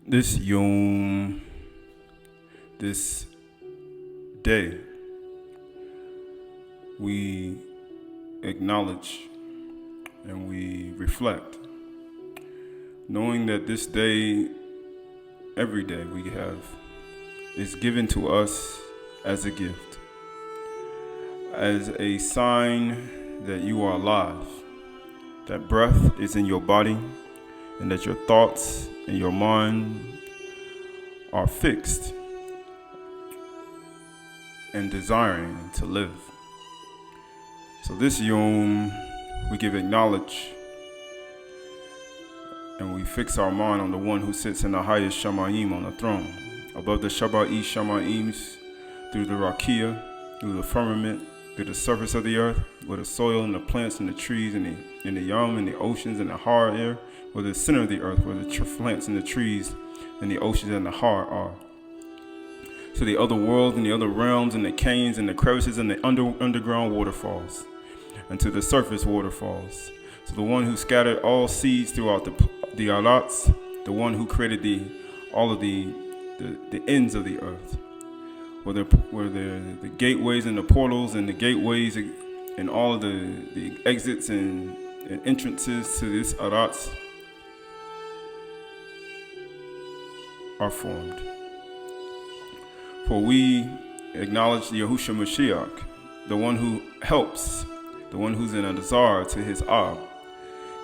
This Yom, this day, we acknowledge and we reflect, knowing that this day, every day we have, is given to us as a gift, as a sign that you are alive, that breath is in your body, and that your thoughts and your mind are fixed and desiring to live. So this Yom, we give acknowledge and we fix our mind on the one who sits in the highest Shamayim on the throne, above the Shabai Shamayims, through the Rakia, through the firmament, through the surface of the earth, where the soil and the plants and the trees and the Yum and the oceans and the Har air, where the center of the earth, where the plants and the trees and the oceans and the Har are. So the other worlds and the other realms and the canes and the crevices and the underground waterfalls, and to the surface waterfalls. So the one who scattered all seeds throughout the Alats, the one who created all of the ends of the earth, where the gateways and the portals and the gateways and all of the exits and entrances to this Alats are formed. For we acknowledge Yahushua Mashiach, the one who helps, the one who's in a desire to his Ab,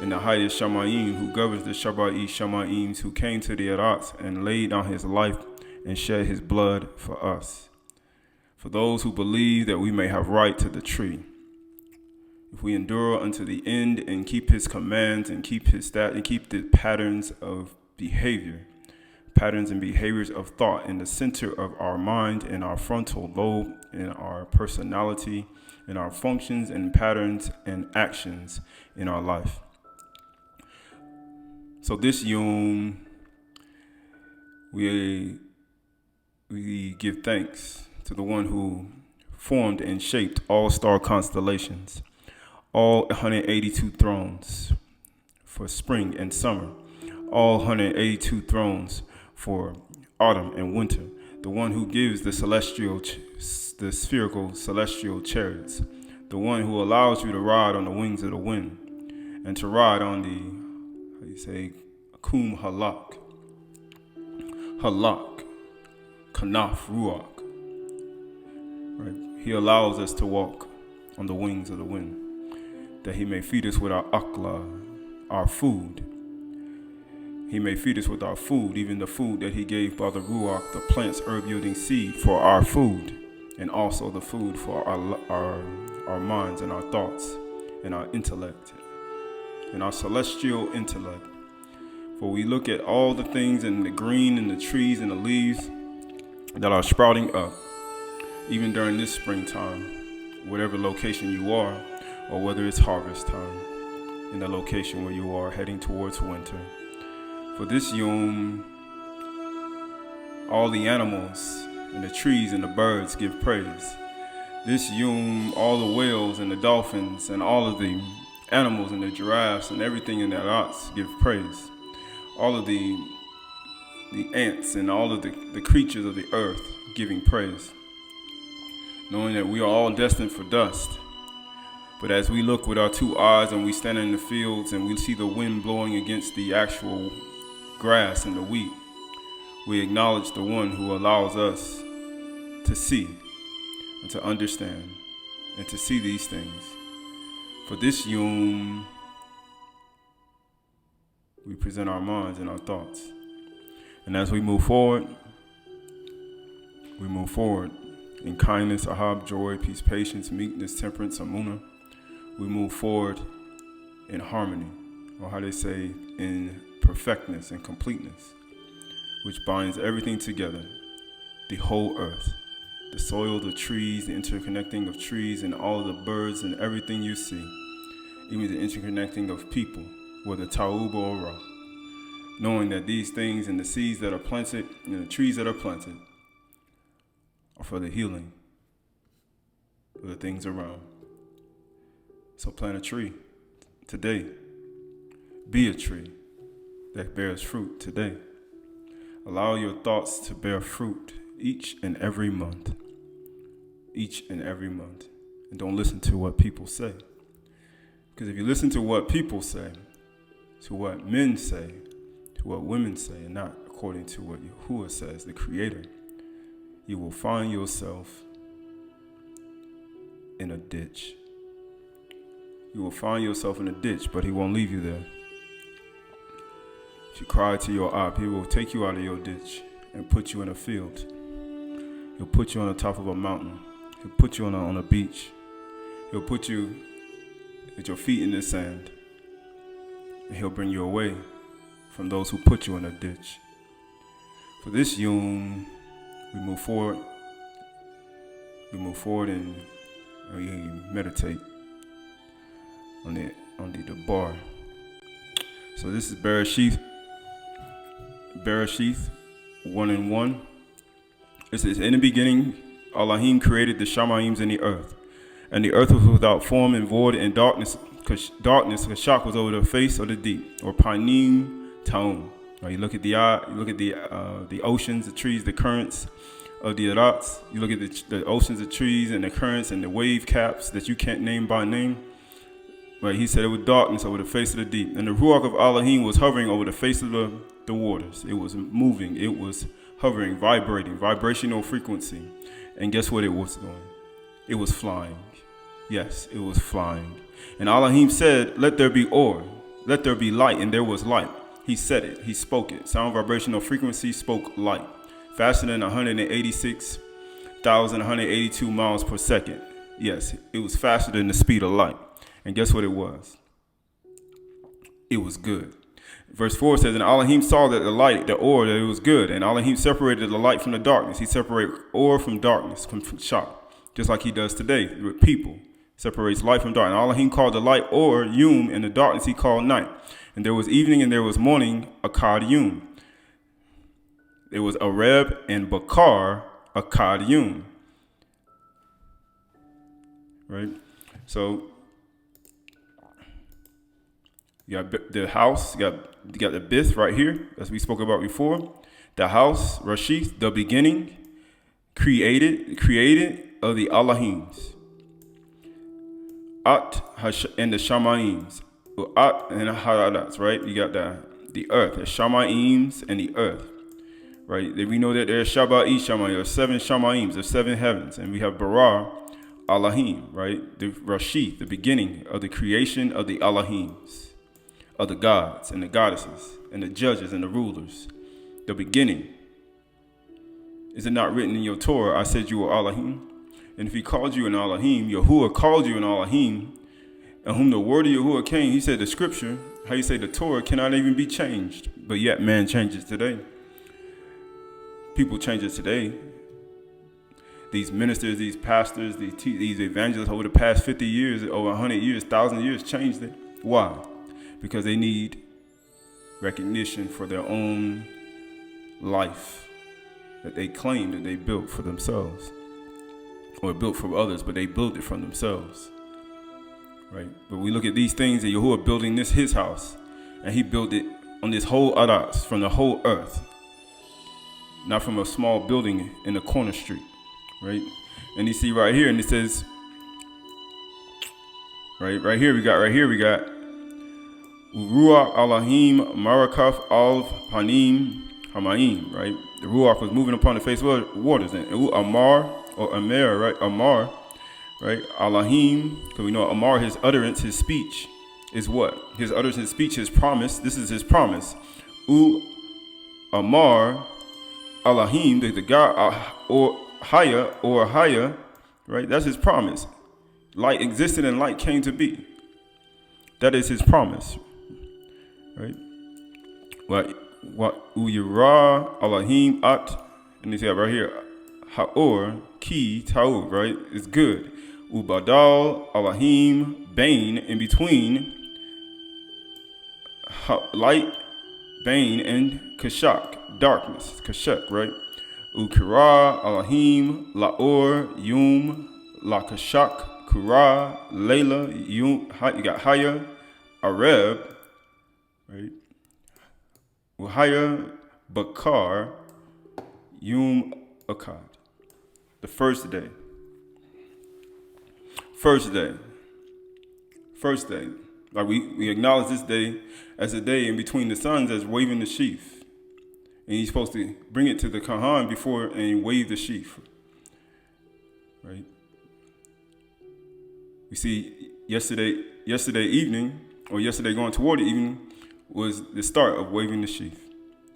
in the highest Shamayim, who governs the Shabai Shamayims, who came to the Aratz and laid down his life and shed his blood for us, for those who believe that we may have right to the tree. If we endure unto the end and keep his commands and keep the patterns of behavior, patterns and behaviors of thought in the center of our mind and our frontal lobe, in our personality, in our functions and patterns and actions in our life. So this Yom, we give thanks to the one who formed and shaped all star constellations, all 182 thrones for spring and summer, all 182 thrones for autumn and winter, the one who gives the spherical celestial chariots, the one who allows you to ride on the wings of the wind and to ride on Qahalath, Kanaf, Ruach. Right? He allows us to walk on the wings of the wind, that he may feed us with our akla, our food. He may feed us with our food, even the food that he gave by the Ruach, the plant's herb-yielding seed, for our food, and also the food for our minds and our thoughts and our intellect and our celestial intellect. For we look at all the things in the green and the trees and the leaves that are sprouting up, even during this springtime, whatever location you are, or whether it's harvest time, in the location where you are heading towards winter. For this Yom, all the animals and the trees and the birds give praise. This Yom, all the whales and the dolphins and all of the animals and the giraffes and everything in the Alats give praise. All of the ants and all of the creatures of the earth giving praise, knowing that we are all destined for dust. But as we look with our two eyes and we stand in the fields and we see the wind blowing against the actual grass and the wheat, we acknowledge the one who allows us to see and to understand and to see these things. For this Yom, we present our minds and our thoughts. And as we move forward in kindness, ahab, joy, peace, patience, meekness, temperance, amuna. We move forward in harmony, or how they say, in perfectness and completeness, which binds everything together, the whole earth, the soil, the trees, the interconnecting of trees and all of the birds and everything you see, even the interconnecting of people, whether ta'ub or ra, knowing that these things and the seeds that are planted and the trees that are planted are for the healing of the things around. So plant a tree today. Be a tree that bears fruit today. Allow your thoughts to bear fruit each and every month. Each and every month. And don't listen to what people say. Because if you listen to what people say, to what men say, to what women say, and not according to what Yahuwah says, the Creator, you will find yourself in a ditch. You will find yourself in a ditch, but he won't leave you there. If you cry to your Ab, he will take you out of your ditch and put you in a field. He'll put you on the top of a mountain. He'll put you on a beach. He'll put you with your feet in the sand. And he'll bring you away from those who put you in a ditch. For this Yom, we move forward. We move forward and we meditate on the bar. So this is Bereshith 1:1. It says, in the beginning, Elohim created the Shamayim and the earth. And the earth was without form and void, and darkness, Kashak was over the face of the deep, or Panim Taum. Right, you look at the oceans, the trees, the currents of the Arats. You look at the oceans, the trees, and the currents, and the wave caps that you can't name by name. Right, he said it was darkness over the face of the deep. And the Ruach of Elohim was hovering over the face of the waters. It was moving. It was hovering, vibrating, vibrational frequency. And guess what it was doing? It was flying. Yes, it was flying. And Elohim said, let there be or, let there be light, and there was light. He said it. He spoke it. Sound vibrational frequency spoke light. Faster than 186,182 miles per second. Yes, it was faster than the speed of light. And guess what it was? It was good. Verse 4 says, and Elohim saw that the light, the or, that it was good. And Elohim separated the light from the darkness. He separated or from darkness, from shock. Just like he does today with people. Separates light from dark. And Elohim called the light or Yum, and the darkness he called night. And there was evening and there was morning, Akkad Yum. There was Areb and Bakur, Akkad Yum. Right? So, you got the house, you got the bith right here, as we spoke about before. The house, Rashith, the beginning, created of the Elohims. At and the Shamayims. At and the Haradats, right? You got the earth, the Shamayims and the earth. Right? We know that there's Shabat Shamayim, there's 7 Shamayims, there's 7 heavens, and we have Bara Elohim, right? The Rashith, the beginning of the creation of the Elohims, of the gods and the goddesses and the judges and the rulers. The beginning. Is it not written in your Torah, I said you were Elohim? And if he called you an Elohim, Yahuwah called you an Elohim, and whom the word of Yahuwah came, he said the scripture, how you say the Torah cannot even be changed. But yet man changes today. People change it today. These ministers, these pastors, these evangelists over the past 50 years, over 100 years, 1,000 years changed it. Why? Because they need recognition for their own life that they claim that they built for themselves. Or built for others, but they built it from themselves. Right? But we look at these things that Yahuwah building his house, and he built it on this whole Adas, from the whole earth. Not from a small building in a corner street. Right? And you see right here, and it says, right here we got Ruach Elohim Marakaf Al Panim Hamayim, right? The Ruach was moving upon the face of the waters. And Amar, or Amer, right? Amar, right? Elohim, because we know Amar, his utterance, his speech is what? His utterance, his speech, his promise. This is his promise. Amar, Elohim, the God, or Haya, right? That's his promise. Light existed and light came to be. That is his promise. Right? What Uyara Elohim at, and they say right here, Haor Ki Taud, right? It's good. Ubadal Elohim Bain, in between light, Bain, and Kashak, darkness, Kashak, right? Ukira Elohim Laor Yum La Kashak Kura Layla Yum. You got Haya Areb. Right? Uhaya Bakur, Yum Abyd. The first day. First day. First day. Like we acknowledge this day as a day in between the suns as waving the sheaf. And he's supposed to bring it to the Kahan before and wave the sheaf. Right? We see yesterday evening, or yesterday going toward the evening, was the start of waving the sheaf.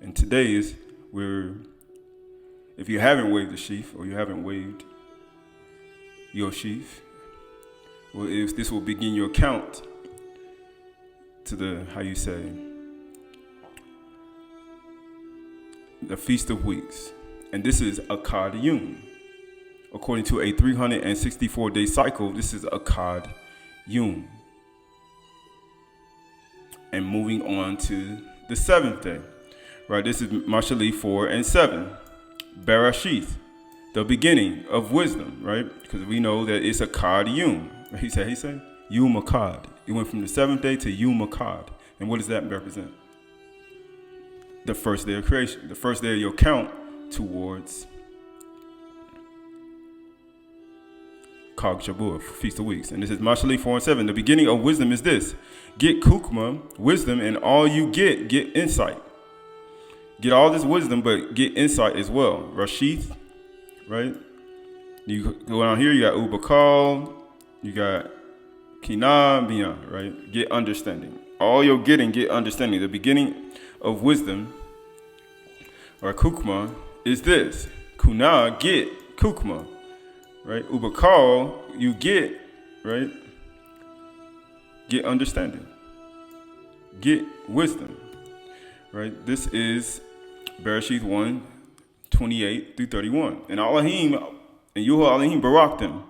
And today is where, if you haven't waved the sheaf, or you haven't waved your sheaf, well, this will begin your count to the, the Feast of Weeks. And this is Akad Yum. According to a 364-day cycle, this is Akad Yum. And moving on to the seventh day. Right, this is Mashalih 4 and 7. Bereshith, the beginning of wisdom, right? Because we know that it's Akad Yum. He said, Yum Abyd. It went from the seventh day to Yum Abyd. And what does that represent? The first day of creation. The first day of your count towards Chag Shavuot, Feast of Weeks. And this is Mashalih 4 and 7. The beginning of wisdom is this. Get Kukma, wisdom, and all you get insight. Get all this wisdom, but get insight as well. Rashith, right? You go down here, you got Ubakal, you got Kina, Biyah, right? Get understanding. All you're getting, get understanding. The beginning of wisdom, or Kukma, is this. Kuna, get Kukma, right? Ubakal, you get, right? Get understanding. Get wisdom, right? This is Bereshith 1, 28 through 31. And Elohim, and Yahuwah Elohim barak them.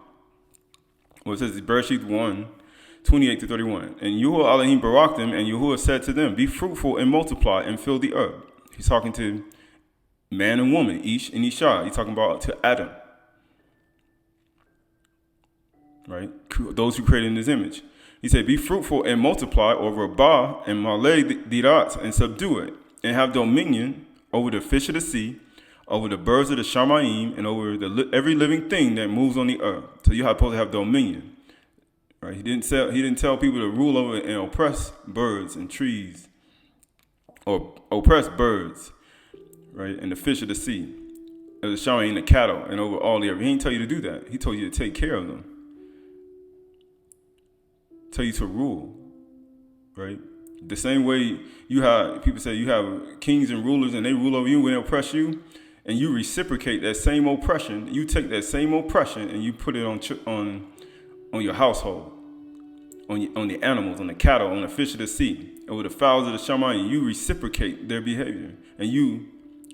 Well, it says Bereshith 1, 28 through 31. And Yahuwah Elohim barak them, and Yahuwah said to them, be fruitful and multiply and fill the earth. He's talking to man and woman, Ish and Isha. He's talking about to Adam. Right? Those who created in his image. He said, be fruitful and multiply, or rabah and malay dirat, and subdue it, and have dominion over the fish of the sea, over the birds of the shamayim, and over every living thing that moves on the earth. So you're supposed to have dominion. Right? He didn't tell people to rule over and oppress birds and trees, or oppress birds, right? And the fish of the sea, and the shamayim, the cattle, and over all the earth. He didn't tell you to do that. He told you to take care of them. Tell you to rule, right? The same way you have, people say you have kings and rulers and they rule over you and they oppress you, and you reciprocate that same oppression. You take that same oppression and you put it on your household, on the animals, on the cattle, on the fish of the sea, over the fowls of the shamayim. You reciprocate their behavior and you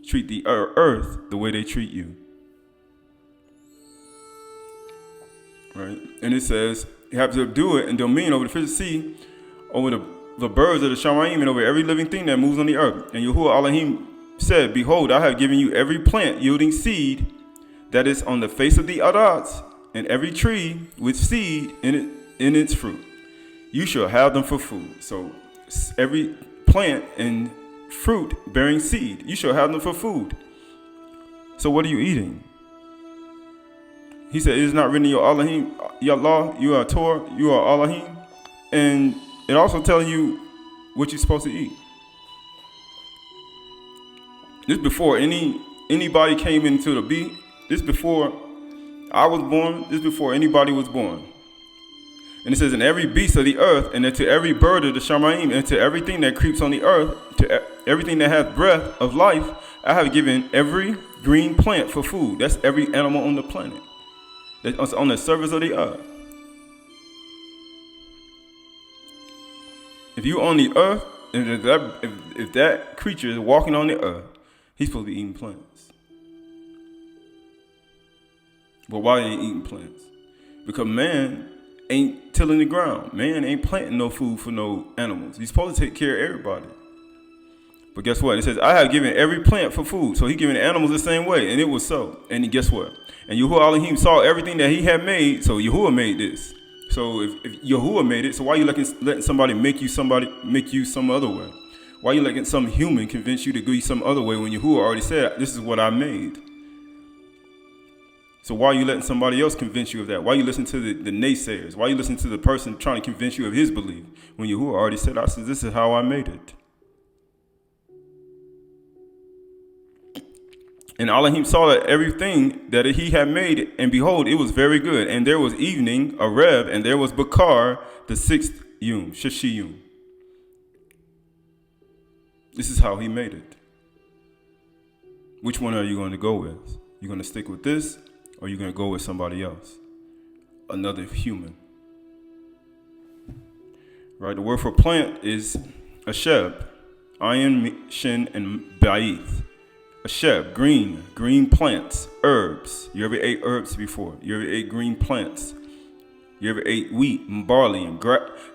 treat the earth the way they treat you, right? And it says, you have to do it and dominion over the fish of the sea, over the birds of the shamayim, and over every living thing that moves on the earth. And Yahuwah Elohim said, behold, I have given you every plant yielding seed that is on the face of the arats, and every tree with seed in its fruit. You shall have them for food. So every plant and fruit bearing seed, you shall have them for food. So what are you eating? He said, it is not written in your Elohim, your law, you are Torah, you are Elohim. And it also tells you what you're supposed to eat. This before anybody came into the beat. This before I was born. This before anybody was born. And it says, in every beast of the earth, and to every bird of the shamayim, and to everything that creeps on the earth, to everything that has breath of life, I have given every green plant for food. That's every animal on the planet. That's on the surface of the earth. If you're on the earth, and if that creature is walking on the earth, he's supposed to be eating plants. But why ain't eating plants? Because man ain't tilling the ground. Man ain't planting no food for no animals. He's supposed to take care of everybody. But guess what? It says, I have given every plant for food. So he giving the animals the same way. And it was so. And guess what? And Yahuwah Elohim saw everything that he had made. So Yahuwah made this. So if Yahuwah made it, so why are you letting somebody make you some other way? Why you letting some human convince you to go some other way when Yahuwah already said, this is what I made? So why are you letting somebody else convince you of that? Why are you listening to the naysayers? Why are you listening to the person trying to convince you of his belief when Yahuwah already said, this is how I made it? And Elohim saw that everything that he had made, and behold, it was very good. And there was evening, a Reb, and there was Bakur, the 6th Yum, Shishiyum. This is how he made it. Which one are you going to go with? You're going to stick with this, or you're going to go with somebody else? Another human. Right? The word for plant is asheb, ayin, shin, and ba'ith. Asheb, green plants, herbs. You ever ate herbs before? You ever ate green plants? You ever ate wheat and barley and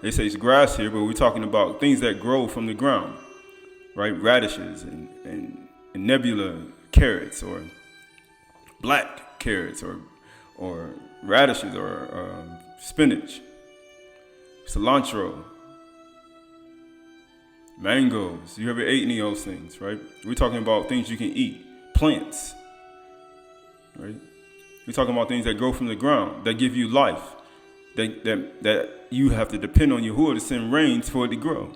they say it's grass here, but we're talking about things that grow from the ground, right? Radishes and nebula carrots, or black carrots, or radishes, or spinach, cilantro, mangoes. You ever ate any of those things, right? We're talking about things you can eat, plants, right? We're talking about things that grow from the ground, that give you life, that you have to depend on Yahuwah to send rains for it to grow.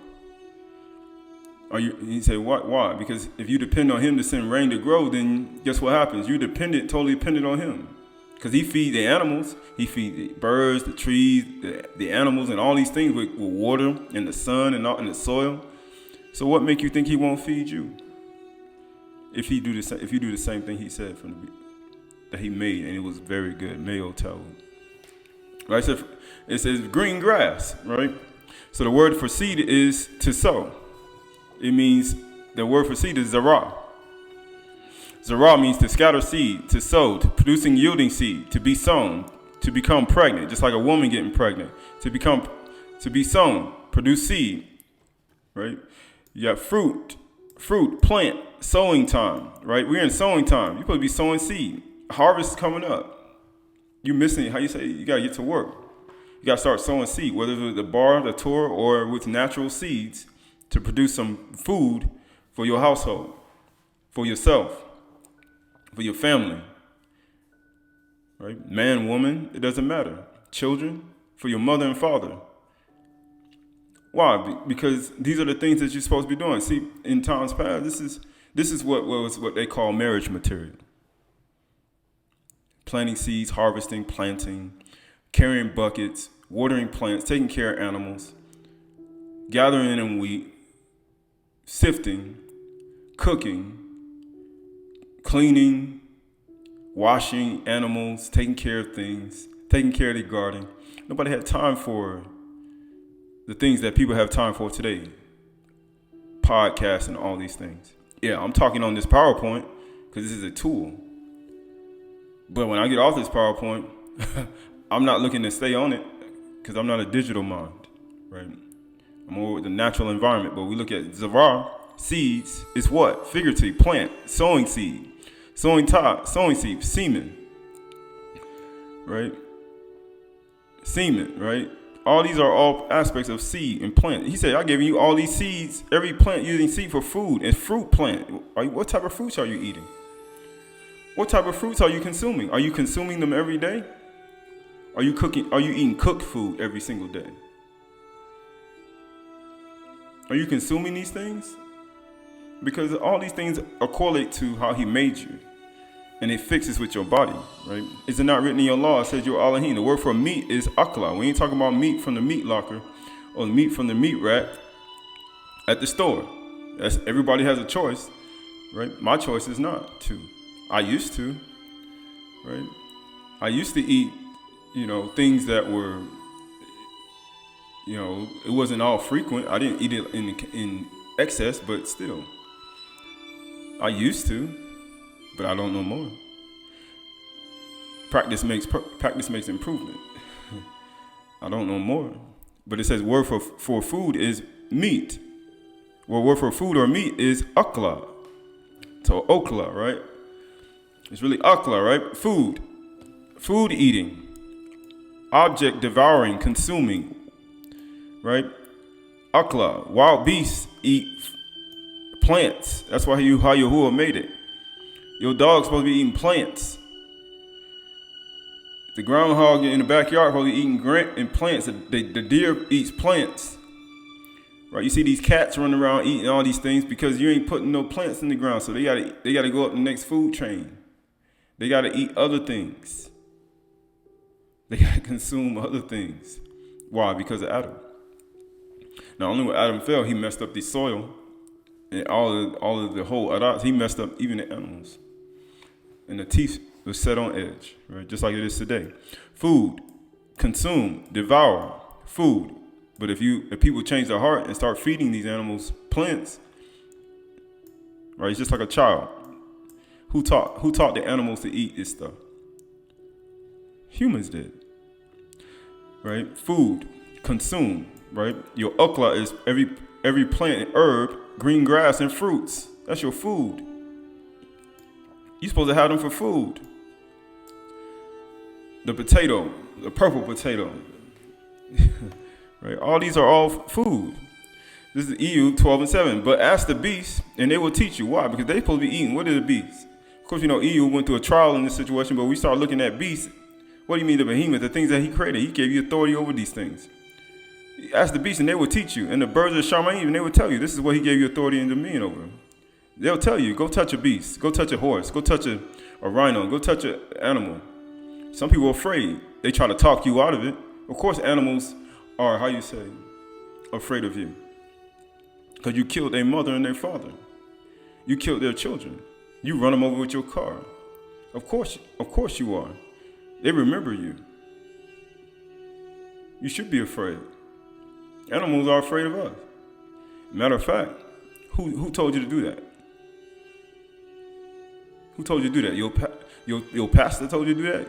You say, what? Why? Because if you depend on him to send rain to grow, then guess what happens? You're totally dependent on him. Because he feeds the animals, he feeds the birds, the trees, the animals, and all these things with water and the sun and the soil. So what make you think he won't feed you? If you do the same thing he said that he made, and it was very good. Mayo tell. Right? So it says green grass, right? So the word for seed is to sow. It means, the word for seed is zarah. Zarah means to scatter seed, to sow, to producing yielding seed, to be sown, to become pregnant, just like a woman getting pregnant. To be sown, produce seed, right? You got fruit, plant, sowing time, right? We're in sowing time. You're supposed to be sowing seed. Harvest is coming up. You're missing, how you say, you got to get to work. You got to start sowing seed, whether it's with the bar, the Turah, or with natural seeds to produce some food for your household, for yourself, for your family, right? Man, woman, it doesn't matter. Children, for your mother and father. Why? Because these are the things that you're supposed to be doing. See, in times past, this is what they call marriage material. Planting seeds, harvesting, planting, carrying buckets, watering plants, taking care of animals, gathering in wheat, sifting, cooking, cleaning, washing animals, taking care of things, taking care of the garden. Nobody had time for the things that people have time for today. Podcasts and all these things. Yeah, I'm talking on this PowerPoint because this is a tool. But when I get off this PowerPoint, I'm not looking to stay on it because I'm not a digital mind, right? I'm more with the natural environment. But we look at Zarah, seeds, is what? Figurative, plant, sowing seed, sowing seed, semen, right? Semen, right? All these are all aspects of seed and plant. He said, I'm giving you all these seeds, every plant using seed for food and fruit plant. What type of fruits are you eating? What type of fruits are you consuming? Are you consuming them every day? Are you eating cooked food every single day? Are you consuming these things? Because all these things correlate to how he made you. And it fixes with your body, right? Is it not written in your law? It says you're Elohim. The word for meat is akla. We ain't talking about meat from the meat locker or meat from the meat rack at the store. Everybody has a choice, right? My choice is not to. I used to, right? I used to eat, things that were, it wasn't all frequent. I didn't eat it in excess, but still. I used to, but I don't know more. Practice makes improvement. I don't know more. But it says word for food is meat. Well, word for food or meat is akla. So okla, right? It's really akla, right? Food eating. Object devouring, consuming, right? Akla. Wild beasts eat plants. That's why how Yahuwah made it. Your dog's supposed to be eating plants. The groundhog in the backyard supposed to be eating plants. The deer eats plants. Right? You see these cats running around eating all these things because you ain't putting no plants in the ground. So they gotta go up the next food chain. They gotta eat other things. They gotta consume other things. Why? Because of Adam. Not only when Adam fell, he messed up the soil and all of the whole Aydah. He messed up even the animals. And the teeth was set on edge, right? Just like it is today. Food, consume, devour, food. But if people change their heart and start feeding these animals plants, right? It's just like a child. Who taught the animals to eat this stuff? Humans did. Right? Food, consume, right? Your ukla is every plant and herb, green grass and fruits. That's your food. You're supposed to have them for food. The potato, the purple potato. Right? All these are all food. This is EU 12:7. But ask the beasts, and they will teach you. Why? Because they're supposed to be eating. What are the beasts? Of course, EU went through a trial in this situation, but we start looking at beasts. What do you mean the behemoth? The things that he created. He gave you authority over these things. Ask the beasts, and they will teach you. And the birds of Shamayim, and they will tell you. This is what he gave you authority and dominion over. They'll tell you, go touch a beast. Go touch a horse. Go touch a rhino. Go touch an animal. Some people are afraid. They try to talk you out of it. Of course, animals are, afraid of you. Because you killed their mother and their father. You killed their children. You run them over with your car. Of course you are. They remember you. You should be afraid. Animals are afraid of us. Matter of fact, who told you to do that? Who told you to do that? Your pastor told you to do that?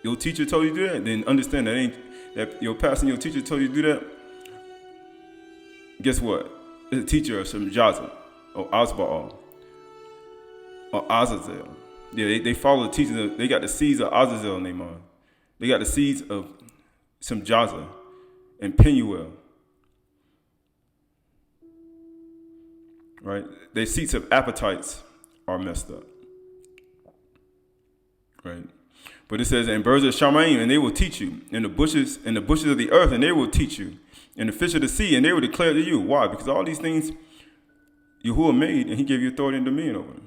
Your teacher told you to do that? Then understand that your pastor and your teacher told you to do that. Guess what? It's a teacher of some Jaza or Asba'al or Azazel. Yeah, they follow the teachings. They got the seeds of Azazel in their mind. They got the seeds of some Jaza and Penuel. Right? Their seats of appetites are messed up. Right? But it says, and birds of Shamayim, and they will teach you. And the bushes of the earth, and they will teach you. And the fish of the sea, and they will declare to you. Why? Because all these things Yahuwah made, and he gave you authority and dominion over them.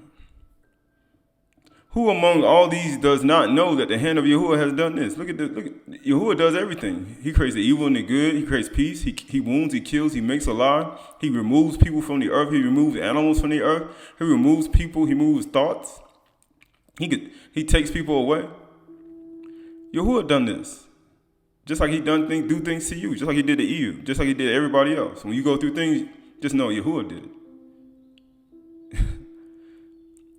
Who among all these does not know that the hand of Yahuwah has done this? Look at Yahuwah does everything. He creates the evil and the good. He creates peace. He wounds, he kills, he makes alive. He removes people from the earth. He removes animals from the earth. He removes people. He moves thoughts. He takes people away. Yahuwah done this. Just like he do things to you. Just like he did to EU. Just like he did to everybody else. When you go through things, just know Yahuwah did it.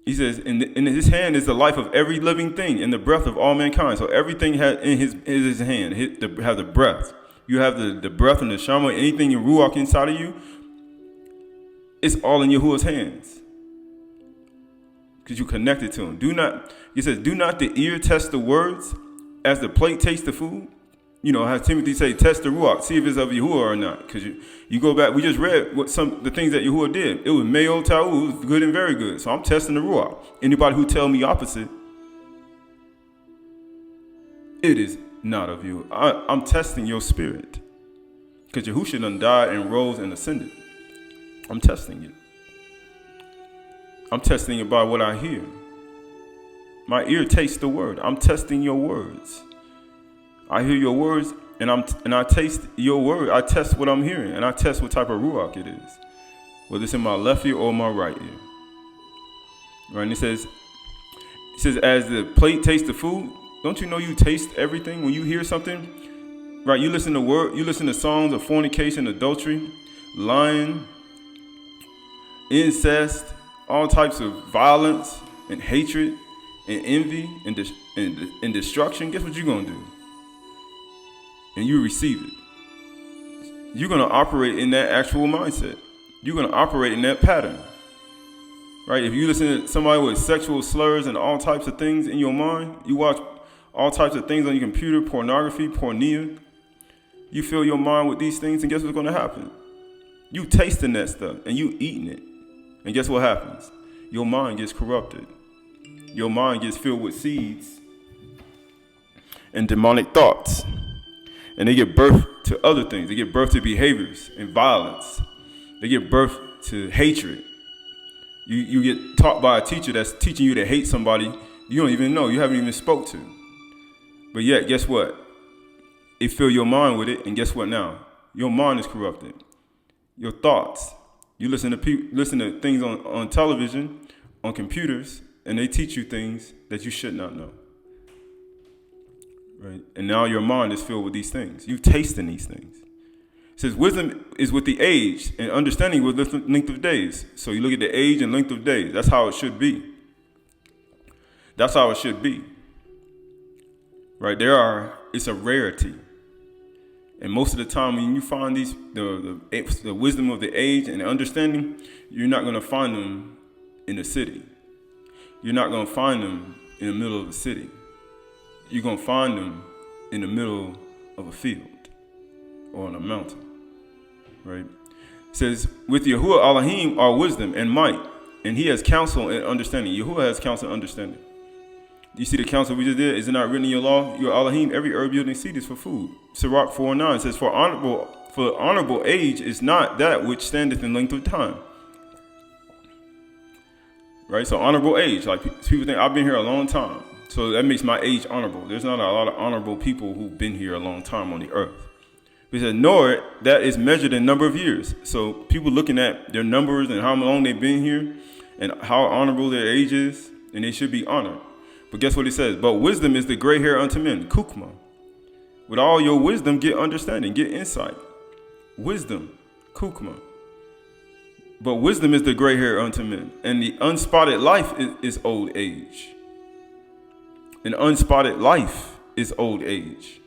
He says, in his hand is the life of every living thing and the breath of all mankind. So everything has in his hand. Have the breath. You have the breath and the shama. Anything in ruach inside of you, it's all in Yahuwah's hands. Because you connected to him. He says, do not the ear test the words as the plate tastes the food? How Timothy say, test the ruach, see if it's of Yahuwah or not. Because you go back, we just read the things that Yahuwah did. It was meo ta'u, it was good and very good. So I'm testing the ruach. Anybody who tell me opposite, it is not of you. I'm testing your spirit. Because Yahushua done died and rose and ascended. I'm testing it. I'm testing it by what I hear. My ear tastes the word. I'm testing your words. I hear your words, and I taste your word. I test what I'm hearing, and I test what type of ruach it is, whether it's in my left ear or my right ear. Right? And it says, as the plate tastes the food, don't you know you taste everything when you hear something? Right? You listen to songs of fornication, adultery, lying, incest, all types of violence and hatred and envy and destruction. Guess what you're gonna do? And you receive it. You're going to operate in that actual mindset. You're going to operate in that pattern. Right? If you listen to somebody with sexual slurs and all types of things in your mind, you watch all types of things on your computer, pornography, pornea, you fill your mind with these things, and guess what's going to happen? You tasting that stuff, and you eating it. And guess what happens? Your mind gets corrupted. Your mind gets filled with seeds and demonic thoughts. And they give birth to other things. They give birth to behaviors and violence. They give birth to hatred. You get taught by a teacher that's teaching you to hate somebody you don't even know, you haven't even spoke to. But yet, guess what? It fill your mind with it, and guess what now? Your mind is corrupted. Your thoughts. You listen to things on television, on computers, and they teach you things that you should not know. Right? And now your mind is filled with these things. You've tasted these things. It says wisdom is with the age, and understanding with the length of days. So you look at the age and length of days. That's how it should be. That's how it should be. Right? It's a rarity. And most of the time when you find the wisdom of the age and the understanding, you're not going to find them in the city. You're not going to find them in the middle of the city. You're going to find them in the middle of a field or on a mountain. Right? It says, with Yahuwah Elohim are wisdom and might, and he has counsel and understanding. Yahuwah has counsel and understanding. You see the counsel we just did? Is it not written in your law? Your Elohim, every herb yielding seed is for food. Sirach 4:9 says, for honorable age is not that which standeth in length of time. Right? So honorable age. Like people think, I've been here a long time. So that makes my age honorable. There's not a lot of honorable people who've been here a long time on the earth. He said, nor that is measured in number of years. So people looking at their numbers and how long they've been here and how honorable their age is, and they should be honored. But guess what he says? But wisdom is the gray hair unto men. Kukma. With all your wisdom, get understanding, get insight. Wisdom. Kukma. But wisdom is the gray hair unto men. And the unspotted life is old age. An unspotted life is old age.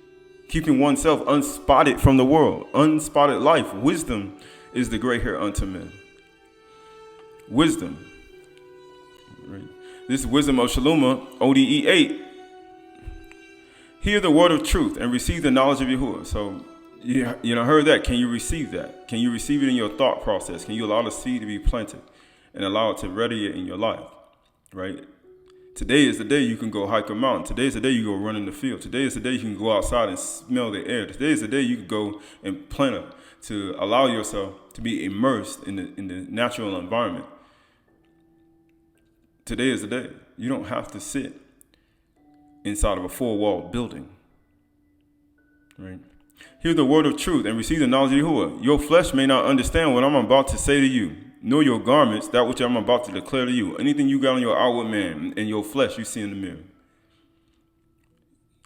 Keeping oneself unspotted from the world. Unspotted life. Wisdom is the gray hair unto men. Wisdom. Right. This is wisdom of Shaloma, ODE 8. Hear the word of truth and receive the knowledge of Yahuwah. So, you heard that. Can you receive that? Can you receive it in your thought process? Can you allow the seed to be planted and allow it to radiate in your life? Right? Today is the day you can go hike a mountain. Today is the day you go run in the field. Today is the day you can go outside and smell the air. Today is the day you can go and plant to allow yourself to be immersed in the natural environment. Today is the day. You don't have to sit inside of a four-walled building. Right? Hear the word of truth and receive the knowledge of Yahuwah. Your flesh may not understand what I'm about to say to you, nor your garments, that which I'm about to declare to you. Anything you got on your outward man and your flesh, you see in the mirror.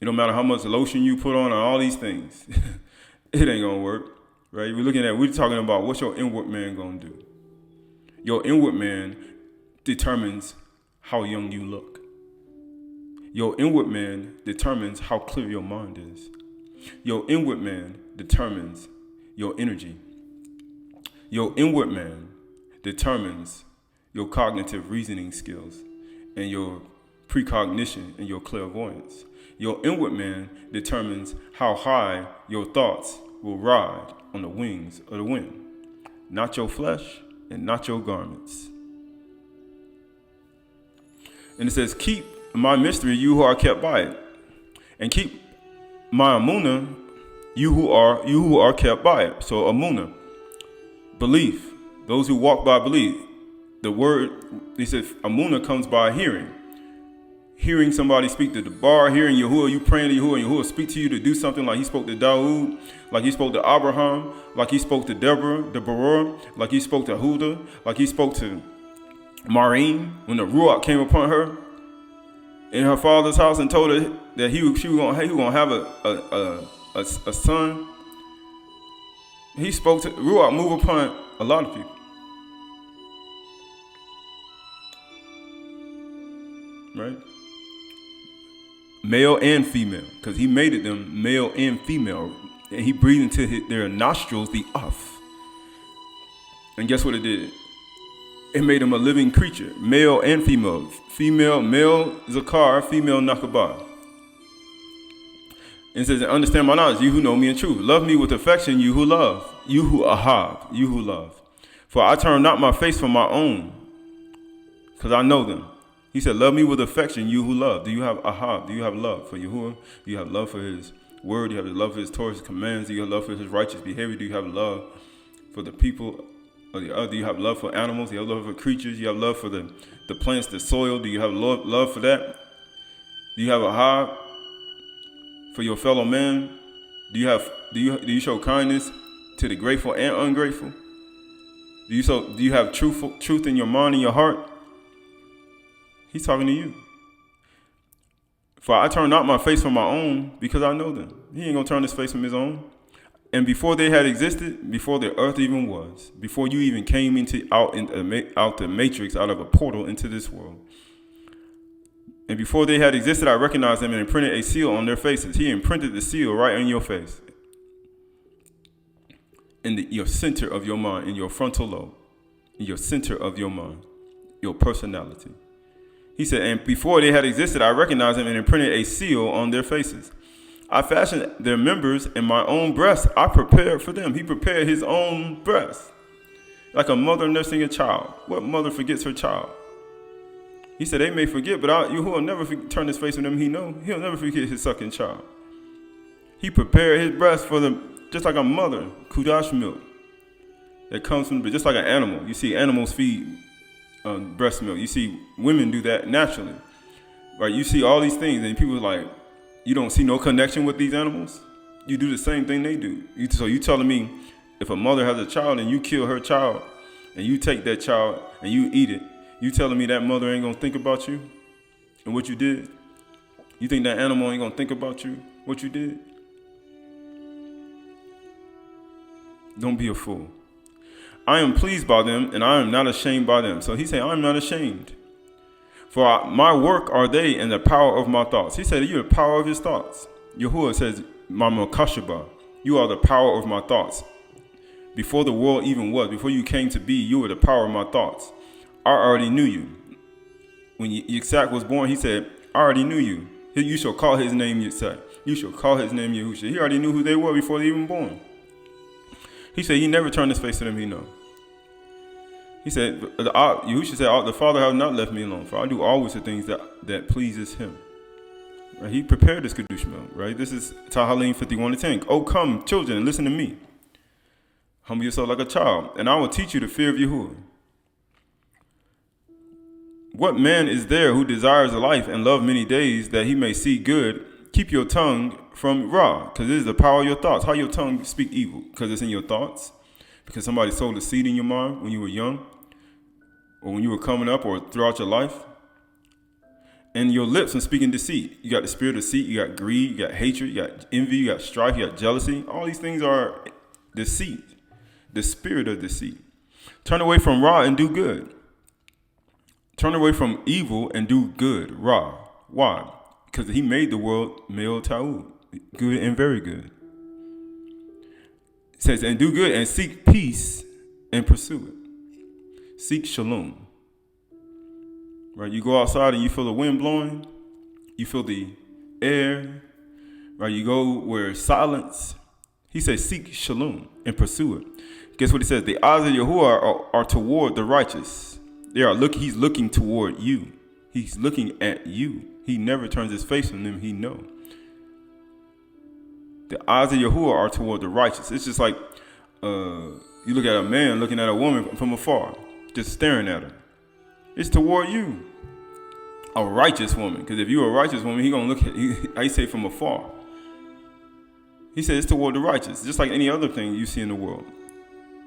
It don't matter how much lotion you put on all these things. It ain't going to work. Right? We're talking about what's your inward man going to do. Your inward man determines how young you look. Your inward man determines how clear your mind is. Your inward man determines your energy. Your inward man determines your cognitive reasoning skills and your precognition and your clairvoyance. Your inward man determines how high your thoughts will ride on the wings of the wind. Not your flesh and not your garments. And it says, keep my mystery, you who are kept by it. And keep my amunah, you who are kept by it. So amunah, belief. Those who walk by belief. The word, he says, amunah comes by hearing. Hearing somebody speak to the bar, hearing Yahuwah, you praying to Yahuwah, and Yahuwah speak to you to do something like he spoke to Dawood, like he spoke to Abraham, like he spoke to Deborah, like he spoke to Huda, like he spoke to Maureen, when the Ruach came upon her in her father's house and told her that he was going to have a son. He spoke to Ruach, move upon a lot of people. Right? Male and female, because he made it them male and female. And he breathed into their nostrils the Af. And guess what it did? It made him a living creature, male and female. Male Zakar, female Nakabah. And it says, understand my knowledge, you who know me in truth. Love me with affection, you who love. You who ahab, you who love. For I turn not my face from my own. because I know them. He said, love me with affection, you who love. Do you have ahab? Do you have love for Yahuwah? Do you have love for his word? Do you have love for his Torah, his commands? Do you have love for his righteous behavior? Do you have love for the people of the earth? Do you have love for animals? Do you have love for creatures? Do you have love for the plants, the soil? Do you have love for that? Do you have ahab for your fellow man? Do you show kindness to the grateful and ungrateful? Do you have truth in your mind and your heart? He's talking to you. For I turn not my face from my own because I know them. He ain't gonna turn his face from his own. And before they had existed, before the earth even was, before you even came out the matrix, out of a portal into this world, and before they had existed, I recognized them and imprinted a seal on their faces. He imprinted the seal right on your face, in your center of your mind, in your frontal lobe, in your center of your mind, your personality. He said, and before they had existed, I recognized them and imprinted a seal on their faces. I fashioned their members in my own breast. I prepared for them. He prepared his own breast. Like a mother nursing a child. What mother forgets her child? He said, they may forget, but Yahuwah will never turn his face on them. He'll never forget his sucking child. He prepared his breast for them, just like a mother, kudash milk. That comes from, just like an animal. You see animals feed breast milk. You see women do that naturally, right? You see all these things, and people are like, you don't see no connection with these animals? You do the same thing they do. So you telling me if a mother has a child and you kill her child and you take that child and you eat it, you telling me that mother ain't gonna think about you and what you did? You think that animal ain't gonna think about you, what you did? Don't be a fool. I am pleased by them, and I am not ashamed by them. So he said, I am not ashamed. For my work are they, and the power of my thoughts. He said, you're the power of his thoughts. Yahuwah says, Mama Kashaba, you are the power of my thoughts. Before the world even was, before you came to be, you were the power of my thoughts. I already knew you. When Yitzhak was born, he said, I already knew you. You shall call his name Yitzhak. You shall call his name Yahusha. He already knew who they were before they even born. He said he never turned his face to them, he know. He said, Yahusha said, the Father has not left me alone, for I do always the things that pleases him. Right? He prepared this Kedush milk, right? This is Tahalim 51:10. Oh, come, children, and listen to me. Humble yourself like a child, and I will teach you the fear of Yahuwah. What man is there who desires a life and love many days that he may see good? Keep your tongue from Ra, because it is the power of your thoughts. How your tongue speak evil? Because it's in your thoughts. Because somebody sowed a seed in your mind when you were young, or when you were coming up, or throughout your life. And your lips and speaking deceit. You got the spirit of deceit, you got greed, you got hatred, you got envy, you got strife, you got jealousy. All these things are deceit, the spirit of deceit. Turn away from Ra and do good. Turn away from evil and do good. Ra. Why? Because he made the world male ta'ud, good and very good. It says, and do good and seek peace and pursue it. Seek shalom. Right? You go outside and you feel the wind blowing. You feel the air. Right? You go where it's silence. He says, seek shalom and pursue it. Guess what he says? The eyes of Yahuwah are toward the righteous. He's looking toward you. He's looking at you. He never turns his face on them. He knows. The eyes of Yahuwah are toward the righteous. It's just like you look at a man looking at a woman from afar, just staring at her. It's toward you. A righteous woman. Because if you're a righteous woman, he's going to look at you, I say from afar. He said it's toward the righteous. Just like any other thing you see in the world.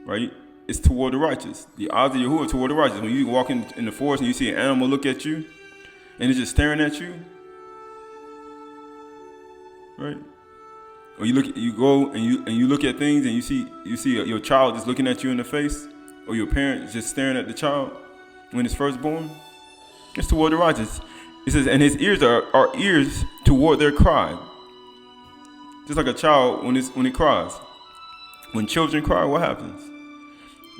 Right? It's toward the righteous. The eyes of Yahuwah are toward the righteous. When you walk in the forest and you see an animal look at you, and it's just staring at you. Right? Or you go and you look at things and you see your child just looking at you in the face, or your parent just staring at the child when it's first born. It's toward the righteous. It says, and his ears are ears toward their cry. Just like a child when it cries. When children cry, what happens?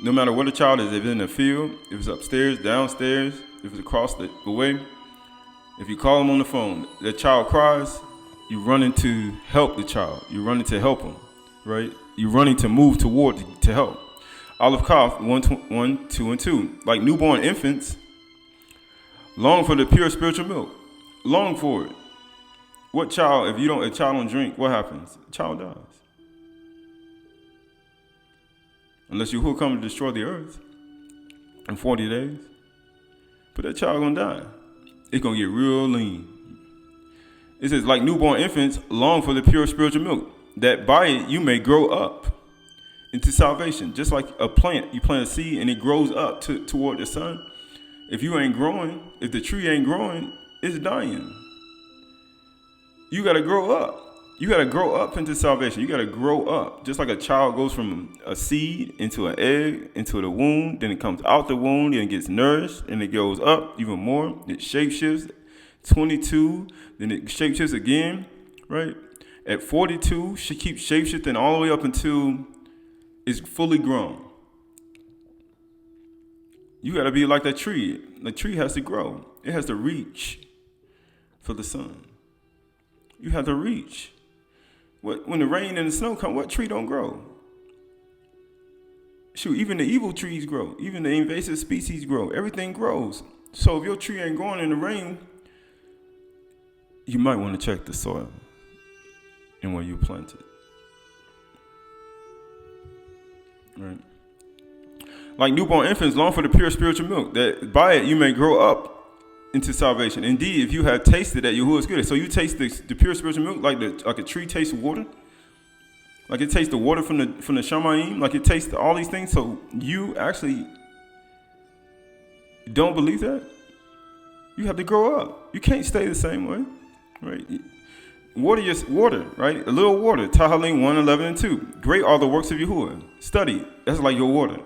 No matter what the child is, if it's in the field, if it's upstairs, downstairs, if it's across the way, if you call them on the phone, the child cries, you running to help the child. You're running to help him, right? You're running to move toward to help. Aleph Kaf 1, 2, and 2. Like newborn infants, Long for the pure spiritual milk. Long for it. What child, if a child don't drink, what happens? The child dies. Unless Yahuwah come to destroy the earth in 40 days. But that child gonna die. It's gonna get real lean. It says, like newborn infants, long for the pure spiritual milk, that by it you may grow up into salvation. Just like a plant, you plant a seed and it grows up toward the sun. If you ain't growing, if the tree ain't growing, it's dying. You got to grow up. You got to grow up into salvation. You got to grow up. Just like a child goes from a seed into an egg, into the womb, then it comes out the womb, then it gets nourished, and it goes up even more. It shapeshifts. 22, then it shapeshifts again, right? At 42, she keeps shapeshifting all the way up until it's fully grown. You got to be like that tree. The tree has to grow. It has to reach for the sun. You have to reach. When the rain and the snow come, what tree don't grow? Shoot, even the evil trees grow. Even the invasive species grow. Everything grows. So if your tree ain't growing in the rain, you might want to check the soil and where you plant it. Right? Like newborn infants long for the pure spiritual milk, that by it you may grow up into salvation. Indeed, if you have tasted that Yahuwah is good. So you taste the pure spiritual milk like a tree tastes water. Like it tastes the water from the Shamayim. Like it tastes all these things. So you actually don't believe that? You have to grow up. You can't stay the same way. Right? Water is water, right? A little water. Tahalim 1:11 and 2. Great are the works of Yahuwah. Study. That's like your water.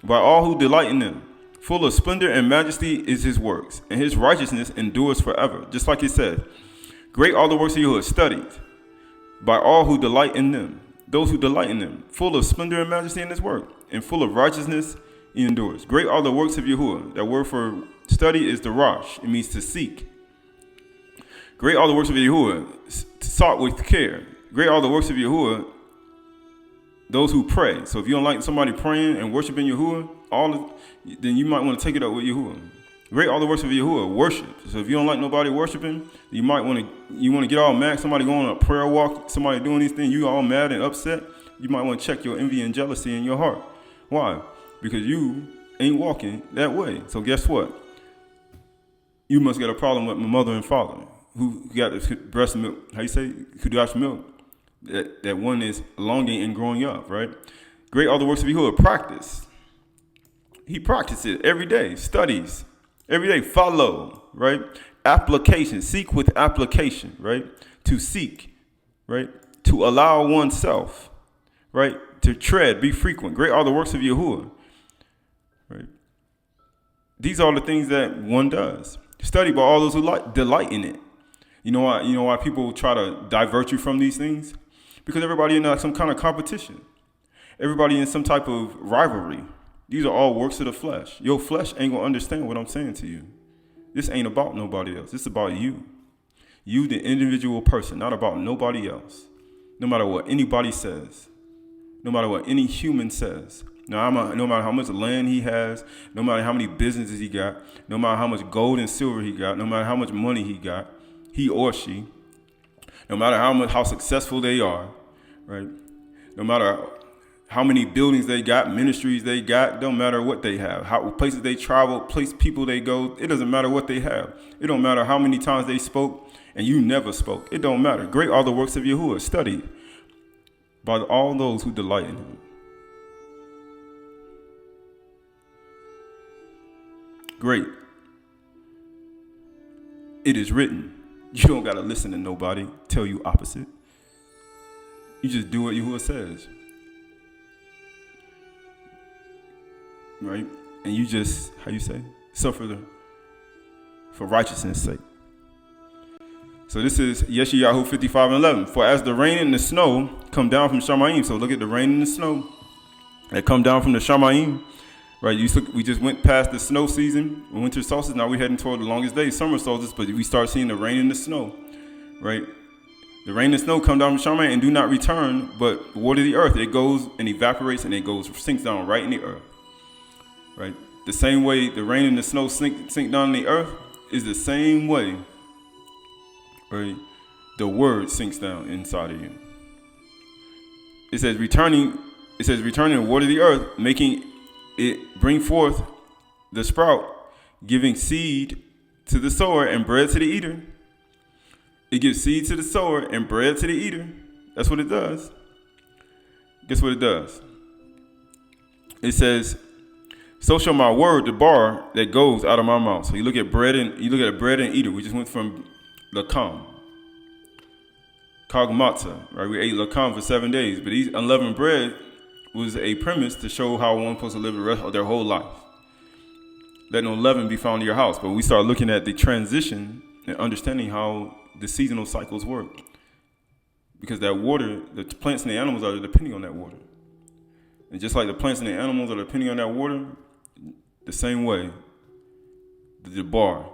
By all who delight in them. Full of splendor and majesty is his works, and his righteousness endures forever. Just like it said, great are the works of Yahuwah, studied by all who delight in them. Those who delight in them. Full of splendor and majesty in his work, and full of righteousness he endures. Great are the works of Yahuwah. That word for study is the Rosh. It means to seek. Great are the works of Yahuwah, sought with care. Great are the works of Yahuwah, those who pray. So if you don't like somebody praying and worshiping Yahuwah, then you might want to take it up with Yahuwah. Great are the works of Yahuwah, worship. So if you don't like nobody worshiping, you want to get all mad. Somebody going on a prayer walk, somebody doing these things, you all mad and upset. You might want to check your envy and jealousy in your heart. Why? Because you ain't walking that way. So guess what? You must get a problem with my mother and father who got the breast milk. How you say? Kudash milk. That one is longing and growing up, right? Great are the works of Yahuwah, practice. He practices every day, studies, every day, follow, right? Application, seek with application, right? To seek, right? To allow oneself, right? To tread, be frequent. Great are the works of Yahuwah, right? These are the things that one does. Study by all those who delight in it. You know why people try to divert you from these things? Because everybody in some kind of competition. Everybody in some type of rivalry. These are all works of the flesh. Your flesh ain't going to understand what I'm saying to you. This ain't about nobody else. It's about you. You, the individual person, not about nobody else. No matter what anybody says. No matter what any human says. No matter how much land he has. No matter how many businesses he got. No matter how much gold and silver he got. No matter how much money he got. He or she. No matter how successful they are. Right? No matter how many buildings they got, ministries they got, don't matter what they have, how places they travel, people they go, it doesn't matter what they have. It don't matter how many times they spoke and you never spoke. It don't matter. Great are the works of Yahuwah, studied by all those who delight in him. Great. It is written. You don't got to listen to nobody tell you opposite. You just do what Yahuwah says. Right? And you just, suffer for righteousness' sake. So this is Yeshayahu 55:11. For as the rain and the snow come down from Shamayim. So look at the rain and the snow that come down from the Shamayim. Right? We just went past the snow season, winter solstice. Now we're heading toward the longest day, summer solstice. But we start seeing the rain and the snow. Right? The rain and snow come down from Shamayim and do not return, but water the earth. It goes and evaporates and it sinks down right in the earth. Right? the same way the rain and the snow sink down in the earth is the same way, right? The word sinks down inside of you. It says returning to water the earth, making it bring forth the sprout, giving seed to the sower and bread to the eater. It gives seed to the sower and bread to the eater. That's what it does. Guess what it does? It says, so shall my word, the bar that goes out of my mouth. So you look at bread and eater. We just went from lakam, kagmatza, right? We ate lakam for 7 days, but these unleavened bread was a premise to show how one's supposed to live the rest of their whole life. Let no leaven be found in your house. But we start looking at the transition and understanding how the seasonal cycles work. Because that water, the plants and the animals are depending on that water. And just like the plants and the animals are depending on that water, the same way, the bar,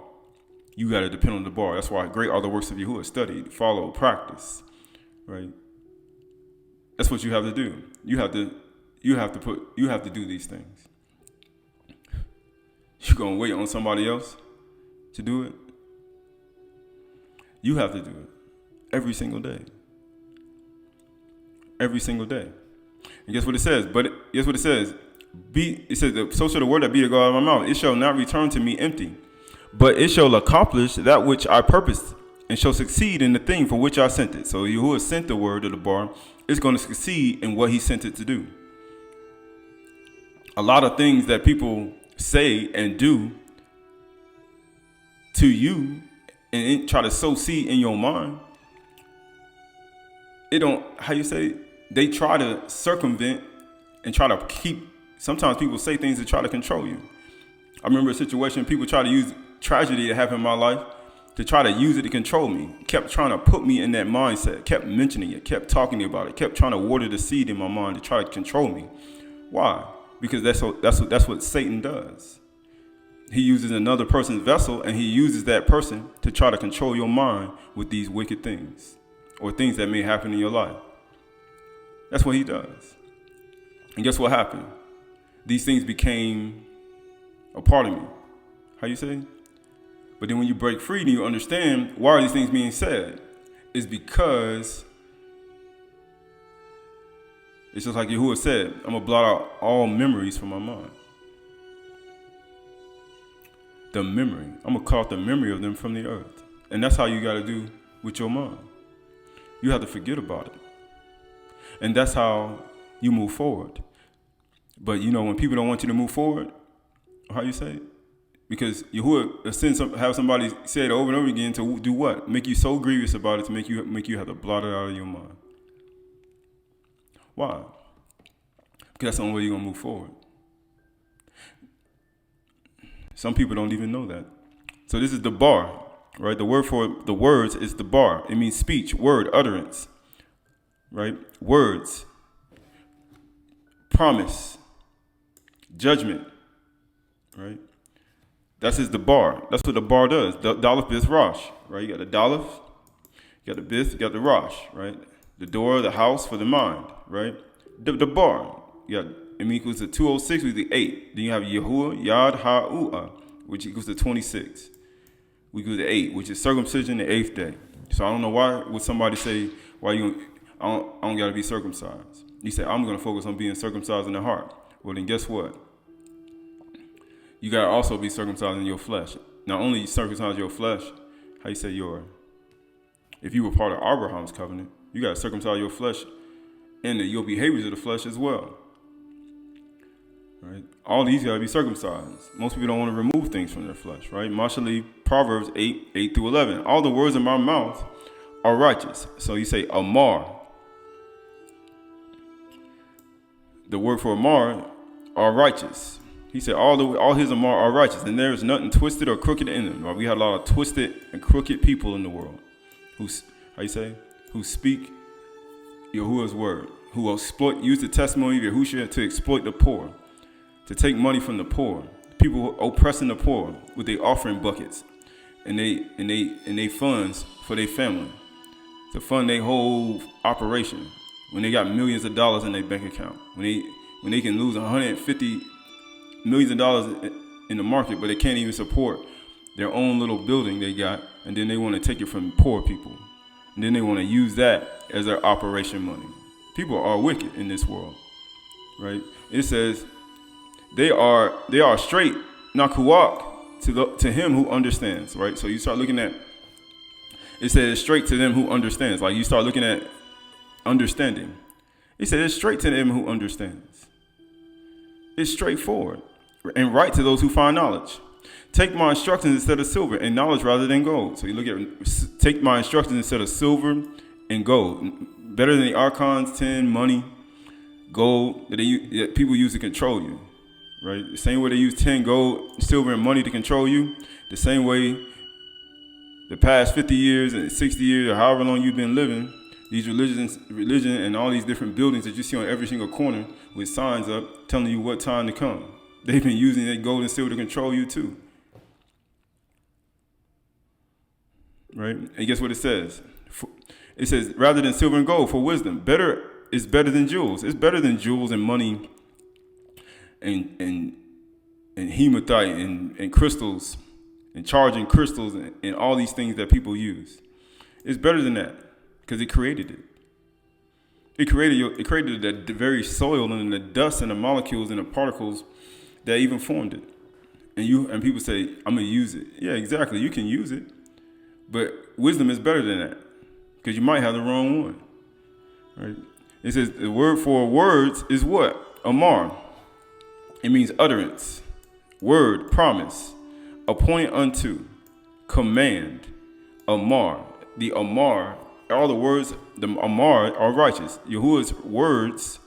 you got to depend on the bar. That's why great are the works of Yahuwah. Study, follow, practice, right? That's what you have to do. You have to do these things. You're going to wait on somebody else to do it? You have to do it every single day. Every single day. And guess what it says? Guess what it says? It says, so shall the word that be to go out of my mouth. It shall not return to me empty, but it shall accomplish that which I purposed, and shall succeed in the thing for which I sent it. So who has sent the word of the bar is going to succeed in what he sent it to do. A lot of things that people say and do to you and try to sow seed in your mind, they try to circumvent and try to keep. Sometimes people say things to try to control you. I remember a situation, people try to use tragedy that happened in my life to try to use it to control me. Kept trying to put me in that mindset, kept mentioning it, kept talking about it, kept trying to water the seed in my mind to try to control me. Why? Because that's what Satan does. He uses another person's vessel, and he uses that person to try to control your mind with these wicked things or things that may happen in your life. That's what he does. And guess what happened? These things became a part of me. How you say? But then when you break free, then you understand why are these things being said. It's because it's just like Yahuwah said, I'm going to blot out all memories from my mind. The memory. I'm going to cut off the memory of them from the earth. And that's how you got to do with your mind. You have to forget about it. And that's how you move forward. But when people don't want you to move forward, how you say it? Because Yahuwah have somebody say it over and over again to do what? Make you so grievous about it to make you have to blot it out of your mind. Why? Because that's the only way you're going to move forward. Some people don't even know that. So this is the bar, right? The word for the words is the bar. It means speech, word, utterance, right? Words, promise, judgment, right? That's the bar. That's what the bar does. Daleth, Bith, Rosh, right? You got the Daleth, you got the Bith, you got the Rosh, right? The door, the house for the mind, right? The bar, you got it equals to 206 with the 8. Then you have Yahuwah, Yad Ha'u'ah, which equals to 26. We go to 8, which is circumcision the 8th day. So I don't know why would somebody say, I don't got to be circumcised. You say, I'm going to focus on being circumcised in the heart. Well, then guess what? You got to also be circumcised in your flesh. Not only circumcise your flesh, if you were part of Abraham's covenant, you got to circumcise your flesh and your behaviors of the flesh as well. Right? All these got to be circumcised. Most people don't want to remove things from their flesh, right? Mashali, Proverbs 8 through 11. All the words in my mouth are righteous. So you say Amar. The word for Amar are righteous. He said all his Amar are righteous, and there is nothing twisted or crooked in them. Right? We have a lot of twisted and crooked people in the world who speak Yahuwah's word, who use the testimony of Yahushua to exploit the poor, to take money from the poor, people oppressing the poor with their offering buckets and they funds for their family, to fund their whole operation when they got millions of dollars in their bank account, when they can lose 150 millions of dollars in the market, but they can't even support their own little building they got, and then they want to take it from poor people, and then they want to use that as their operation money. People are wicked in this world, right? It says they are straight nakuak to him who understands, right? So you start looking at, it says straight to them who understands. Like you start looking at understanding. It says it's straight to them who understands. It's straightforward and right to those who find knowledge. Take my instructions instead of silver and knowledge rather than gold. So you look at, take my instructions instead of silver and gold. Better than the archons, 10, money, gold that people use to control you, right? The same way they use 10, gold, silver, and money to control you, the same way the past 50 years and 60 years or however long you've been living, these religion and all these different buildings that you see on every single corner with signs up telling you what time to come. They've been using that gold and silver to control you too. Right? And guess what it says? It says, rather than silver and gold, for wisdom. Better is better than jewels. It's better than jewels and money and hematite and crystals and charging crystals and all these things that people use. It's better than that because it created it. It created the very soil and the dust and the molecules and the particles that even formed it. And people say, I'm going to use it. Yeah, exactly. You can use it. But wisdom is better than that because you might have the wrong one. Right? It says the word for words is what? Amar. It means utterance, word, promise, appointed unto, command, Amar. The Amar, all the words, the Amar are righteous. Yahuwah's words,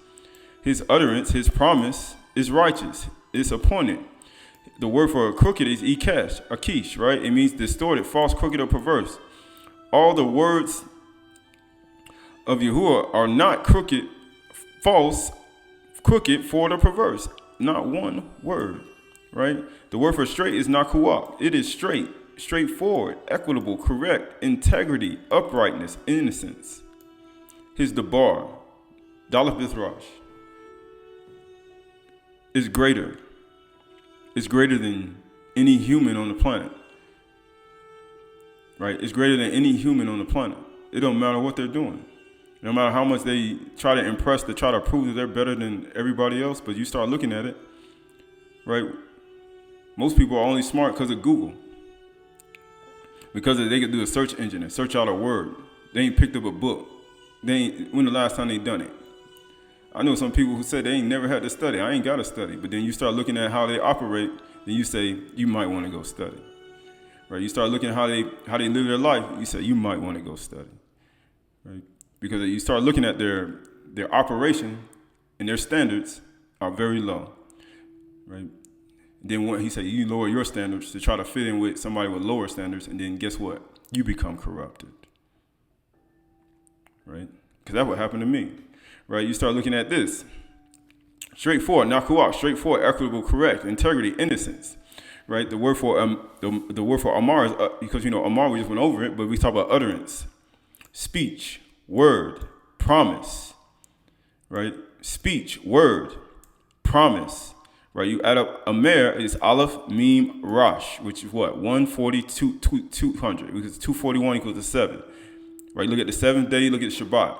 his utterance, his promise is righteous. It's appointed. The word for crooked is Akish, right? It means distorted, false, crooked, or perverse. All the words of Yahuwah are not crooked, false, crooked, forward, or perverse. Not one word, right? The word for straight is nakuak. It is straight, straightforward, equitable, correct, integrity, uprightness, innocence. His dabar, Daleth Bithrash, is greater. It's greater than any human on the planet. Right? It's greater than any human on the planet. It don't matter what they're doing. No matter how much they try to impress, to try to prove that they're better than everybody else, but you start looking at it, right? Most people are only smart because of Google. Because they could do a search engine and search out a word. They ain't picked up a book. When the last time they done it? I know some people who said they ain't never had to study. I ain't got to study. But then you start looking at how they operate, then you say, you might want to go study. Right? You start looking at how they live their life, you say, you might want to go study. Right? Because you start looking at their operation and their standards are very low. Right? Then he said, you lower your standards to try to fit in with somebody with lower standards, and then guess what? You become corrupted. Right? Because that's what happened to me. Right? You start looking at this. Straightforward, nakuak, straightforward, equitable, correct, integrity, innocence. Right? The word for Amar is, because, Amar, we just went over it, but we talk about utterance, speech, word, promise. Right? Speech, word, promise. Right? You add up Amer is Aleph, Meme, Rosh, which is what? 142, 200. Because 241 equals to 7. Right? Look at the seventh day, look at Shabat.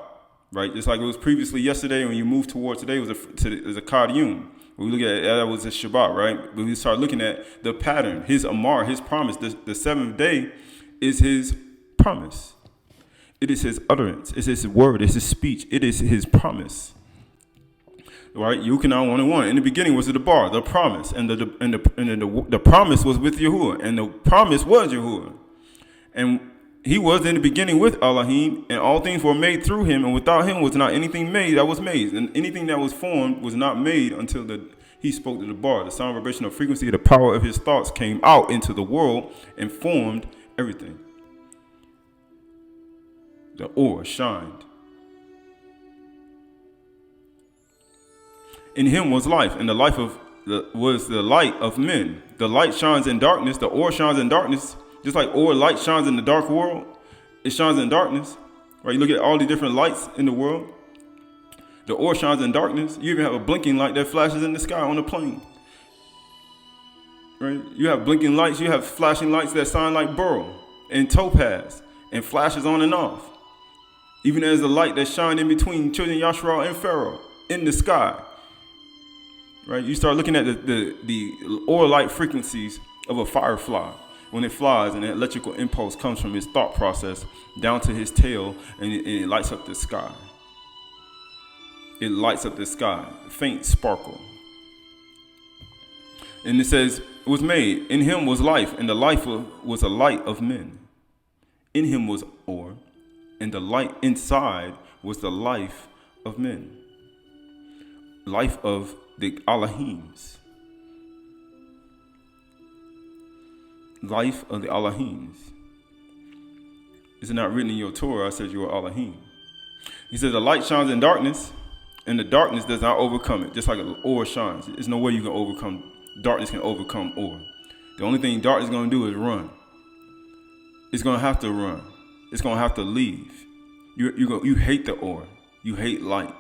Right? Just like it was previously yesterday, when you move towards today, it was a Kadiyum. When we look at it, that was a Shabbat, right? But we start looking at the pattern, his Amar, his promise. The seventh day is his promise. It is his utterance. It's his word. It's his speech. It is his promise. Right? Yukanah 1:1. In the beginning was the bar, the promise, and the promise was with Yahuwah, and the promise was Yahuwah, and he was in the beginning with Elohim, and all things were made through him, and without him was not anything made that was made, and anything that was formed was not made until he spoke to the bar. The sound, vibration, of frequency, the power of his thoughts came out into the world and formed everything. The ore shined. In him was life, and the life was the light of men. The light shines in darkness. The ore shines in darkness. Just like light shines in the dark world, it shines in darkness. Right? You look at all the different lights in the world. The ore shines in darkness. You even have a blinking light that flashes in the sky on a plane. right? You have blinking lights. You have flashing lights that shine like beryl and topaz and flashes on and off. Even as the light that shined in between children Yashua and Pharaoh in the sky. Right? You start looking at the oil-like frequencies of a firefly. When it flies and an electrical impulse comes from his thought process down to his tail, and it lights up the sky. It lights up the sky, faint sparkle. And it says, it was made, in him was life, and the life was a light of men. In him was Or, and the light inside was the life of men. Life of the Allahims. Life of the Allahims. Is it not written in your Torah? I said you are Allahim. He says the light shines in darkness, and the darkness does not overcome it. Just like an ore shines. There's no way you can overcome. Darkness can overcome ore. The only thing darkness is going to do is run. It's going to have to run. It's going to have to leave. You hate the ore. You hate light.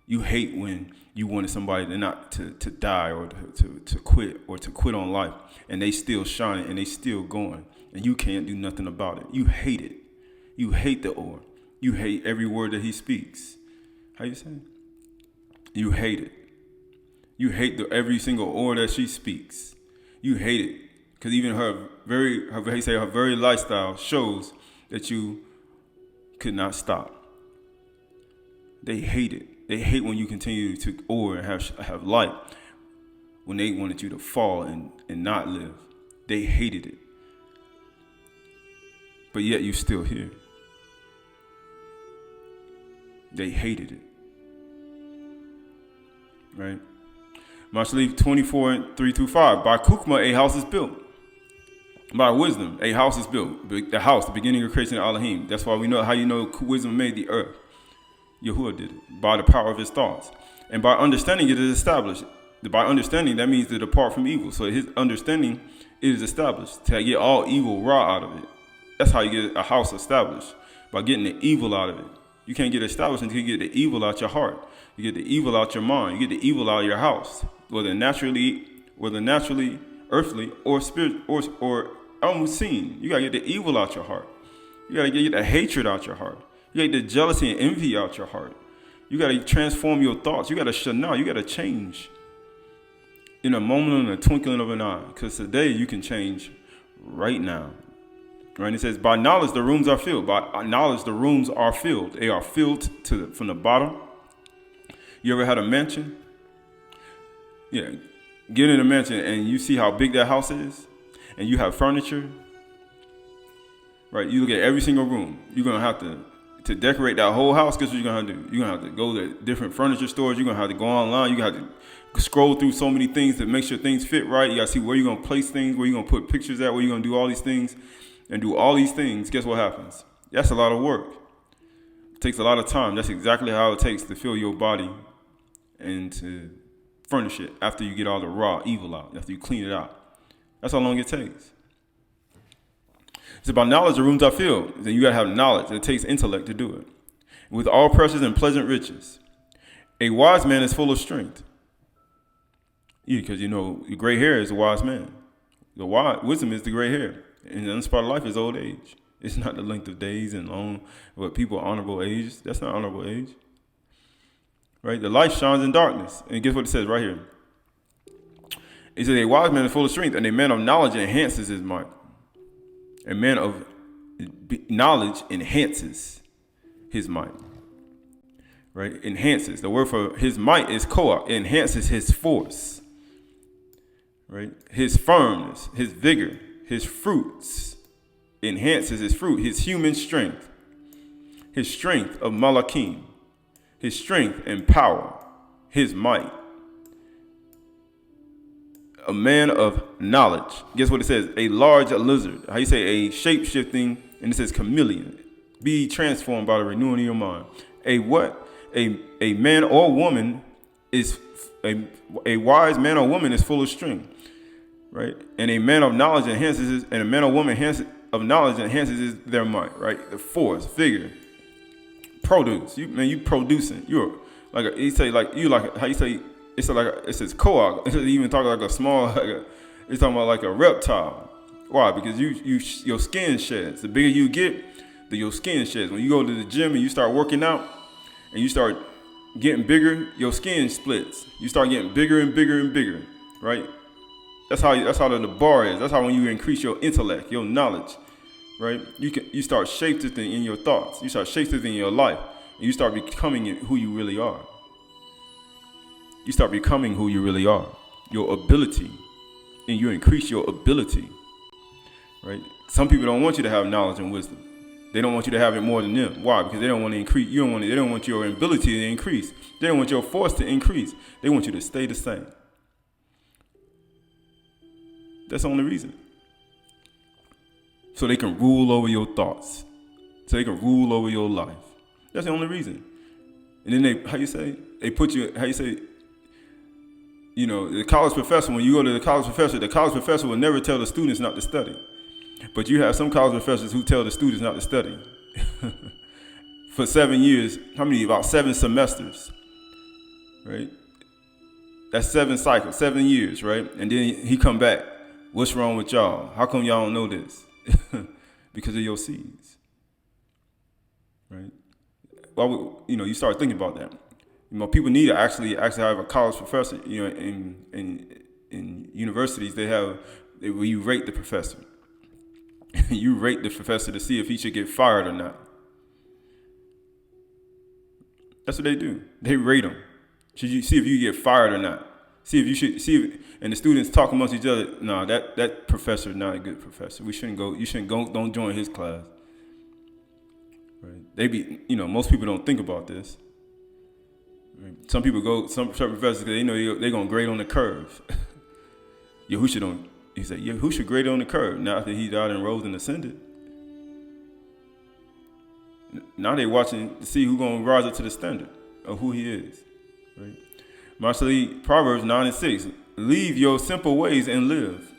You hate when you wanted somebody to die or to quit or to quit on life, and they still shining and they still going, and you can't do nothing about it. You hate it. You hate the ore. You hate every word that he speaks. How you say? You hate it. You hate every single ore that she speaks. You hate it because even her very lifestyle shows that you could not stop. They hate it. They hate when you continue to ore and have light when they wanted you to fall and not live. They hated it. But yet you're still here. They hated it. Right? Mashleaf 24:3-5. By Kukma, a house is built. By wisdom, a house is built. The house, the beginning of creation of Elohim. That's why we know how you know wisdom made the earth. Yahuwah did it by the power of his thoughts. And by understanding it is established. By understanding, that means to depart from evil. So his understanding is established. To get all evil raw out of it. That's how you get a house established. By getting the evil out of it. You can't get established until you get the evil out your heart. You get the evil out your mind. You get the evil out of your house. Whether naturally earthly or spirit or unseen. You gotta get the evil out your heart. You gotta get the hatred out your heart. You gotta get the jealousy and envy out your heart. You gotta transform your thoughts. You gotta shana. You gotta change in a moment, in a twinkling of an eye. Because today you can change right now. Right? It says, by knowledge the rooms are filled. By knowledge the rooms are filled. They are filled from the bottom. You ever had a mansion? Yeah. Get in a mansion and you see how big that house is, and you have furniture. Right? You look at every single room. You're gonna have to decorate that whole house. Guess what you're gonna do? You're gonna have to go to different furniture stores. You're gonna have to go online. You're gonna have to scroll through so many things to make sure things fit right. You gotta see where you're gonna place things, where you're gonna put pictures at, where you're gonna do all these things. And do all these things, guess what happens? That's a lot of work. It takes a lot of time. That's exactly how it takes to fill your body and to furnish it after you get all the raw evil out, after you clean it out. That's how long it takes. It's about knowledge the rooms are filled. Then you got to have knowledge. It takes intellect to do it. With all precious and pleasant riches. A wise man is full of strength. Yeah, because your gray hair is a wise man. Wisdom is the gray hair. And the unspotted life is old age. It's not the length of days and long, what people honorable age. That's not honorable age. Right? The light shines in darkness. And guess what it says right here? It says, a wise man is full of strength, and a man of knowledge enhances his might. A man of knowledge enhances his might. Right? Enhances. The word for his might is koah. It enhances his force. Right? His firmness, his vigor. His fruits enhances his fruit, his human strength, his strength of malakim, his strength and power, his might. A man of knowledge. Guess what it says? A large lizard. How you say a shape-shifting, and it says chameleon. Be transformed by the renewing of your mind. A what? A man or woman is, a wise man or woman is full of strength. Right, and a man of knowledge enhances and a man or woman of knowledge enhances their might. Right, the force, vigor, produce. You producing. You're like how you say. It's like it says co-op. It says even talking like a small It's talking about like a reptile. Why? Because your skin sheds. The bigger you get, your skin sheds. When you go to the gym and you start working out and you start getting bigger, your skin splits. You start getting bigger and bigger and bigger, right? That's how the bar is. That's how when you increase your intellect, your knowledge, right? You start shape-shifting in your thoughts. You start shape-shifting in your life. And you start becoming who you really are. You start becoming who you really are. Your ability. And you increase your ability, right? Some people don't want you to have knowledge and wisdom. They don't want you to have it more than them. Why? Because they don't want to increase. They don't want your ability to increase. They don't want your force to increase. They want you to stay the same. That's the only reason. So they can rule over your thoughts. So they can rule over your life. That's the only reason. And then they put you, the college professor, when you go to the college professor will never tell the students not to study. But you have some college professors who tell the students not to study. For 7 years, about 7 semesters, right? That's 7 cycles, 7 years, right? And then he come back. What's wrong with y'all? How come y'all don't know this? Because of your seeds, right? Well, you start thinking about that. People need to actually have a college professor. In universities, where you rate the professor. You rate the professor to see if he should get fired or not. That's what they do. They rate him. Should you see if you get fired or not? And the students talk amongst each other. No, that professor is not a good professor. We shouldn't go. You shouldn't go. Don't join his class. Right? Most people don't think about this. Right? Some people go. Some professors, because they know they're gonna grade on the curve. Yahushua don't. He said, Yahushua graded on the curve. Now after he died and rose and ascended. Now they're watching to see who's gonna rise up to the standard of who he is. Right? Marshall, Proverbs 9:6. Leave your simple ways and live.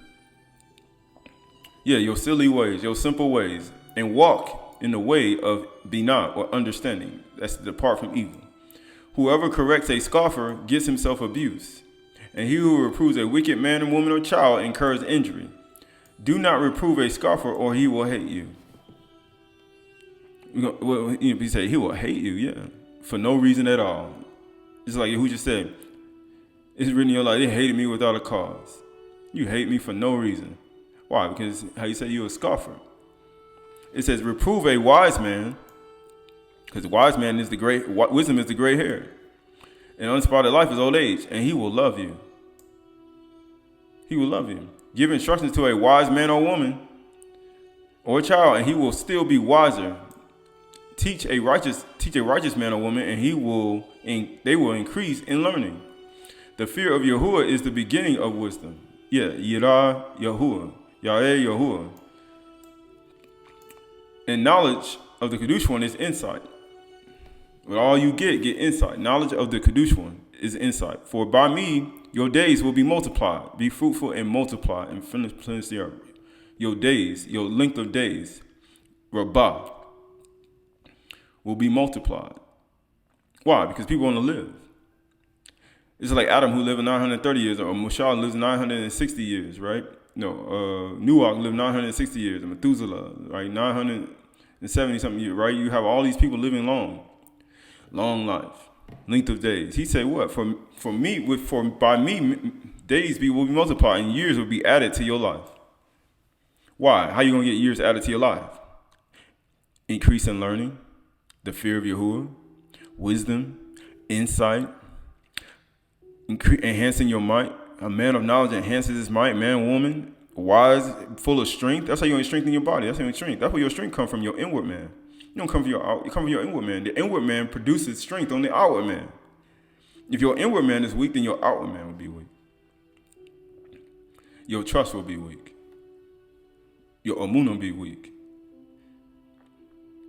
Yeah, your silly ways, your simple ways, and walk in the way of binah, or understanding. That's to depart from evil. Whoever corrects a scoffer gets himself abuse, and he who reproves a wicked man and woman or child incurs injury. Do not reprove a scoffer, or he will hate you. He said he will hate you, yeah, for no reason at all. It's like who just said, it's written in your life, they hated me without a cause. You hate me for no reason. Why? Because how you say you're a scoffer. It says, reprove a wise man, because wise man is wisdom is the gray hair. And unspotted life is old age, and he will love you. He will love you. Give instructions to a wise man or woman or a child, and he will still be wiser. Teach a righteous man or woman, and they will increase in learning. The fear of Yahuwah is the beginning of wisdom. Yeah, Yirah Yahuwah, Ya'eh Yahuwah. And knowledge of the Kadosh One is insight. With all you get insight. Knowledge of the Kadosh One is insight. For by me, your days will be multiplied. Be fruitful and multiply and replenish the earth. Your days, your length of days, Rabbah, will be multiplied. Why? Because people want to live. It's like Adam, who lived 930 years, or Mushal lives 960 years, right? No, Nuach lived 960 years, and Methuselah, right, 970 something years, right? You have all these people living long life, length of days. He said, what? By me, days will be multiplied, and years will be added to your life. Why? How you gonna get years added to your life? Increase in learning, the fear of Yahuwah, wisdom, insight, enhancing your might. A man of knowledge enhances his might. Man, woman, wise, full of strength. That's how you're going to strengthen your body. That's how your strength. That's where your strength comes from, your inward man. You don't come from your out. You come from your inward man. The inward man produces strength on the outward man. If your inward man is weak, then your outward man will be weak. Your trust will be weak. Your amunah will be weak.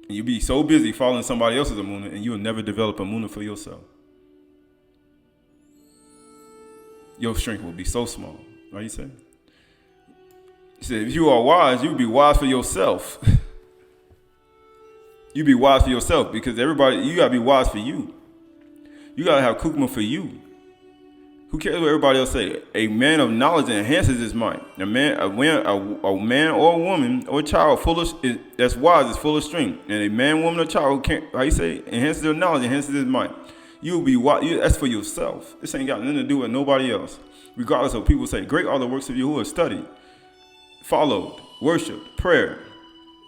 And you'll be so busy following somebody else's amunah, and you'll never develop amunah for yourself. Your strength will be so small. Right, you say? He said, if you are wise, you'll be wise for yourself. You be wise for yourself, because you got to be wise for you. You got to have kukma for you. Who cares what everybody else say? A man of knowledge enhances his mind. A man or a woman or a child that's wise is full of strength. And a man, woman, or child who can't, how you say, enhances their knowledge, enhances his mind. You'll be that's for yourself. This ain't got nothing to do with nobody else. Regardless of people say, great are the works of you who have studied, followed, worshiped, prayer.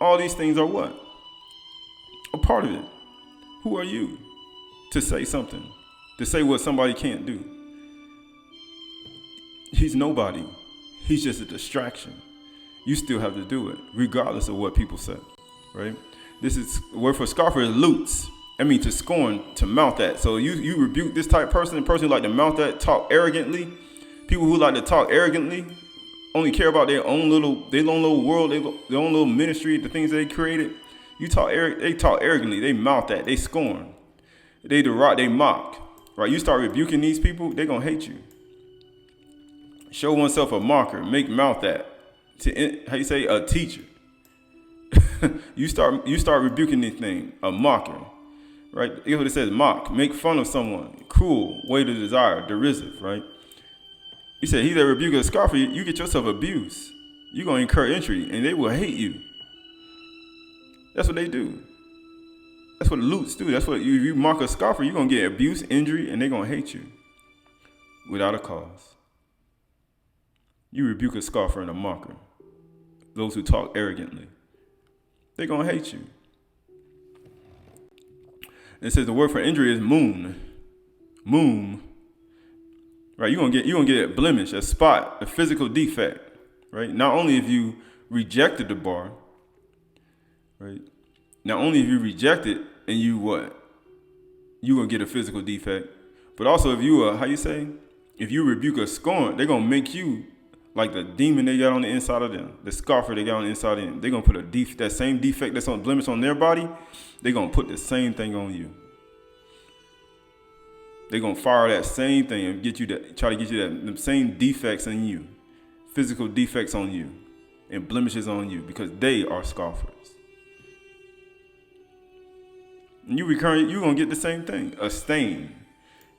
All these things are what? A part of it. Who are you to say something? To say what somebody can't do? He's nobody. He's just a distraction. You still have to do it, regardless of what people say, right? This is word for scoffer is lutes. I mean, to scorn, to mouth at. So you rebuke this type of person who like to mouth at, talk arrogantly. People who like to talk arrogantly only care about their own little world, their own little ministry, the things they created. They talk arrogantly, they mouth at, they scorn, they deride, they mock. Right? You start rebuking these people, they're gonna hate you. Show oneself a mocker, make mouth at. How you say, a teacher. you start rebuking this thing, a mocker. Right? Here's what it says, mock, make fun of someone, cruel, way to desire, derisive, right? He said, he that rebuke a scoffer, you get yourself abused. You're going to incur injury, and they will hate you. That's what they do. That's what the lutes do. That's what, if you mock a scoffer, you're going to get abuse, injury, and they're going to hate you without a cause. You rebuke a scoffer and a mocker, those who talk arrogantly, they're going to hate you. It says the word for injury is moon. Right? You're gonna get a blemish, a spot, a physical defect. Right? Not only if you rejected the bar, right? Not only if you reject it and you gonna get a physical defect, but also if you if you rebuke a scorn, they're gonna make you like the demon they got on the inside of them, the scoffer they got on the inside of them. They're gonna put that same defect that's on blemish on their body, they're gonna put the same thing on you. They're gonna fire that same thing and try to get you the same defects in you, physical defects on you, and blemishes on you, because they are scoffers. And you're gonna get the same thing, a stain,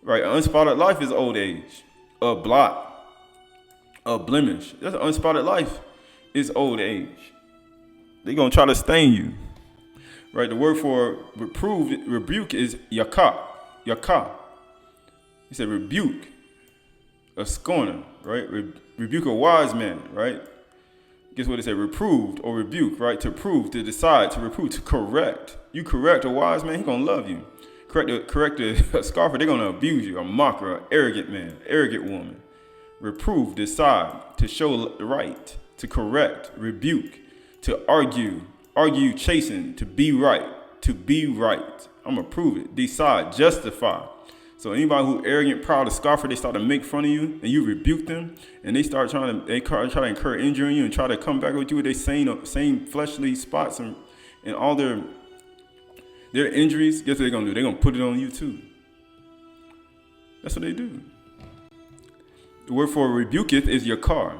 right? An unspotted life is old age, a blot. A blemish. That's an unspotted life. It's old age. They're going to try to stain you. Right? The word for rebuke is yakah. Yakah. He said rebuke. A scorner. Right? Rebuke a wise man. Right? Guess what it said? Reproved or rebuke. Right? To prove, to decide, to reprove, to correct. You correct a wise man, he's going to love you. Correct a scoffer, they're going to abuse you. A mocker, an arrogant man, arrogant woman. Reprove, decide, to show right, to correct, rebuke, to argue, chasten, to be right. I'm going to prove it, decide, justify. So anybody who arrogant, proud, a scoffer, they start to make fun of you and you rebuke them and they try to incur injury on you and try to come back with you with their same fleshly spots and all their injuries. Guess what they're going to do? They're going to put it on you too. That's what they do. The word for rebuketh is yakar,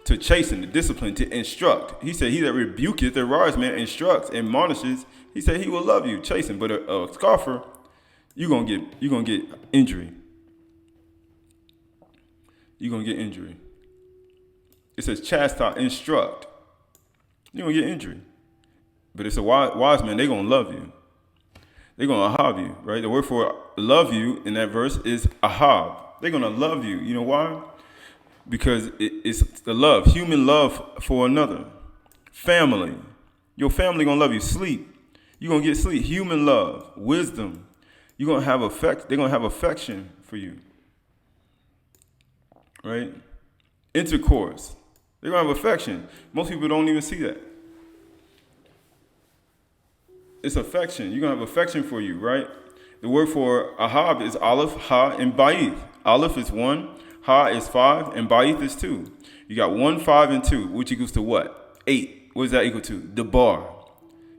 to chasten, to discipline, to instruct. He said, he that rebuketh, the wise man, instructs, admonishes. He said he will love you, chasten. But a scoffer, you're gonna get injury. You're gonna get injury. It says chastise, instruct. You're gonna get injury. But it's a wise man, they're gonna love you. They're gonna ahab you, right? The word for love you in that verse is ahab. They're going to love you. You know why? Because it's the love, human love for another. Family. Your family going to love you. Sleep. You're going to get sleep. Human love, wisdom. You're going to have they're going to have affection for you. Right? Intercourse. They're going to have affection. Most people don't even see that. It's affection. You're going to have affection for you, right? The word for ahab is aleph, ha, and ba'ith. Aleph is 1, ha is 5, and ba'ith is 2. You got 1, 5, and 2, which equals to what? 8. What is that equal to? The bar.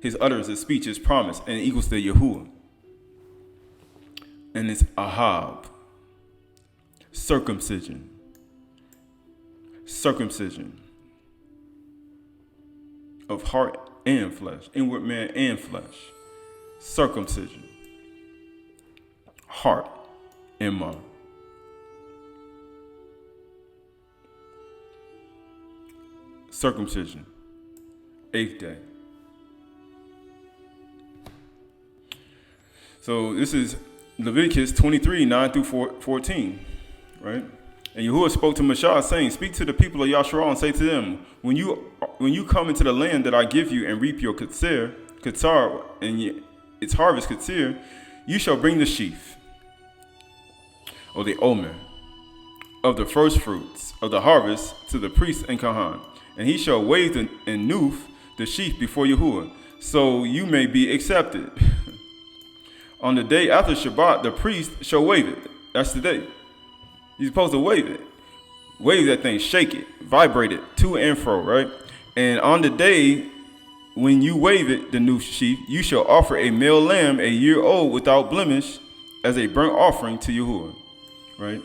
His utterance, his speech, his promise, and it equals to Yahuwah. And it's ahab. Circumcision. Of heart and flesh. Inward man and flesh. Circumcision. Heart and mind. circumcision, 8th day. So this is Leviticus 23, 9 through 14, right? And Yahuwah spoke to Mashah, saying, speak to the people of Yasharal and say to them, when you come into the land that I give you and reap your katsar, and its harvest katsir, you shall bring the sheaf, or the omer, of the first fruits of the harvest to the priest and Kahan, and he shall wave and noof the sheaf before Yahuwah, so you may be accepted. On the day after Shabbat, the priest shall wave it. That's the day. You're supposed to wave it. Wave that thing, shake it, vibrate it to and fro, right? And on the day when you wave it, the new sheaf, you shall offer a male lamb 1 year old without blemish as a burnt offering to Yahuwah, right?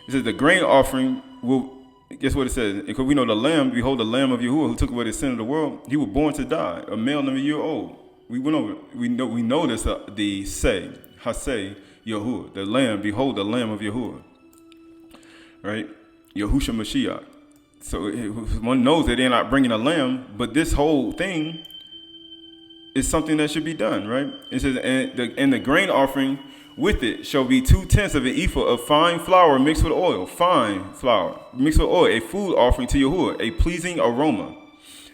It says the grain offering will, guess what it says? Because we know the lamb, behold the lamb of Yahuwah who took away the sin of the world. He was born to die, a male 1 year old. We know this, the say, Hasay, Yahuwah, the lamb, behold the lamb of Yahuwah, right? Yahusha Mashiach. So one knows that they're not bringing a lamb, but this whole thing is something that should be done, right? It says, and the grain offering with it shall be 2/10 of an ephah of fine flour mixed with oil, fine flour mixed with oil, a food offering to Yahuwah, a pleasing aroma.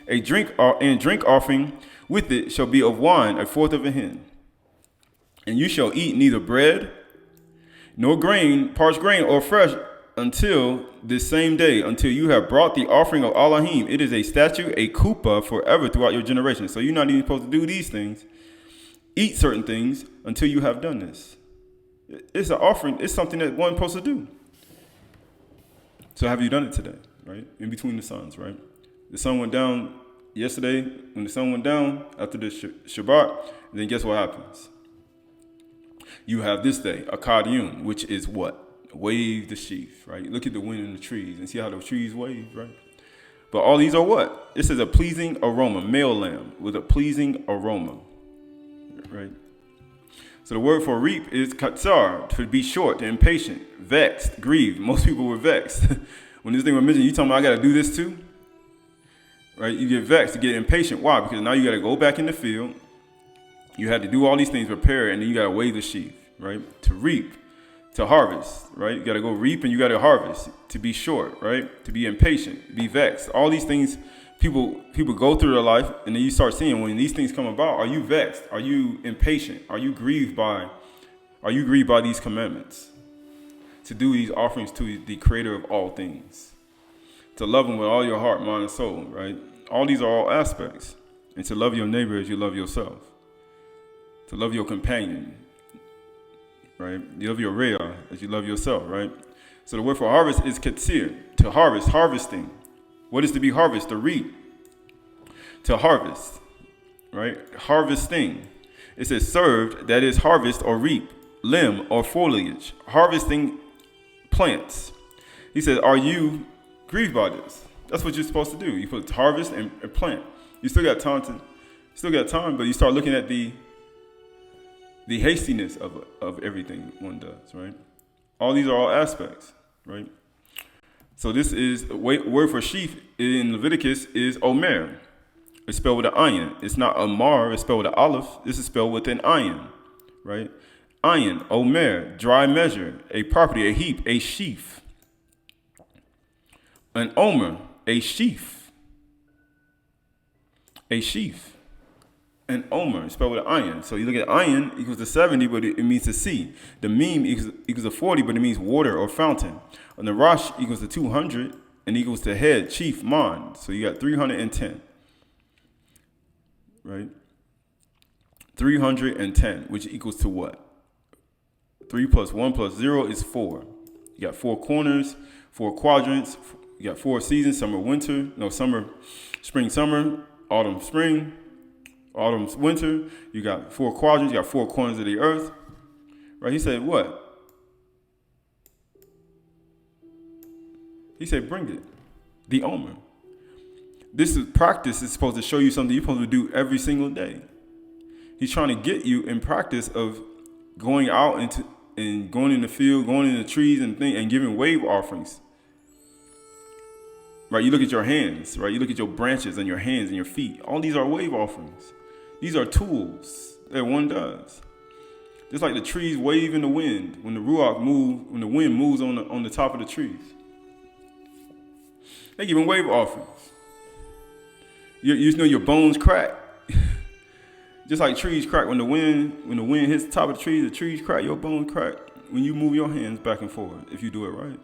A drink offering with it shall be of wine, 1/4 of a hin. And you shall eat neither bread nor grain, parched grain or fresh, until this same day, until you have brought the offering of Elohim. It is a statute, a kuppah, forever throughout your generations. So you're not even supposed to do these things, eat certain things, until you have done this. It's an offering. It's something that one's supposed to do. So have you done it today, right? In between the suns, right? The sun went down yesterday. When the sun went down after the Shabbat, then guess what happens? You have this day, a Kadiyum, which is what? Wave the sheaf, right? Look at the wind in the trees and see how the trees wave, right? But all these are what? This is a pleasing aroma, male lamb with a pleasing aroma, right? So the word for reap is katsar, to be short, to impatient, vexed, grieved. Most people were vexed. When this thing was mentioned, you tell me I got to do this too? Right? You get vexed, you get impatient. Why? Because now you got to go back in the field. You had to do all these things, prepare, and then you got to wave the sheaf, right? To reap, to harvest, right? You got to go reap and you got to harvest. To be short, right? To be impatient, be vexed. All these things people go through their life, and then you start seeing when these things come about, are you vexed? Are you impatient? Are you grieved by these commandments? To do these offerings to the creator of all things. To love him with all your heart, mind, and soul, right? All these are all aspects. And to love your neighbor as you love yourself. To love your companion, right? You love your re'ah as you love yourself, right? So the word for harvest is katsir, to harvest, harvesting. What is to be harvested? To reap. To harvest, right? Harvesting. It says served, that is harvest or reap, limb or foliage, harvesting plants. He says, are you grieved by this? That's what you're supposed to do. You put harvest and plant. You still got time, but you start looking at the hastiness of everything one does, right? All these are all aspects, right? So this is, word for sheaf in Leviticus is omer. It's spelled with an ayin. It's not amar, it's spelled with an aleph. This is spelled with an ayin, right? Ayin, omer, dry measure, a property, a heap, a sheaf. An omer, a sheaf. A sheaf. An omer, spelled with an ayin. So you look at ayin equals to 70, but it means to see. The meme equals to 40, but it means water or fountain. And the rosh equals to 200 and equals to head, chief, man. So you got 310. Right? 310, which equals to what? 3 plus 1 plus 0 is 4. You got 4 corners, 4 quadrants. You got 4 seasons, summer, spring, summer, autumn, spring, autumn, winter. You got 4 quadrants. You got 4 corners of the earth. Right? He said what? He said, bring it. The omer. This is practice is supposed to show you something you're supposed to do every single day. He's trying to get you in practice of going out and going in the field, going in the trees and giving wave offerings. right? You look at your hands, right? You look at your branches and your hands and your feet. All these are wave offerings. These are tools that one does. Just like the trees wave in the wind when the when the wind moves on the top of the trees. They giving wave offerings. You know your bones crack. Just like trees crack when the wind hits the top of the trees crack, your bones crack when you move your hands back and forward, if you do it right.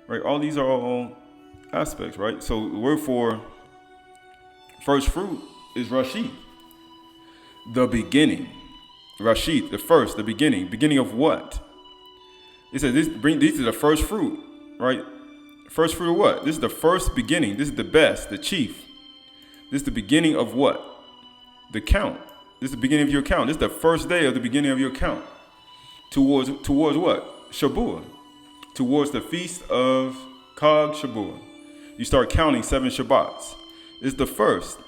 Right? All these are all aspects, right? So the word for first fruit is Rashid. The beginning. Rashid, the beginning. Beginning of what? It says these are the first fruit, right? First fruit of what? This is the first beginning. This is the best, the chief. This is the beginning of what? The count. This is the beginning of your count. This is the first day of the beginning of your count. Towards what? Shabuah. Towards the feast of Chag Shabuah. You start counting 7 Shabbats. It's the first,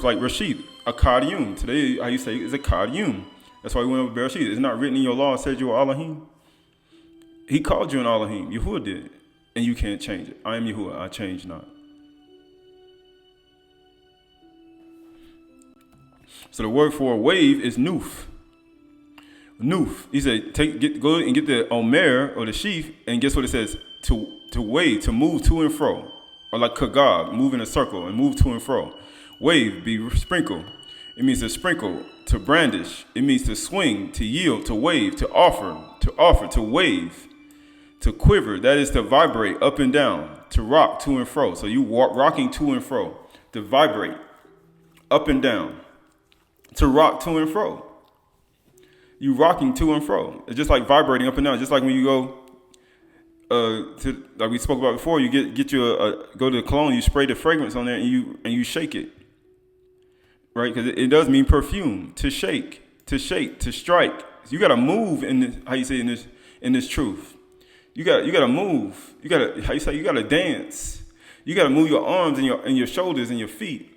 like Rashid, a Kadiyum. Today, how you say, is a Kadiyum. That's why we went over Bereshit. It's not written in your law, it said you are Elohim. He called you an Elohim. Yahuwah did. And you can't change it. I am Yahuwah, I change not. So the word for a wave is nuf. Nuf. He said, go and get the omer or the sheaf, and guess what it says? To wave, to move to and fro. Or like kagab, move in a circle and move to and fro. Wave, be sprinkle. It means to sprinkle, to brandish. It means to swing, to yield, to wave, to offer, to wave, to quiver. That is to vibrate up and down, to rock to and fro. So you rocking to and fro, to vibrate up and down, to rock to and fro. You rocking to and fro. It's just like vibrating up and down. Just like when you go like we spoke about before, you go to the cologne, you spray the fragrance on there, and you shake it, right? Because it does mean perfume. To shake, to strike. So you got to move in this. How you say in this truth? You got to move. You got to dance. You got to move your arms and your shoulders and your feet,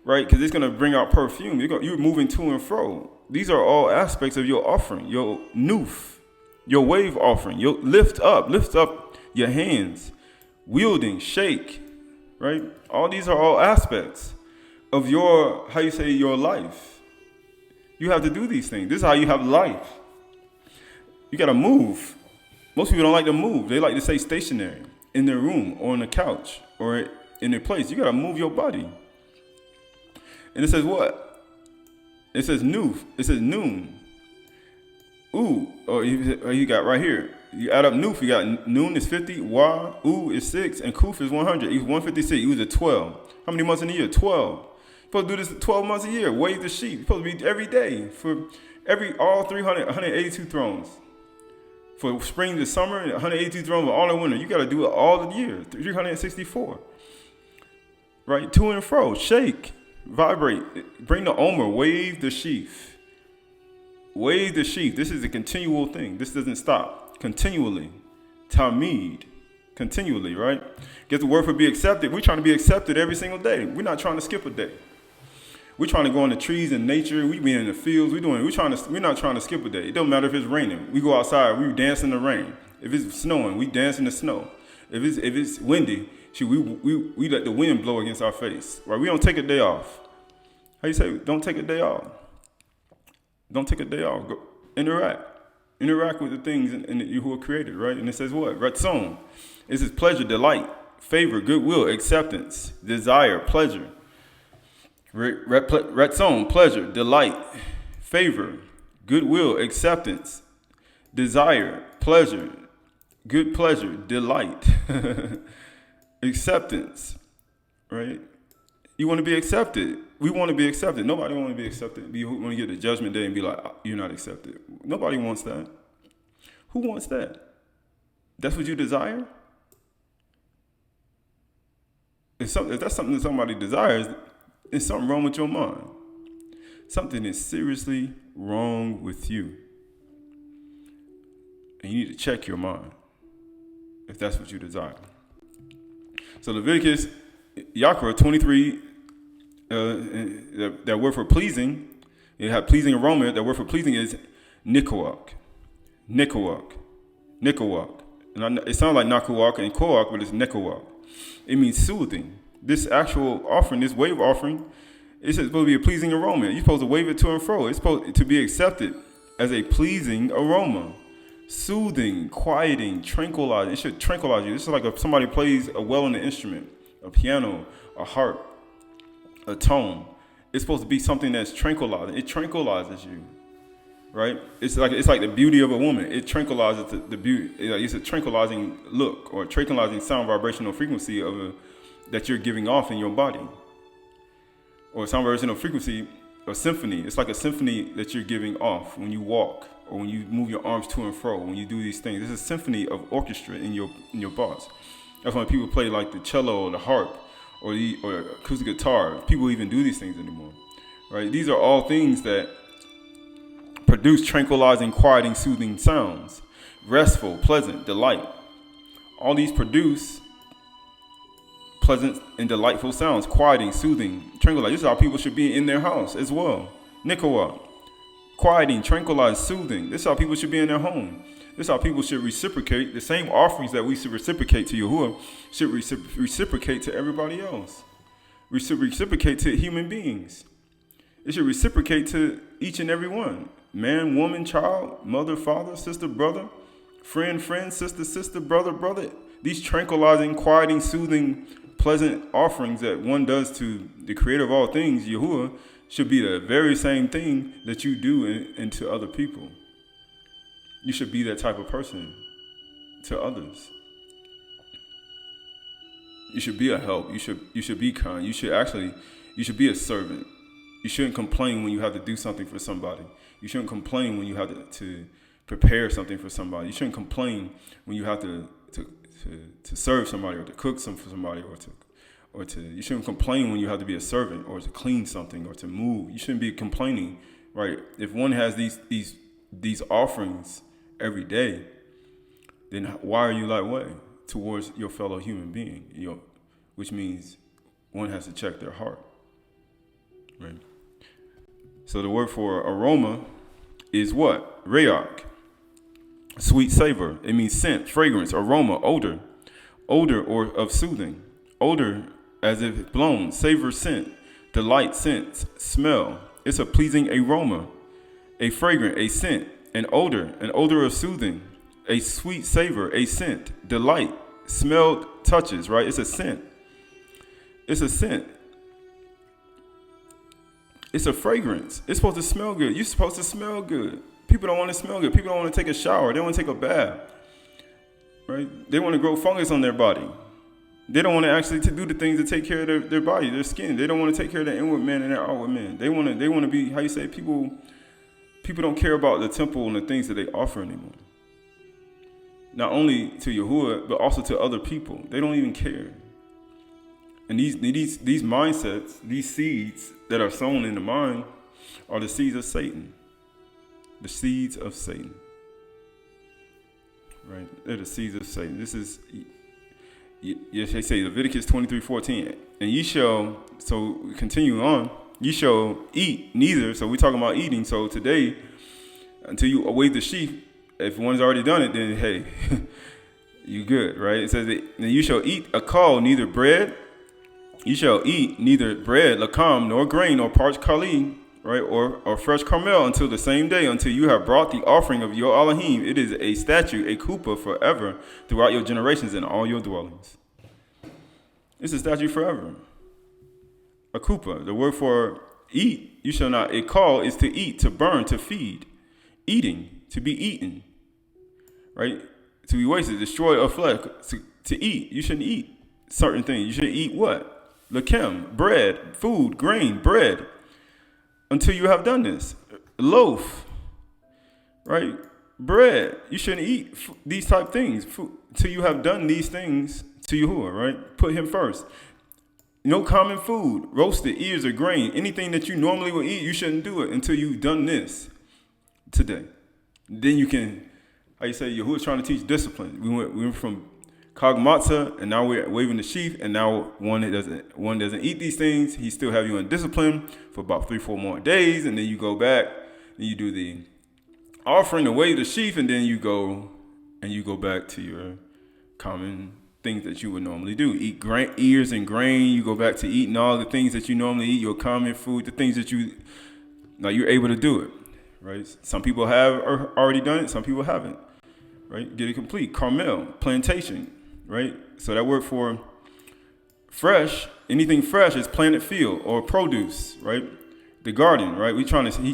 right? Because it's gonna bring out perfume. You're moving to and fro. These are all aspects of your offering, your nuf, your wave offering. Your lift up your hands, wielding, shake, right? All these are all aspects of your, your life. You have to do these things. This is how you have life. You got to move. Most people don't like to move. They like to stay stationary in their room or on the couch or in their place. You got to move your body. And it says what? It says nuf. It says noon. Ooh, you got right here. You add up nuf, you got noon is 50, wa, ooh is 6, and kuf is 100. He's 156. He was a 12. How many months in a year? 12. You're supposed to do this 12 months a year. Wave the sheep. You're supposed to be every day for all 182 thrones. For spring to summer, 182 thrones, all in winter. You got to do it all the year, 364. Right? To and fro, shake, vibrate, bring the omer, wave the sheaf. Wave the sheaf. This is a continual thing. This doesn't stop. Continually. Tamid. Continually, right? Get the word for be accepted. We're trying to be accepted every single day. We're not trying to skip a day. We're trying to go in the trees and nature. We be in the fields. We're not trying to skip a day. It don't matter if it's raining. We go outside. We dance in the rain. If it's snowing, we dance in the snow. If it's windy, we let the wind blow against our face. Right? We don't take a day off. How you say? Don't take a day off. Don't take a day off. Go interact with the things in you who are created, right? And it says what? Ratzon. It says pleasure, delight, favor, goodwill, acceptance, desire, pleasure. Ratzon, pleasure, delight, favor, goodwill, acceptance, desire, pleasure, good pleasure, delight, acceptance, right? You want to be accepted. We want to be accepted. Nobody want to be accepted. You want to get to judgment day and be like, you're not accepted. Nobody wants that. Who wants that? That's what you desire? If that's something that somebody desires, there's something wrong with your mind. Something is seriously wrong with you. And you need to check your mind if that's what you desire. So Leviticus, Yakra 23, that word for pleasing, you have pleasing aroma. That word for pleasing is nikawak. And it sounds like nakuwak and koak, but it's nekawak. It means soothing. This actual offering, this wave offering, it's supposed to be a pleasing aroma. You're supposed to wave it to and fro. It's supposed to be accepted as a pleasing aroma. Soothing, quieting, tranquilizing. It should tranquilize you. This is like if somebody plays a well on the instrument, a piano, a harp, a tone. It's supposed to be something that's tranquilizing. It tranquilizes you, right? It's like the beauty of a woman. It tranquilizes the beauty. It's a tranquilizing look or a tranquilizing sound vibrational frequency that you're giving off in your body, or sound vibrational frequency, a symphony. It's like a symphony that you're giving off when you walk or when you move your arms to and fro. When you do these things, it's a symphony of orchestra in your thoughts. That's why people play like the cello or the harp or acoustic guitar. People even do these things anymore, right? These are all things that produce tranquilizing, quieting, soothing sounds, restful, pleasant, delight. All these produce pleasant and delightful sounds, quieting, soothing, tranquilizing. This is how people should be in their house as well. Nikawa, quieting, tranquilize, soothing. This is how people should be in their home. This is how people should reciprocate. The same offerings that we should reciprocate to Yahuwah should reciprocate to everybody else. We should reciprocate to human beings. It should reciprocate to each and every one. Man, woman, child, mother, father, sister, brother, friend, sister, brother. These tranquilizing, quieting, soothing, pleasant offerings that one does to the creator of all things, Yahuwah, should be the very same thing that you do and to other people. You should be that type of person to others. You should be a help. You should be kind. You should be a servant. You shouldn't complain when you have to do something for somebody. You shouldn't complain when you have to prepare something for somebody. You shouldn't complain when you have to serve somebody or to cook something for somebody or to you shouldn't complain when you have to be a servant or to clean something or to move. You shouldn't be complaining, right? If one has these offerings every day, then why are you that way towards your fellow human being? Which means one has to check their heart, right? So the word for aroma is what? Reach, sweet savor. It means scent, fragrance, aroma, odor or of soothing. Odor as if blown, savor, scent, delight, sense, smell. It's a pleasing aroma, a fragrant, a scent, an odor of soothing, a sweet savor, a scent, delight, smell, touches, right? It's a scent. It's a scent. It's a fragrance. It's supposed to smell good. You're supposed to smell good. People don't want to smell good. People don't want to take a shower. They want to take a bath, right? They want to grow fungus on their body. They don't want to actually to do the things to take care of their body, their skin. They don't want to take care of their inward man and their outward man. They want to be, how you say, people don't care about the temple and the things that they offer anymore. Not only to Yahuwah, but also to other people. They don't even care. And these mindsets, these seeds that are sown in the mind are the seeds of Satan. The seeds of Satan. Right? They're the seeds of Satan. This is, yes, they say Leviticus 23:14. And ye shall, so we continue on, ye shall eat neither. So we're talking about eating. So today, until you await the sheaf, if one's already done it, then hey, you good, right? It says that you shall eat a call, neither bread. You shall eat neither bread, lakam, nor grain, nor parched kali, right, or fresh carmel until the same day, until you have brought the offering of your Elohim. It is a statute, a kuppah forever, throughout your generations and all your dwellings. It's a statute forever. A kuppah, the word for eat, you shall not. A call is to eat, to burn, to feed. Eating, to be eaten, right? To be wasted, destroy or flesh. To eat, you shouldn't eat certain things. You should eat what? Lakem, bread, food, grain, bread, until you have done this. Loaf, right? Bread. You shouldn't eat these type things till you have done these things to Yahuwah, right? Put him first. No common food, roasted ears of grain, anything that you normally would eat, you shouldn't do it until you've done this today. Then you can, how you say, Yahuwah's trying to teach discipline. We went from Kag Matzah, and now we're waving the sheaf, and now one doesn't eat these things. He still have you in discipline for about 3-4 more days, and then you go back and you do the offering to wave the sheaf, and then you go back to your common things that you would normally do. Eat ears and grain. You go back to eating all the things that you normally eat, your common food, the things that you're able to do it, right? Some people have already done it. Some people haven't, right? Get it complete. Carmel, plantation, right? So that word for fresh, anything fresh is planted field or produce, right? The garden, right? He's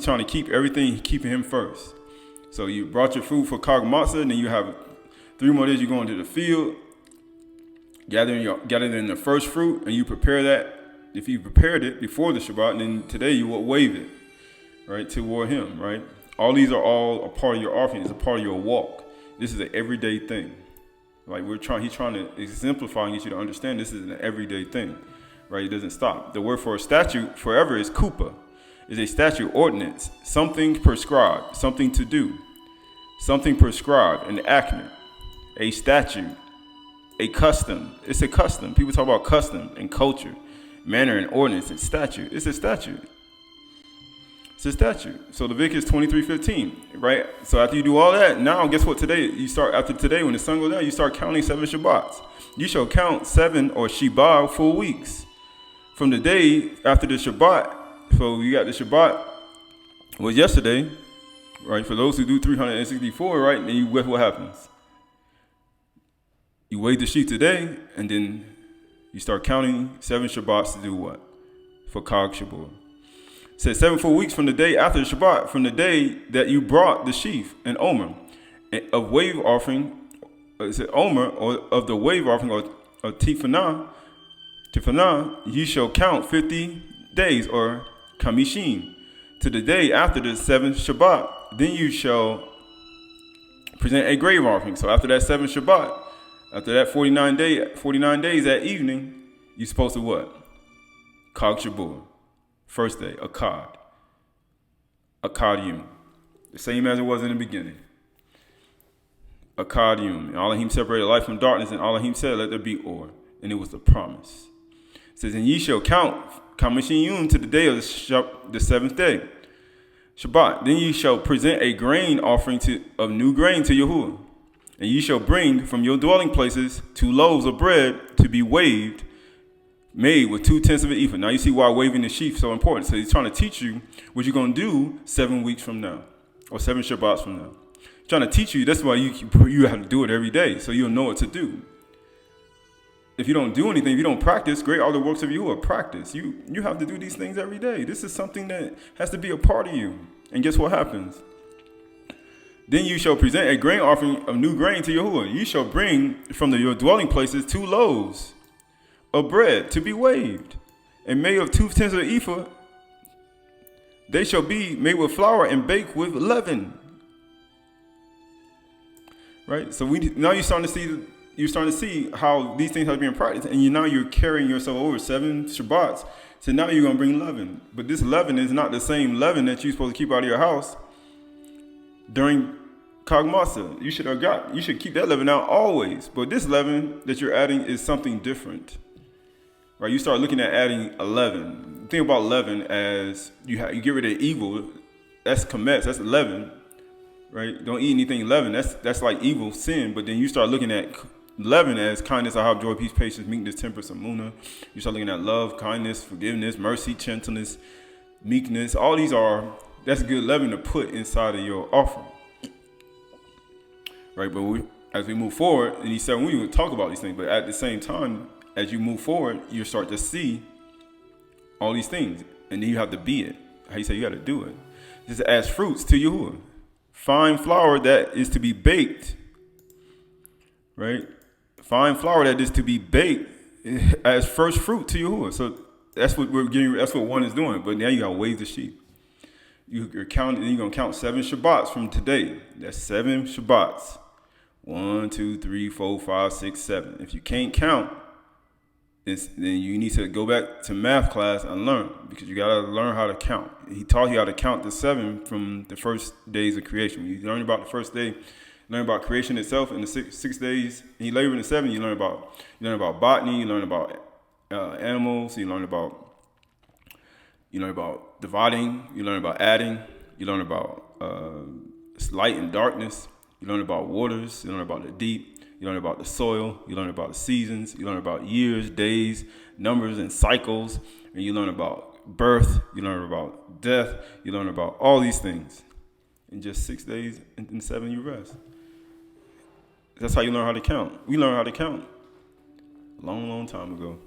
trying to keep everything, keeping him first. So you brought your food for Chag Matzah, and then you have 3 more days you go into the field, gather in the first fruit, and you prepare that. If you prepared it before the Shabbat, then today you will wave it, right, toward him, right? All these are all a part of your offering. It's a part of your walk. This is an everyday thing. Like he's trying to exemplify and get you to understand this is an everyday thing, right? It doesn't stop. The word for a statute forever is kupa. Is a statute, ordinance, something prescribed, something to do, something prescribed, an enactment, a statute, a custom. It's a custom. People talk about custom and culture, manner and ordinance and statute. It's a statute. It's a statute. So Leviticus 23:15, right? So after you do all that, now guess what? After today, when the sun goes down, you start counting 7 Shabbats. You shall count 7 or Sheba full weeks from the day after the Shabbat. So you got the Shabbat was yesterday, right? For those who do 364, right? Then guess what happens? You wait the sheaf today, and then you start counting 7 Shabbats to do what? For Chag Shabbat. It says 7 full weeks from the day after the Shabbat, from the day that you brought the sheaf and omer of wave offering. Is it omer or of the wave offering or tifanah? Tifanah, you shall count 50 days or Kamishim, to the day after the 7th Shabbat. Then you shall present a grave offering. So after that 7th Shabbat, after that 49 days that evening, you're supposed to what? Chag Shabbat. First day, Akkad Yum. The same as it was in the beginning. Akkad Yum. And Elohim separated light from darkness, and Elohim said, let there be or. And it was the promise. It says, and ye shall count Kamishim to the day of the 7th day, Shabbat. Then ye shall present a grain offering of new grain to Yahuwah. And ye shall bring from your dwelling places 2 loaves of bread to be waved, made with 2/10 of an ephah. Now you see why waving the sheaf is so important. So he's trying to teach you what you're going to do 7 weeks from now, or 7 Shabbats from now. He's trying to teach you. That's why you have to do it every day, so you'll know what to do. If you don't do anything, if you don't practice, great all the works of you are practice. You have to do these things every day. This is something that has to be a part of you. And guess what happens? Then you shall present a grain offering of new grain to Yahuwah. You shall bring from your dwelling places 2 loaves of bread to be waved, and made of 2/10 of an ephah. They shall be made with flour and baked with leaven. Right? So now you're starting to see how these things have been practiced, and you're carrying yourself over 7 Shabbats. So now you're going to bring leaven. But this leaven is not the same leaven that you're supposed to keep out of your house during Chag Matzah. You should keep that leaven out always. But this leaven that you're adding is something different. Right? You start looking at adding a leaven. Think about leaven as you get rid of evil. That's kametz. That's leaven. Right? Don't eat anything leaven. That's like evil, sin. But then you start looking at leaven as kindness, ahab, joy, peace, patience, meekness, temperance, amuna. You start looking at love, kindness, forgiveness, mercy, gentleness, meekness. All these that's good leaven to put inside of your offering. Right? But as we move forward, and he said we will talk about these things, but at the same time, as you move forward, you start to see all these things, and then you have to be it. How you say you got to do it? Just as fruits to Yahuwah. Fine flour that is to be baked, right? Fine flour that is to be baked as first fruit to Yahuwah. So that's what we're getting. That's what one is doing. But now you got to wave the sheep. You're counting. You're gonna count 7 Shabbats from today. That's 7 Shabbats. 1, 2, 3, 4, 5, 6, 7. If you can't count, then you need to go back to math class and learn, because you gotta learn how to count. He taught you how to count the 7 from the first days of creation. You learn about the first day, learn about creation itself, in the 6 days. And you labor in the 7. You learn about botany. You learn about animals. You learn about dividing. You learn about adding. You learn about light and darkness. You learn about waters. You learn about the deep. You learn about the soil. You learn about the seasons. You learn about years, days, numbers, and cycles. And you learn about birth. You learn about death. You learn about all these things. In just 6 days and 7 you rest. That's how you learn how to count. We learn how to count a long, long time ago.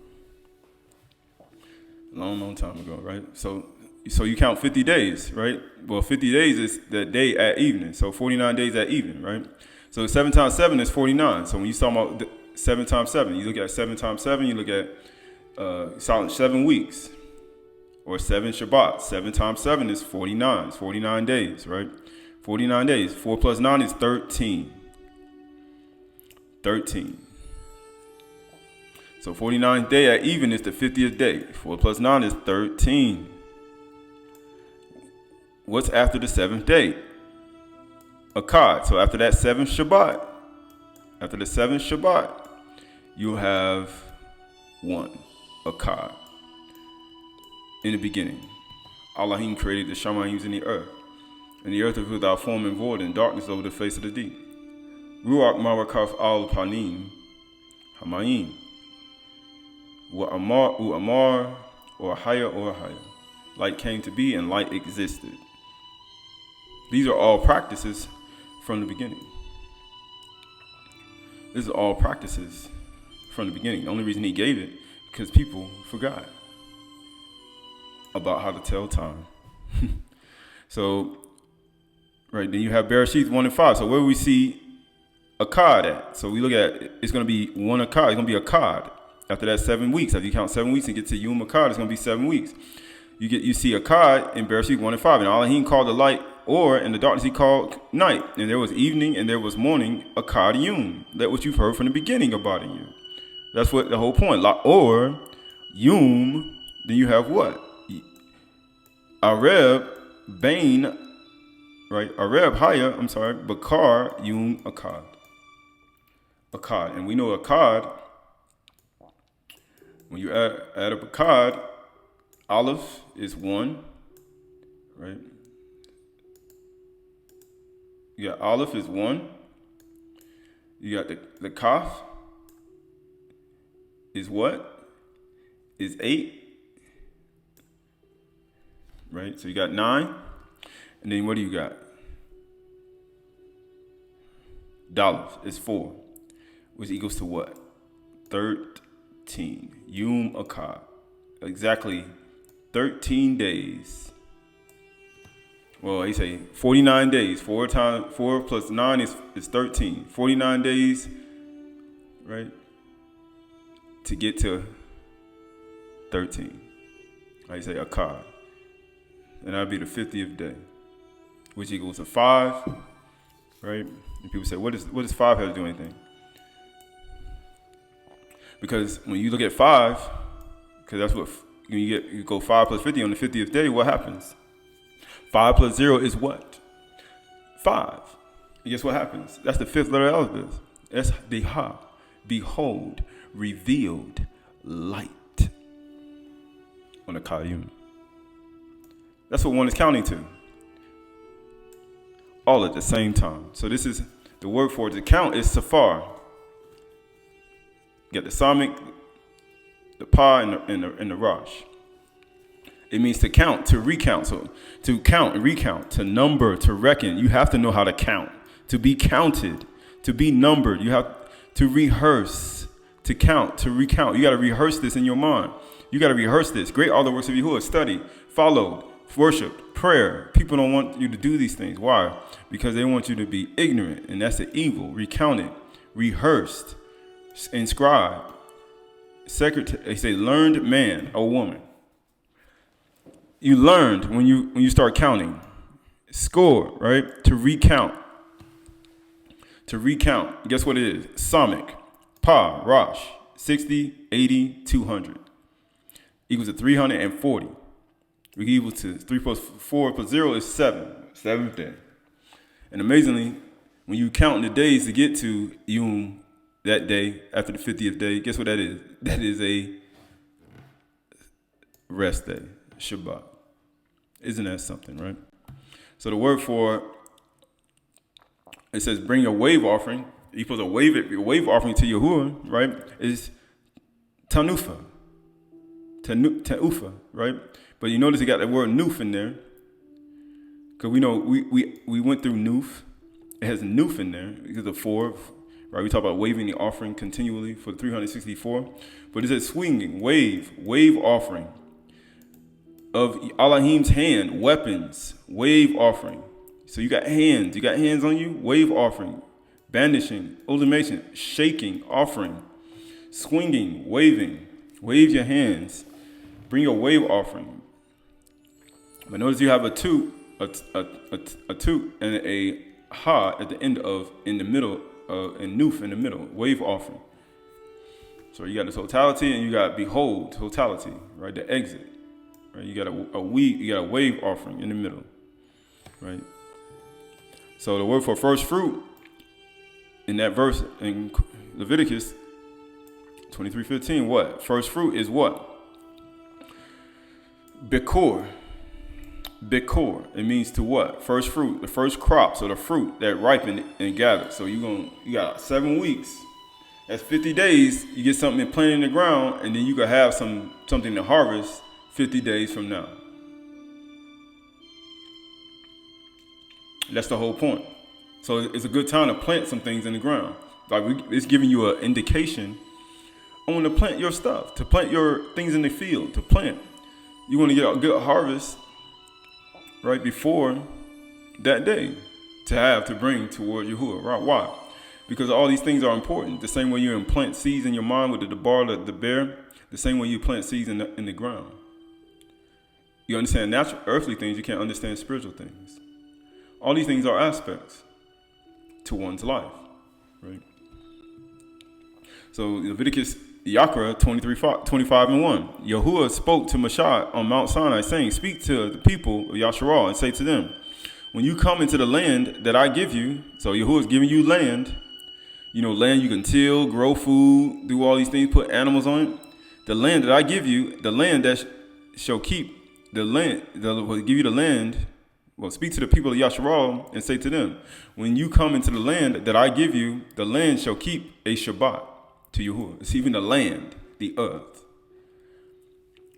Long time ago, right? So you count 50 days, right? Well, 50 days is the day at evening. So 49 days at evening, right? So 7 times 7 is 49. So when you talk about 7 times 7, you look at 7 times 7, you look at 7 weeks or 7 Shabbats. 7 times 7 is 49. It's 49 days, right? 49 days. 4 plus 9 is 13. 13. So 49th day at even is the 50th day. 4 plus 9 is 13. What's after the 7th day? Akkad. So after that 7th Shabbat, you have 1. Akkad. In the beginning, Elohim created the Shamayim in the earth. And the earth was without form and void, and darkness over the face of the deep. Ruach Marakaf al Panim Hamayim. Amar or Haya. Light came to be and light existed. These are all practices from the beginning. This is all practices from the beginning. The only reason he gave it because people forgot about how to tell time. So, right, then you have Bereshith 1 and 5. So where we see Akkad at? So we look at it's going to be 1 Akkad. It's going to be Akkad. After that 7 weeks, after you count 7 weeks and get to Yum Abyd, it's going to be 7 weeks. You see Akkad in Bereshith 1 and 5. And Elohim called the light or, and the darkness he called night. And there was evening and there was morning, Akkad Yum. That's what you've heard from the beginning about you. That's what the whole point. Or Yum, then you have what? Areb, Bain, right? Areb, Haya, Bakur, Yum, Akkad. Akkad. And we know Akkad, when you add up Akkad, Aleph is 1, right? You got Aleph is 1. You got the Kaf is what? Is 8. Right? So you got 9. And then what do you got? Daleth is 4, which equals to what? 13. Yum Akkad. Exactly 13 days. Well, he say 49 days. 4 plus 9 is 13. 49 days, right? To get to 13. I say Akkad. And that'd be the 50th day, which equals to 5, right? And people say, what does 5 have to do with anything? Because when you look at 5, because that's what you go 5 plus 50 on the 50th day, what happens? 5 plus 0 is what? 5. And guess what happens? That's the 5th letter of this. That's the ha. Behold, revealed light on the Qayyum. That's what one is counting to. All at the same time. So this is the word for it to count is safar. You got the samik, the pa, and the rosh. It means to count, to recount. So to count and recount, to number, to reckon. You have to know how to count. To be counted, to be numbered. You have to rehearse, to count, to recount. You got to rehearse this in your mind. You got to rehearse this. Great all the works of Yahuwah. Study, follow, worship, prayer. People don't want you to do these things. Why? Because they want you to be ignorant. And that's the evil. Recounted, rehearsed, inscribed. Secretary, they say learned man or woman. You learned when you start counting. Score, right? To recount. To recount. Guess what it is? Samik, Pa, Rosh, 60, 80, 200. Equals to 340. We equal to 3 plus 4 plus 0 is 7. 7th day. And amazingly, when you count the days to get to Yom that day, after the 50th day, guess what that is? That is a rest day, Shabbat. Isn't that something, right? So the word for, it says bring your wave offering you're supposed to wave it, wave offering to Yahuwah, right? Is tanufa, right? But you notice he got the word nuf in there, because we know we went through nuf. It has nuf in there because of 4, right? We talk about waving the offering continually for 364, but it says swinging, wave offering of Elohim's hand, weapons, wave offering. So you got hands on you, wave offering, bandishing, ultimation, shaking, offering, swinging, waving, wave your hands, bring your wave offering. But notice you have a toot and a ha at the end of, in the middle, and nuf in the middle, wave offering. So you got the totality and you got behold, totality, right? The exit, right? You got a wave offering in the middle, right? So the word for first fruit in that verse in Leviticus 23:15, what? First fruit is what? Bakur. It means to what? First fruit, the first crops or the fruit that ripened and gathered. So you got 7 weeks. That's 50 days. You get something planted in the ground, and then you can have something to harvest 50 days from now. That's the whole point. So it's a good time to plant some things in the ground. Like it's giving you an indication on when to plant your stuff, to plant your things in the field, to plant. You want to get a good harvest right before that day to bring toward Yahuwah, right? Why? Because all these things are important. The same way you implant seeds in your mind with the bar, the bear, the same way you plant seeds in the ground. You understand natural, earthly things, you can't understand spiritual things. All these things are aspects to one's life, right? So Leviticus Yakra 25:1. Yahuwah spoke to Moshe on Mount Sinai, saying, "Speak to the people of Yasharal and say to them, when you come into the land that I give you," so Yahuwah is giving you land, land you can till, grow food, do all these things, put animals on it. The land that I give you, the land that shall keep the land, that will give you the land. Well, speak to the people of Yasharal and say to them, when you come into the land that I give you, the land shall keep a Shabbat to Yahuwah. It's even the land, the earth.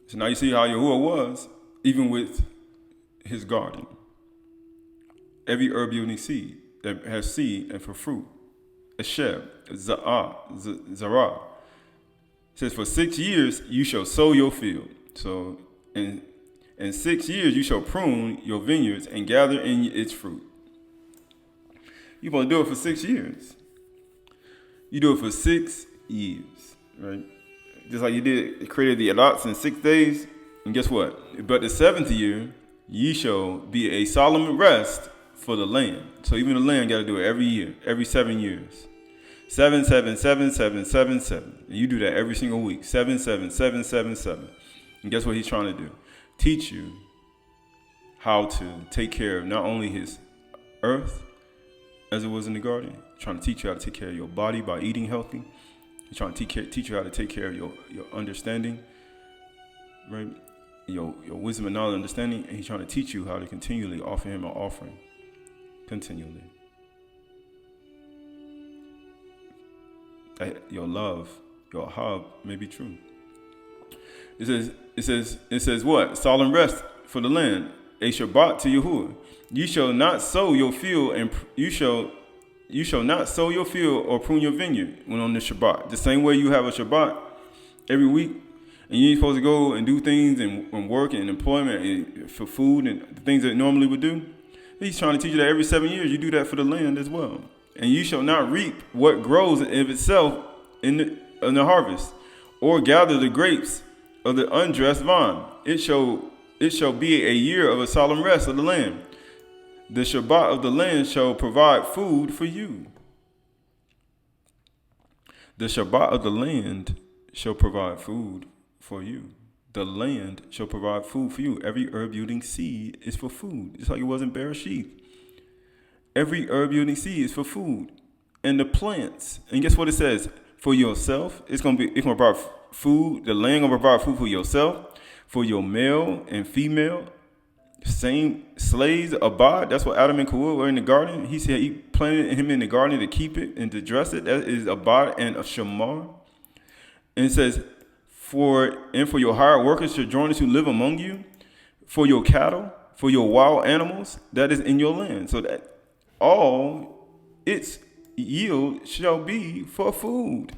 So now you see how Yahuwah was, even with his garden. Every herb yielding seed that has seed and for fruit. Esher, Zarah. It says, for 6 years you shall sow your field. So, in 6 years you shall prune your vineyards and gather in its fruit. You're going to do it for 6 years. You do it for 6 years, right? Just like you created the Aydah in 6 days. And guess what? But the 7th year, ye shall be a solemn rest for the land. So even the land got to do it every year, every 7 years. 7, 7, 7, 7, 7, 7. And you do that every single week. 7, 7, 7, 7, 7. And guess what he's trying to do? Teach you how to take care of not only his earth as it was in the garden. He's trying to teach you how to take care of your body by eating healthy. He's trying to teach you how to take care of your understanding, right? Your wisdom and knowledge and understanding. And he's trying to teach you how to continually offer him an offering. Continually. That your love, your hub may be true. It says what? Solemn rest for the land, a Shabbat to Yahuwah. You shall not sow your field, and you shall not sow your field or prune your vineyard when on the Shabbat. The same way you have a Shabbat every week, and you ain't supposed to go and do things and work and employment and for food and the things that normally would do. He's trying to teach you that every 7 years you do that for the land as well. And you shall not reap what grows of itself in the harvest, or gather the grapes of the undressed vine. It shall be a year of a solemn rest of the land. The Shabbat of the land shall provide food for you. The Shabbat of the land shall provide food for you. The land shall provide food for you. Every herb yielding seed is for food. Just like it was in Sheaf. Every herb yielding seed is for food. And the plants, and guess what it says? For yourself, it's gonna provide food. The land gonna provide food for yourself, for your male and female. Same slaves abide. That's what Adam and Kawah were in the garden. He said, eat planted him in the garden to keep it and to dress it. That is Abyd and a Shamar. And it says, for your hired workers, your joiners who live among you, for your cattle, for your wild animals, that is in your land, so that all its yield shall be for food.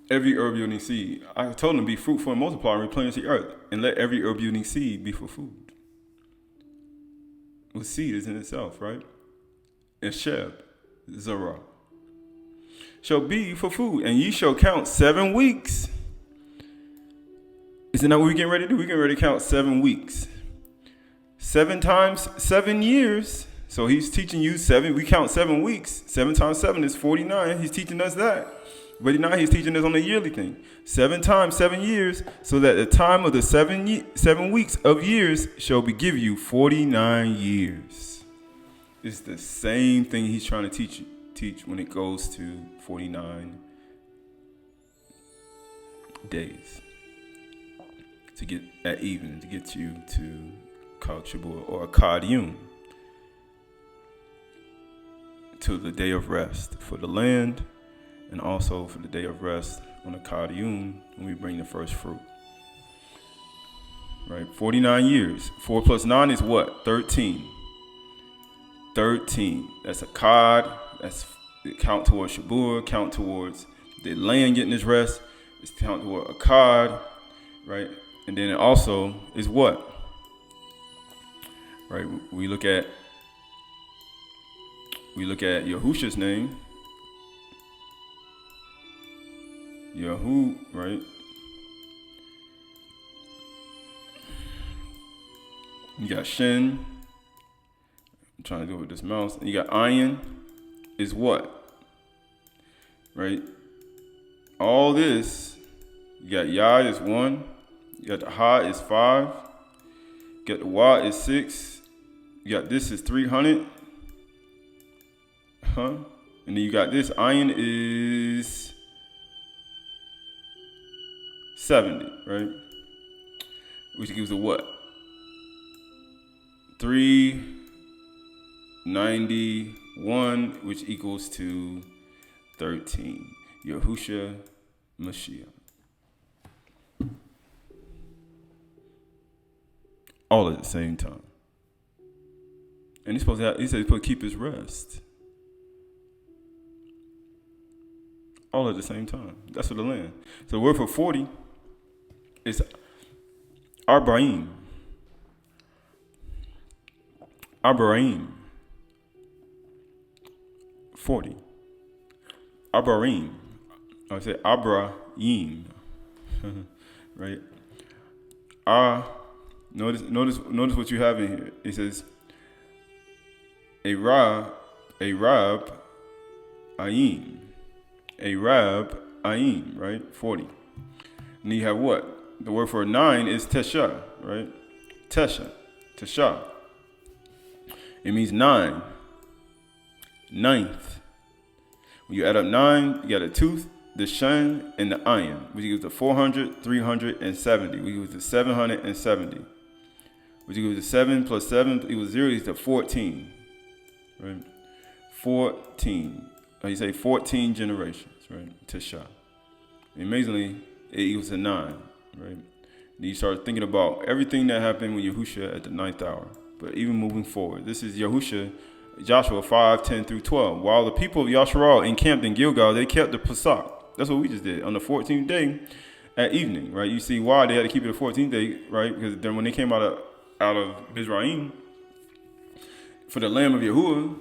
Every herb yielding seed. I told them, be fruitful and multiply and replenish the earth, and let every herb yielding seed be for food. Well, seed is in itself, right? And Sheb, Zerah, shall be for food, and ye shall count 7 weeks. Isn't that what we're getting ready to do? We're getting ready to count 7 weeks. 7 times 7 years. So he's teaching you 7. We count 7 weeks. 7 times 7 is 49. He's teaching us that. But now he's teaching us on the yearly thing. 7 times 7 years, so that the time of the 7 weeks of years shall be give you 49 years. It's the same thing he's trying to teach when it goes to 49 days. To get at evening, to get you to Shabat or Kadiyum, to the day of rest for the land, and also for the day of rest on the Kadiyum when we bring the first fruit. Right, 49 years. 4 plus 9 is what? 13. 13. That's a Kad. That's count towards Shabat, count towards the land getting its rest. It's count toward a Kad, right? And then it also is what? Right, we look at Yahusha's name. Yahu, right? You got Shin. I'm trying to do it with this mouse. And you got Ayin is what? Right? All this, you got Yah is 1. You got the Ha is 5. You got the Wa is 6. You got this is 300. And then you got this. Ayin is 70, right? Which gives a what? 391, which equals to 13. Yahusha Mashiach. All at the same time. And he said he's supposed to keep his rest. All at the same time. That's for the land. So the word for 40 is Arbaim. Arbaim. 40. Arbaim. I would say Abrahim. Right? Notice what you have in here. It says Arab Ayim. Arab Ayim, right? 40. And you have what? The word for 9 is Tesha, right? Tesha. It means 9. Ninth. When you add up 9, you got a tooth, the shan, and the ayin, which equals to 400, 370, which equals to 770. Which equals to 7 plus 7 equals 0 is to 14. Right? 14. You say 14 generations, right? Tesha. Amazingly, it equals to 9, right? Then you start thinking about everything that happened with Yahusha at the 9th hour. But even moving forward, this is Yahusha, Joshua 5:10 through 12. While the people of Yasharal encamped in Gilgal, they kept the Pesach. That's what we just did on the 14th day at evening, right? You see why they had to keep it the 14th day, right? Because then when they came out of Mizraim for the lamb of Yahuwah,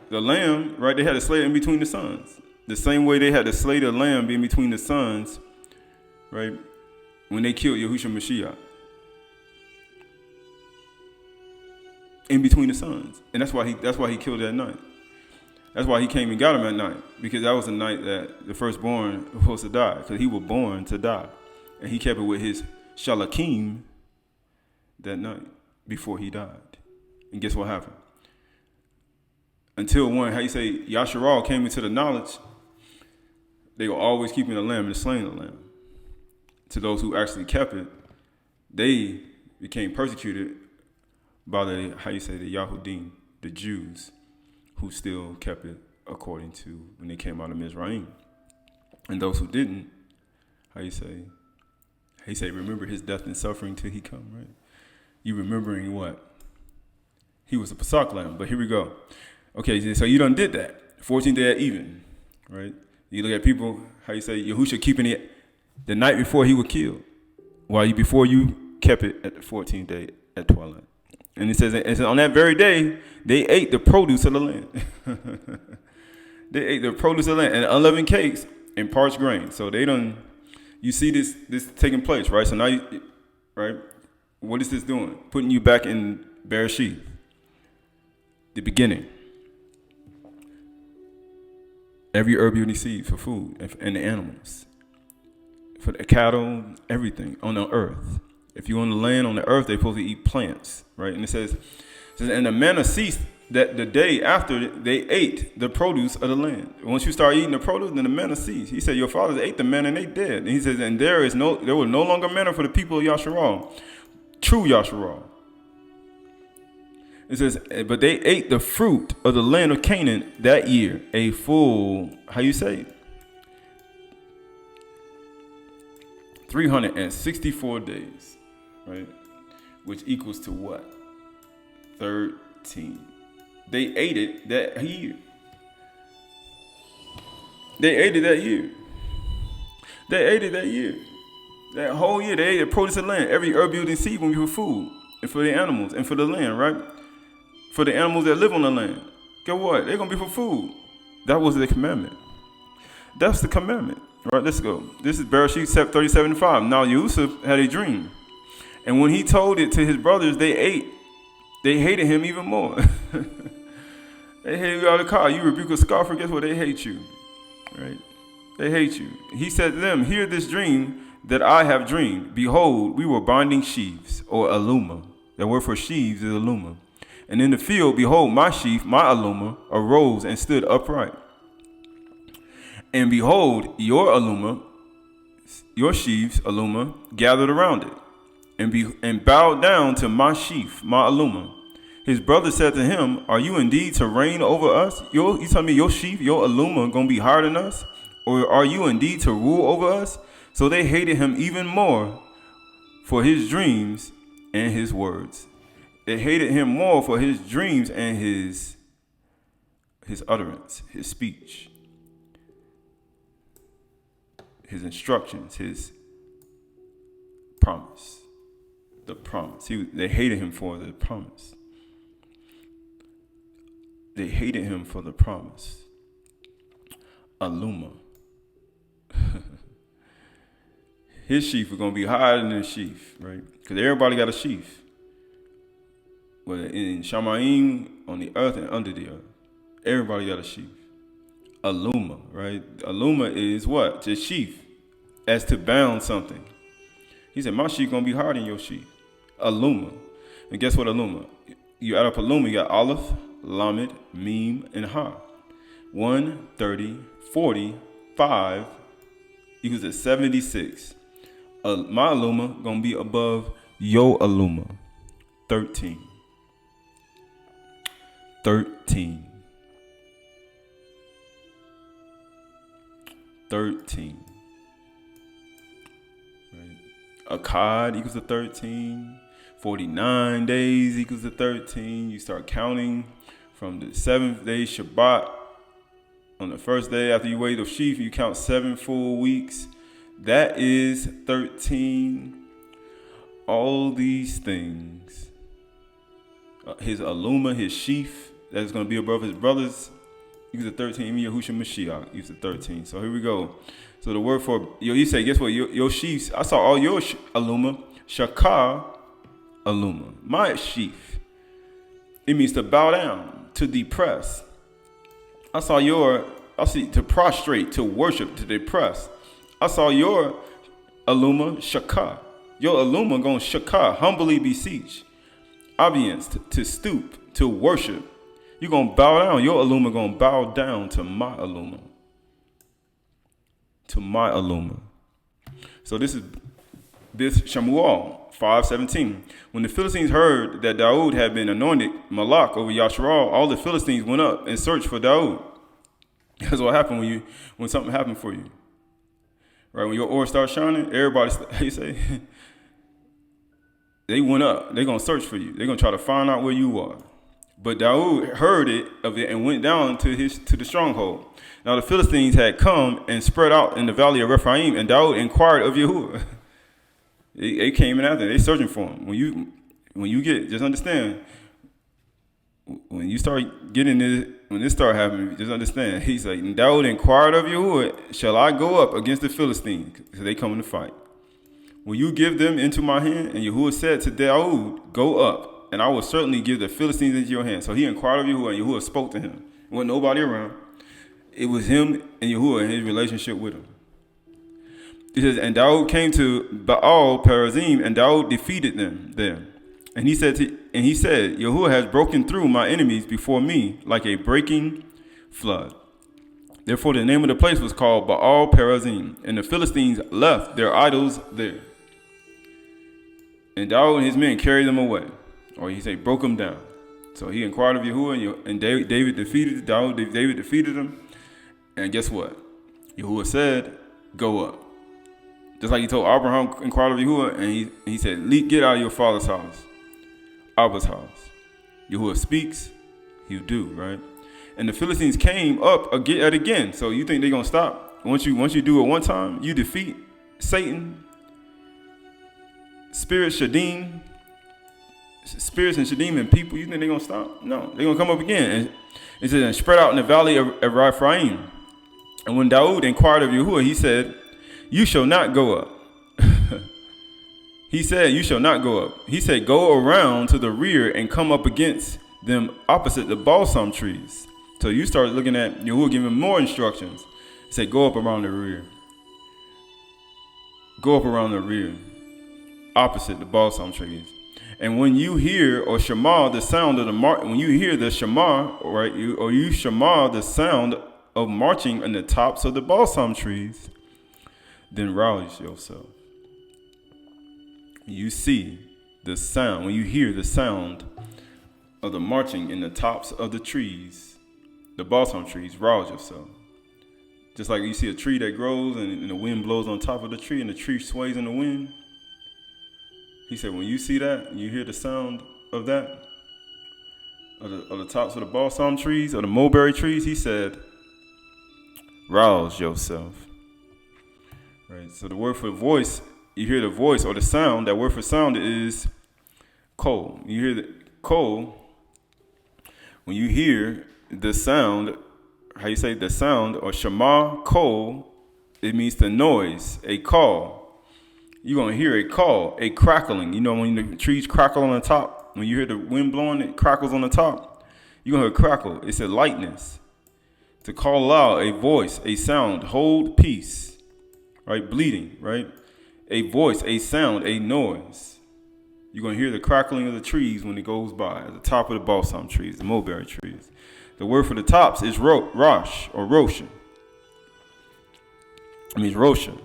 the lamb, right? They had to slay it in between the sons. The same way they had to slay the lamb in between the sons, right? When they killed Yahushua Mashiach. In between the sons. And that's why he killed that night. That's why he came and got him at night. Because that was the night that the firstborn was supposed to die. Because he was born to die. And he kept it with his shalakim that night before he died. And guess what happened? Until Yasharal came into the knowledge, they were always keeping the lamb and slaying the lamb. To those who actually kept it, they became persecuted by the Yahudim, the Jews who still kept it according to when they came out of Mizraim. And those who didn't, he say, remember his death and suffering till he come, right? You remembering what? He was a Pesach lamb, but here we go. Okay, so you done did that. 14th day at even, right? You look at people, Yahusha keeping it the night before he was killed, before you kept it at the 14th day at twilight. And it says on that very day, they ate the produce of the land. They ate the produce of the land and unleavened cakes and parched grain. So you see this taking place, right? So now, right? What is this doing? Putting you back in Bereshit, the beginning. Every herb you need for food and the animals, for the cattle, everything on the earth. If you're on the land, on the earth, they're supposed to eat plants, right? And it says, and the manna ceased that the day after they ate the produce of the land. Once you start eating the produce, then the manna ceased. He said, your fathers ate the manna and they dead. And he says, and there was no longer manna for the people of Yasharal, true Yasharal. It says, but they ate the fruit of the land of Canaan that year, a full, 364 days, right? Which equals to what? 13. They ate it that year. They ate it that year. That whole year, they ate the produce of the land. Every herb yielding seed will be for food and for the animals and for the land, right? For the animals that live on the land. Guess what? They're going to be for food. That was the commandment. That's the commandment. All right, let's go. This is Bereshit 37:5. Now Yusuf had a dream. And when he told it to his brothers, they hated him even more. They hated you out of the car. You rebuke a scoffer, guess what? They hate you. Right? They hate you. He said to them, hear this dream that I have dreamed. Behold, we were binding sheaves, or aluma. The word for sheaves is aluma. And in the field, behold, my sheaf, my aluma, arose and stood upright. And behold, your aluma, your sheaves, aluma, gathered around it, and bowed down to my sheaf, my aluma. His brother said to him, are you indeed to reign over us? You tell me your sheaf, your aluma, gonna be higher than us? Or are you indeed to rule over us? So they hated him even more for his dreams and his words. They hated him more for his dreams and his utterance, his speech, his instructions, his promise, the promise. They hated him for the promise. They hated him for the promise. Aluma. His sheaf is going to be higher than the sheaf, right? Because everybody got a sheaf. Whether in Shamayim, on the earth and under the earth. Everybody got a sheaf. Aluma, right? Aluma is what? Just sheaf. As to bound something. He said, my sheaf going to be higher than your sheaf. Aluma. And guess what aluma? You add up aluma, you got Aleph, Lamed, Mem, and Ha. 1, 30, 40, 5 equals to 76. My aluma going to be above your aluma. 13. 13. Right. Akkad equals to 13. 49 days equals to 13. You start counting from the 7th day Shabat. On the first day after you weigh the sheaf, you count 7 full weeks. That is 13. All these things. His aluma, his sheaf, that's going to be above his brothers. Equals to 13. Yahushua Mashiach equals to 13. So here we go. So the word for, you say, guess what? Your sheaves, I saw all your aluma. Shakar aluma. My sheaf. It means to bow down, to depress. I see to prostrate, to worship, to depress. I saw your aluma shakar. Your aluma going shakar, humbly beseech. Obedience, to stoop, to worship. You're going to bow down. Your aluma going to bow down to my aluma. To my aluma. So this is Bith Shamuel 5:17. When the Philistines heard that Daud had been anointed Malak over Yasharal, all the Philistines went up and searched for Daud. That's what happened when something happened for you. Right? When your aura starts shining, everybody, how you say, they went up. They're going to search for you. They're going to try to find out where you are. But Daud heard of it and went down to the stronghold. Now the Philistines had come and spread out in the valley of Rephaim, and Daud inquired of Yahuwah. They came in after. They searching for him. When you get, just understand. When you start getting this, when this start happening, just understand. He's like, and Daud inquired of Yahuwah, shall I go up against the Philistines? Because they coming to fight. Will you give them into my hand? And Yahuwah said to Daud, go up, and I will certainly give the Philistines into your hand. So he inquired of Yahuwah, and Yahuwah spoke to him. There wasn't nobody around. It was him and Yahuwah and his relationship with him. It says, and Daud came to Baal Perazim, and Daud defeated them there. And he said, Yahuwah has broken through my enemies before me like a breaking flood. Therefore, the name of the place was called Baal Perazim, and the Philistines left their idols there. And Daud and his men carried them away, or he said, broke them down. So he inquired of Yahuwah, and David defeated David defeated him. And guess what? Yahuwah said, go up. Just like he told Abraham, inquired of Yahuwah, and he said, get out of your father's house, Abba's house. Yahuwah speaks, he'll do, right? And the Philistines came up again. So you think they're going to stop? Once you do it one time, you defeat Satan, spirits and Shadim and people, you think they're going to stop? No, they're going to come up again. And it says, and spread out in the valley of Rephaim. And when Daud inquired of Yahuwah, he said, you shall not go up. He said, you shall not go up. He said, go around to the rear and come up against them opposite the balsam trees. So you start looking at Yahuwah giving more instructions. He said, go up around the rear. Go up around the rear, opposite the balsam trees. And when you hear or shema the sound of when you hear the shema, right, you shema the sound of marching in the tops of the balsam trees, then rouse yourself. You see the sound, when you hear the sound of the marching in the tops of the trees, the balsam trees, rouse yourself. Just like you see a tree that grows and the wind blows on top of the tree and the tree sways in the wind. He said, when you see that, and you hear the sound of that, of the tops of the balsam trees or the mulberry trees, he said, rouse yourself. Right. So the word for voice, you hear the voice or the sound. That word for sound is kol. You hear the kol. When you hear the sound, how you say the sound or shema kol, it means the noise, a call. You're gonna hear a call, a crackling. You know when the trees crackle on the top, when you hear the wind blowing, it crackles on the top. You're gonna hear a crackle. It's a lightness. To call out a voice, a sound, hold peace. Right, bleeding, right? A voice, a sound, a noise. You're going to hear the crackling of the trees when it goes by at the top of the balsam trees, the mulberry trees. The word for the tops is rosh or rosha. It means rosha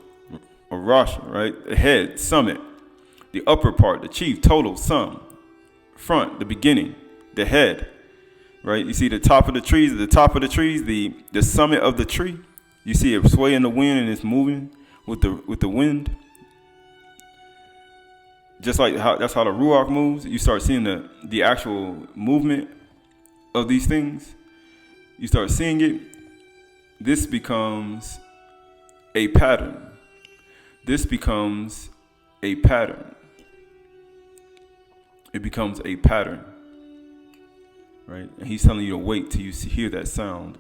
or rosha, right? The head, summit. The upper part, the chief, total, sum. Front, the beginning, the head, right? You see the top of the trees, at the top of the trees, the summit of the tree. You see it sway in the wind and it's moving with the wind. Just like that's how the Ruach moves. You start seeing the actual movement of these things. You start seeing it. This becomes a pattern. This becomes a pattern. It becomes a pattern. Right? And he's telling you to wait till you hear that sound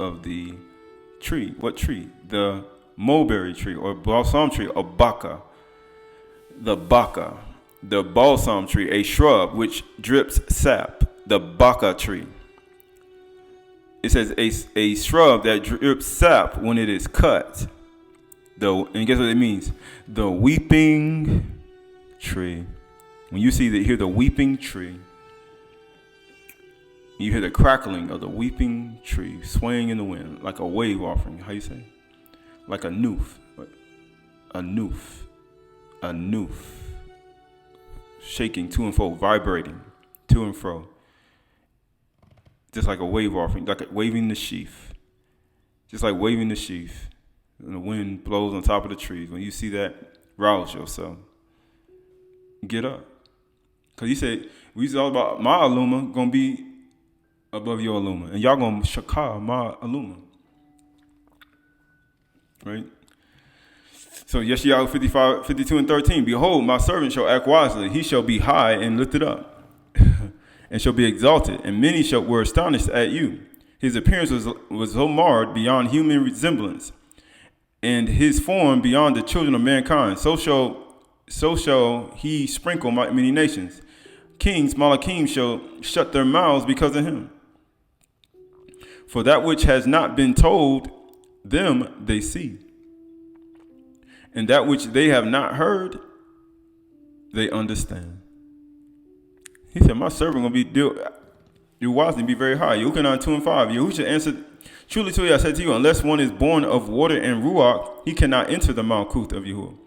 of the tree. What tree? The mulberry tree or balsam tree or baka. The baka. The balsam tree, a shrub which drips sap. The baka tree. It says a shrub that drips sap when it is cut. And guess what it means? The weeping tree. When you hear the weeping tree, you hear the crackling of the weeping tree swaying in the wind like a wave offering. How you say? Like a noof. A noof. A noof. shaking to and fro, vibrating to and fro. Just like a wave offering, like waving the sheaf. Just like waving the sheaf. And the wind blows on top of the trees. When you see that, rouse yourself. Get up. Because he said, we all about my aluma going to be above your aluma. And y'all going to shakah my aluma. Right? So Yeshayahu 55, 52 and 13. Behold, my servant shall act wisely. He shall be high and lifted up. And shall be exalted. And many were astonished at you. His appearance was so marred beyond human resemblance. And his form beyond the children of mankind. So shall he sprinkle many nations. Kings, Malachim, shall shut their mouths because of him. For that which has not been told them they see. And that which they have not heard, they understand. He said, my servant going to do wisely and be very high. Yochanan 2 and 5. Yahusha answered, truly, truly, I said to you, unless one is born of water and ruach, he cannot enter the Malkuth of Yahuwah.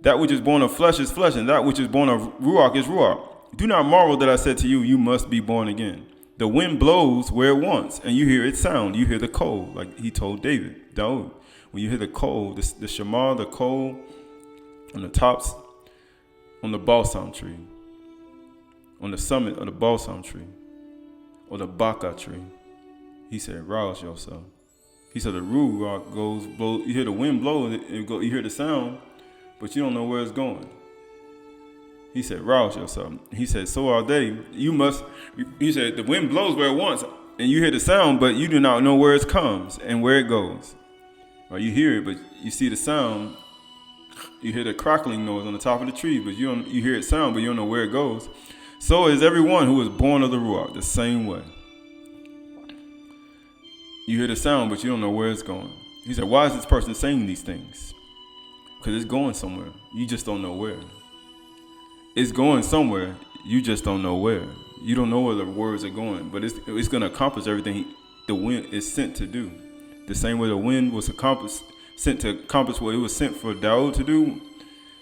That which is born of flesh is flesh, and that which is born of ruach is ruach. Do not marvel that I said to you, you must be born again. The wind blows where it wants, and you hear its sound. You hear the cold, like he told Daud. When you hear the cold, the shema, the cold, on the tops, on the balsam tree, on the summit of the balsam tree, or the Bakur tree, he said, rouse yourself. He said, the ruach blow. You hear the wind blow, you hear the sound, but you don't know where it's going. He said, rouse yourself. He said, so are they. He said, the wind blows where it wants, and you hear the sound, but you do not know where it comes and where it goes. Or you hear it, but you see the sound. You hear the crackling noise on the top of the tree, but you hear it sound, but you don't know where it goes. So is everyone who is born of the ruach, the same way. You hear the sound, but you don't know where it's going. He said, why is this person saying these things? Because it's going somewhere. You just don't know where. It's going somewhere. You just don't know where. You don't know where the words are going, but it's going to accomplish everything the wind is sent to do. The same way the wind was sent to accomplish what it was sent for Daud to do.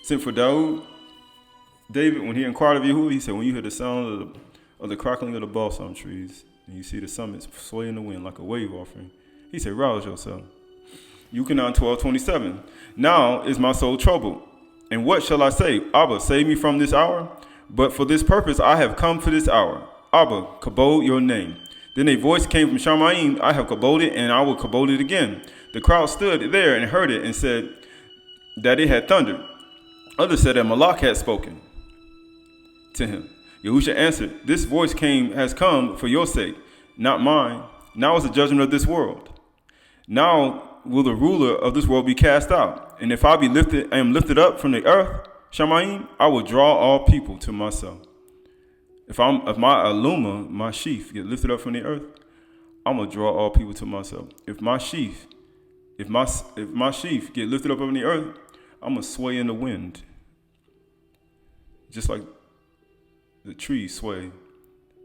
Sent for Daud. David, when he inquired of Yahuwah, he said, when you hear the sound of the crackling of the balsam trees, and you see the summits sway in the wind like a wave offering, he said, rouse yourself. Yochanan 12:27. Now is my soul troubled. And what shall I say? Abba, save me from this hour. But for this purpose I have come for this hour. Abba, kabod your name. Then a voice came from Shamayim, I have kaboded, and I will kabod it again. The crowd stood there and heard it and said that it had thundered. Others said that Malach had spoken to him. Yahusha answered, this voice has come for your sake, not mine. Now is the judgment of this world. Now will the ruler of this world be cast out. And if I am lifted up from the earth, Shamayim, I will draw all people to myself. If my aluma, my sheaf, get lifted up from the earth, I'm gonna draw all people to myself. If my sheaf get lifted up from the earth, I'm gonna sway in the wind, just like the trees sway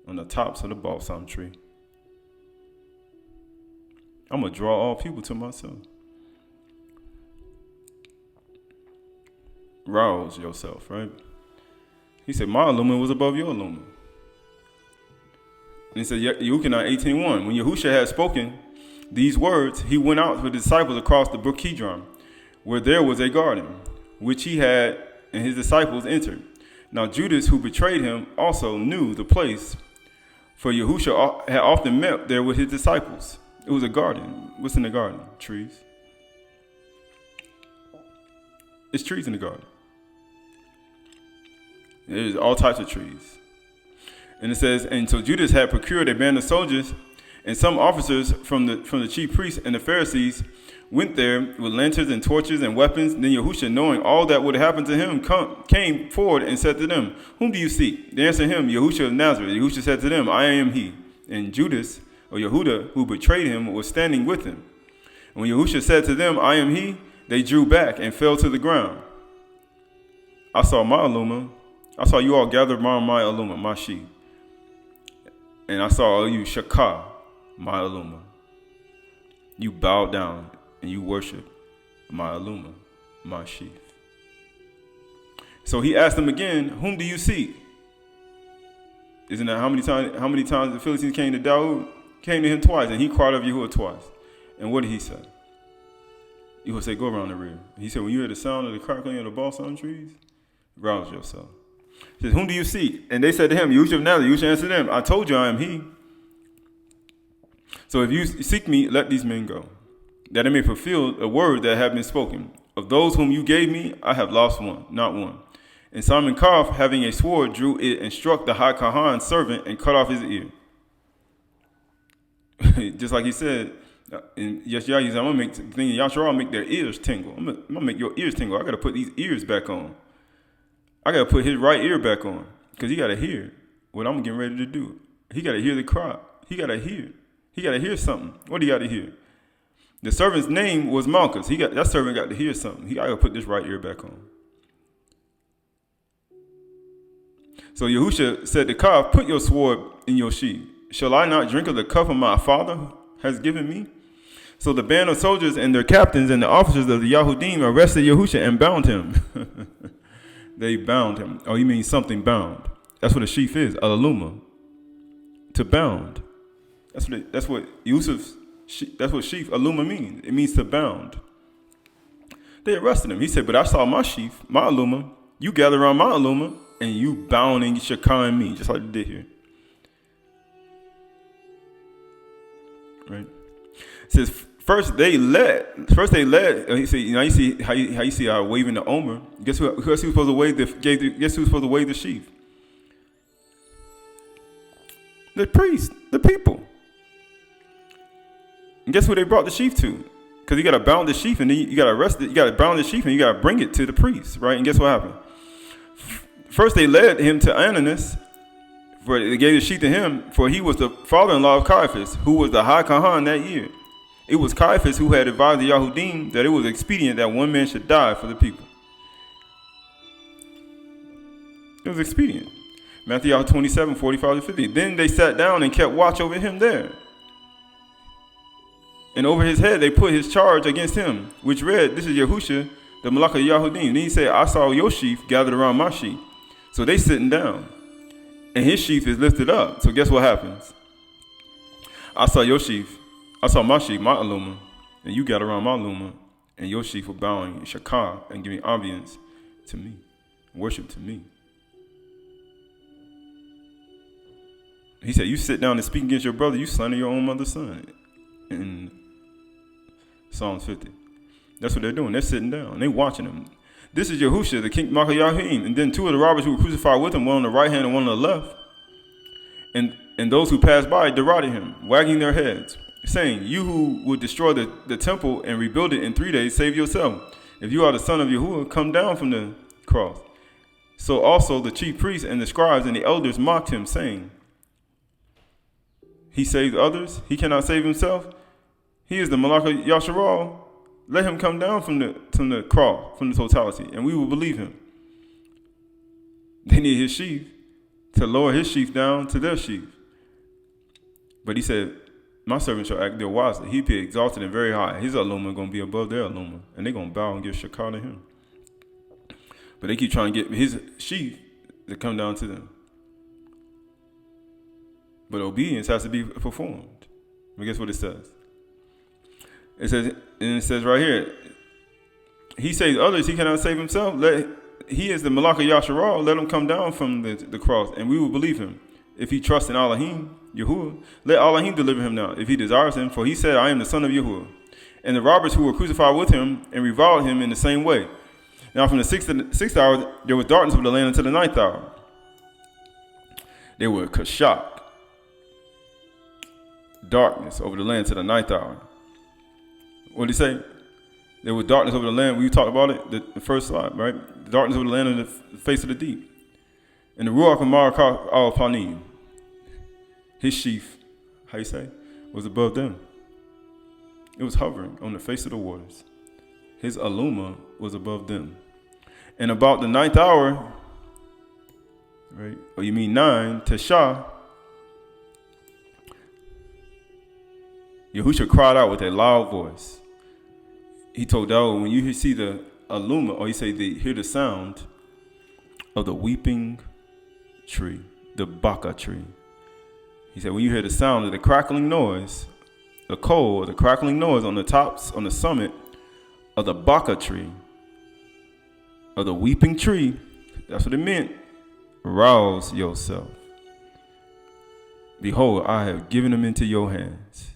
on the tops of the balsam tree. I'm gonna draw all people to myself. Rouse yourself, right? He said, my aluma was above your aluma. And he said, Yochanan 18:1. When Yahusha had spoken these words, he went out with his disciples across the brook Kidron, where there was a garden, which he had and his disciples entered. Now Judas, who betrayed him, also knew the place, for Yahusha had often met there with his disciples. It was a garden. What's in the garden? Trees. It's trees in the garden. There's all types of trees. And it says, and so Judas had procured a band of soldiers, and some officers from the chief priests and the Pharisees went there with lanterns and torches and weapons. Then Yahusha, knowing all that would happen to him, came forward and said to them, whom do you seek? They answered him, Yahusha of Nazareth. Yahusha said to them, I am he. And Judas, or Yehuda, who betrayed him, was standing with him. And when Yahusha said to them, I am he, they drew back and fell to the ground. I saw you all gathered around my aluma, my sheep. And I saw all you shakah, my aluma. You bowed down and you worship my aluma, my sheaf. So he asked them again, whom do you seek? Isn't that how many times the Philistines came to Dawood? Came to him twice, and he cried of Yahuwah twice. And what did he say? Yahuwah said, go around the rear. He said, when you hear the sound of the crackling of the balsam trees, rouse yourself. He says, whom do you seek? And they said to him, Yahushua of Nazareth. Yahushua answered them, I told you I am he. So if you seek me, let these men go, that it may fulfill a word that have been spoken. Of those whom you gave me, I have lost one, not one. And Simon Kof, having a sword, drew it and struck the high Kahan's servant and cut off his ear. Just like he said, in Yeshua, he said, I'm going to make Yahshua make their ears tingle. I'm going to make your ears tingle. I got to put these ears back on. I got to put his right ear back on because he got to hear what I'm getting ready to do. He got to hear the cry. He got to hear. He got to hear something. What do you got to hear? The servant's name was Malchus. That servant got to hear something. He got to put this right ear back on. So Yahushua said to Kaf, put your sword in your sheath. Shall I not drink of the cup of my father has given me? So the band of soldiers and their captains and the officers of the Yahudim arrested Yahushua and bound him. They bound him. Oh, you mean something bound. That's what a sheaf is, a luma. To bound. That's what sheaf, aluma means. It means to bound. They arrested him. He said, but I saw my sheaf, my aluma. You gather around my aluma, and you bounding Shakah and me, just like they did here. Right? It says, first they led. He said, you see how you see how waving the omer. Guess who was supposed to wave the sheaf? The priest, the people. And guess who they brought the sheaf to? Because you got to bound the sheaf, and then you got to arrest it. You got to bound the sheaf, and you got to bring it to the priest, right? And guess what happened? First, they led him to Ananias, for they gave the sheaf to him, for he was the father-in-law of Caiaphas, who was the high Kahan that year. It was Caiaphas who had advised the Yahudim that it was expedient that one man should die for the people. It was expedient. Matthew 27:45-50. Then they sat down and kept watch over him there. And over his head they put his charge against him, which read, this is Yahushua, the Malach of Yahudim. Then he said, I saw your sheaf gathered around my sheaf. So they sitting down. And his sheaf is lifted up. So guess what happens? I saw your sheaf. I saw my sheaf, my aluma. And you gather around my aluma. And your sheaf were bowing in Shakah and giving obedience to me. Worship to me. He said, you sit down and speak against your brother, you slander your own mother's son. In Psalms 50. That's what they're doing. They're sitting down. They're watching him. This is Yahushua, the king Malach Yahim. And then two of the robbers who were crucified with him, one on the right hand and one on the left. And those who passed by derided him, wagging their heads, saying, you who would destroy the temple and rebuild it in 3 days, save yourself. If you are the son of Yahuwah, come down from the cross. So also the chief priests and the scribes and the elders mocked him, saying, he saved others, he cannot save himself. He is the Malach of Yasharal. Let him come down from the cross, from the totality, and we will believe him. They need his sheaf to lower his sheaf down to their sheaf. But he said, my servant shall act there wisely. He be exalted and very high. His aluma going to be above their aluma, and they're going to bow and give Shakah to him. But they keep trying to get his sheaf to come down to them. But obedience has to be performed. But guess what it says? It says right here, he saves others, he cannot save himself. He is the Malach of Yasharal. Let him come down from the cross, and we will believe him. If he trusts in Elohim, Yahuwah, let Elohim deliver him now, if he desires him. For he said, I am the son of Yahuwah. And the robbers who were crucified with him and reviled him in the same way. Now from the sixth hour, there was darkness over the land until the 9th hour. They were kashak. Darkness over the land to the 9th hour. What did he say? There was darkness over the land. We talked about it, the first slide, right? The darkness over the land and the face of the deep. And the Ruach of Marakah al-Panim, his sheaf, how you say, was above them. It was hovering on the face of the waters. His aluma was above them. And about the 9th hour, right? Or you mean 9, Teshah, Yahushua cried out with a loud voice. He told Dawood, when you see the aluma, or you say hear the sound, of the weeping tree, the Bakur tree. He said, when you hear the sound of the crackling noise, the coal or the crackling noise on the summit of the Bakur tree, of the weeping tree, that's what it meant. Rouse yourself. Behold, I have given them into your hands.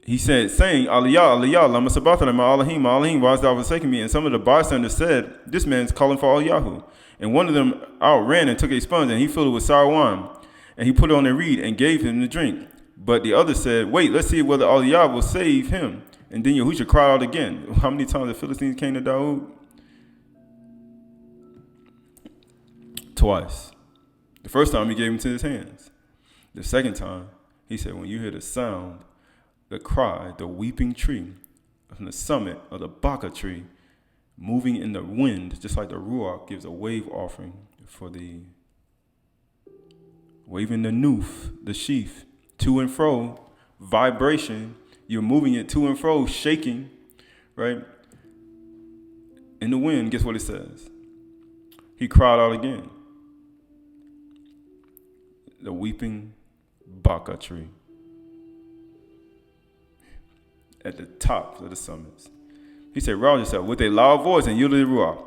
He said, saying, Aliyah, Aliyah, lama sabatana, ma'alahim, why hast thou forsaken me? And some of the bystanders said, this man's calling for Eliyahu. And one of them outran and took a sponge, and he filled it with sour wine. And he put it on a reed and gave him to drink. But the other said, wait, let's see whether Aydah will save him. And then Yahusha cried out again. How many times the Philistines came to Dawood? Twice. The first time he gave him to his hands. The second time, he said, when you hear the sound, the cry, the weeping tree from the summit of the Bakur tree, moving in the wind, just like the Ruach gives a wave offering for the waving the noof, the sheaf, to and fro, vibration. You're moving it to and fro, shaking, right? In the wind, guess what it says? He cried out again. The weeping Bakur tree at the top of the summits. He said, rouse yourself with a loud voice and yield to the Ruach.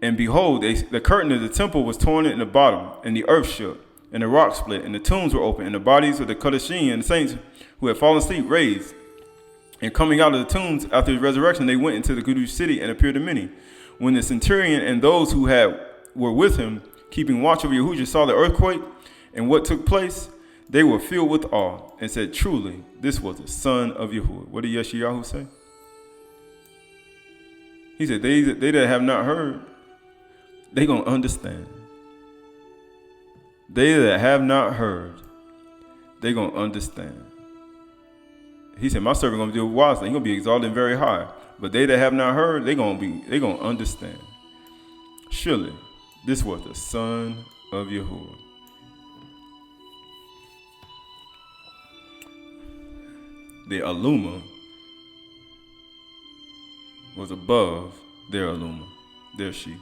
And behold, the curtain of the temple was torn in the bottom, and the earth shook, and the rock split, and the tombs were opened, and the bodies of the Kadashim and the saints who had fallen asleep raised. And coming out of the tombs after his resurrection, they went into the Gudu city and appeared to many. When the centurion and those who were with him, keeping watch over Yahushua, saw the earthquake and what took place, they were filled with awe and said, truly, this was the son of Yahuwah. What did Yeshayahu say? He said, they that have not heard, they going to understand. They that have not heard, they going to understand. He said, my servant going to do wisely. He's going to be exalted and very high. But they that have not heard, they going to understand. Surely, this was the son of Yahuwah. The Aluma was above their Aluma, their sheaf,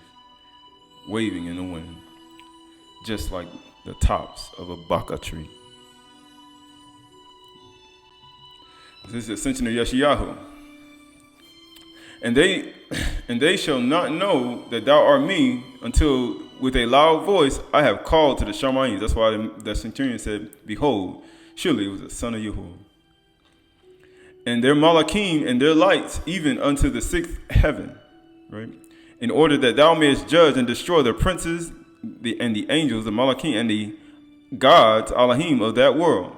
waving in the wind, just like the tops of a Bakur tree. This is the ascension of Yeshayahu. And they shall not know that thou art me until with a loud voice I have called to the Shamayim. That's why the centurion said, behold, surely it was the son of Yahuwah. And their Malachim and their lights, even unto the sixth heaven, right? In order that thou mayest judge and destroy the princes and the angels, the Malachim and the gods, Alahim, of that world.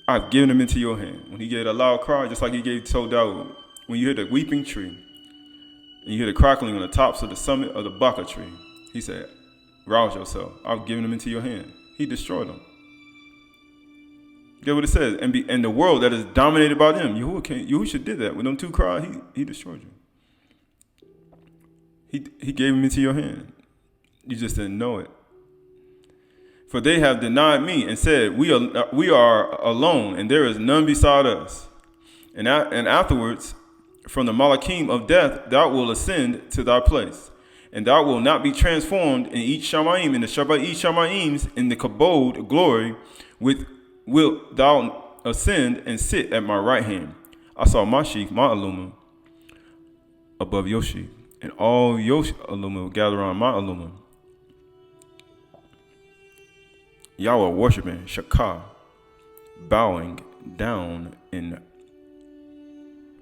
I've given them into your hand. When he gave a loud cry, just like he told Dawood, when you hear the weeping tree, and you hear the crackling on the tops of the summit of the Bakur tree, he said, rouse yourself. I've given them into your hand. He destroyed them. Get what it says. And the world that is dominated by them. Yahushua did that. When them two cried, he destroyed you. He gave them into your hand. You just didn't know it. For they have denied me and said, we are alone, and there is none beside us. And afterwards, from the Malachim of death, thou wilt ascend to thy place. And thou wilt not be transformed in each Shamayim, in the Shabat each Shamayims, in the Kabod glory, wilt thou ascend and sit at my right hand. I saw my sheaf, my Aluma, above your sheaf, and all your Aluma will gather around my Aluma. Y'all are worshiping Shakah, bowing down and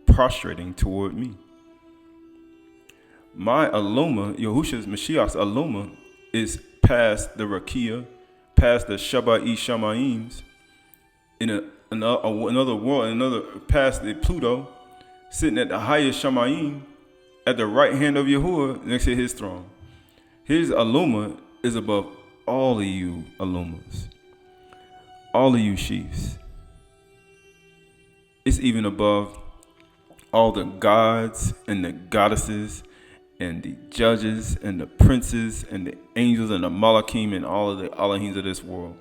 prostrating toward me. My Aluma, Yahushua's Mashiach's Aluma, is past the Rakia, past the Shabat Shamayims, in another world, past the Pluto, sitting at the highest Shamayim, at the right hand of Yahuwah, next to his throne. His Aluma is above all of you Alumas, all of you sheaves. It's even above all the gods and the goddesses and the judges and the princes and the angels and the Malachim and all of the Alahims of this world.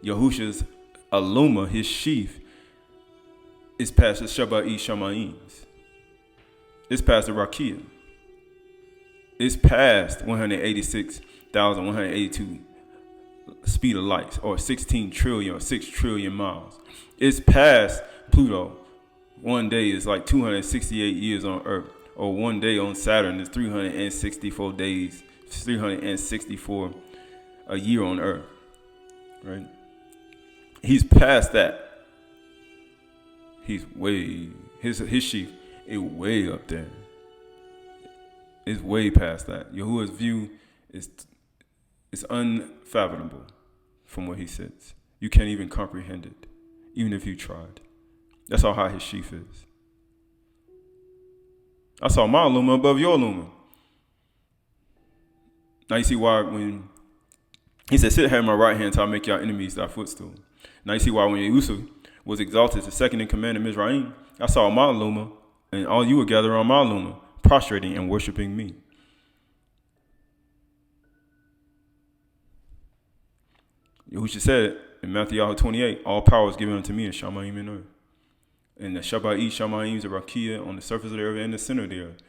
Yahushua's Aluma, his sheaf, is past the Shabat Shamayims. It's past the Rakia. It's past 186,182 speed of light, or 16 trillion or 6 trillion miles. It's past Pluto. One day is like 268 years on Earth, or one day on Saturn is 364 days, 364 a year on Earth, right? He's past that. He's way, his sheaf is way up there. It's way past that. Yahuwah's view is unfathomable from where he sits. You can't even comprehend it, even if you tried. That's how high his sheaf is. I saw my Luma above your Luma. Now you see why when he said, sit here in my right hand till I make your enemies thy footstool. Now you see why when Yusuf was exalted to second in command of Mizraim, I saw my Luma, and all you were gathered on my Luma, prostrating and worshiping me. Yahushua said in Matthew 28, all power is given unto me in Shamayim and earth. And the Shabat Shamayim is a Rakia on the surface of the earth and the center of the earth.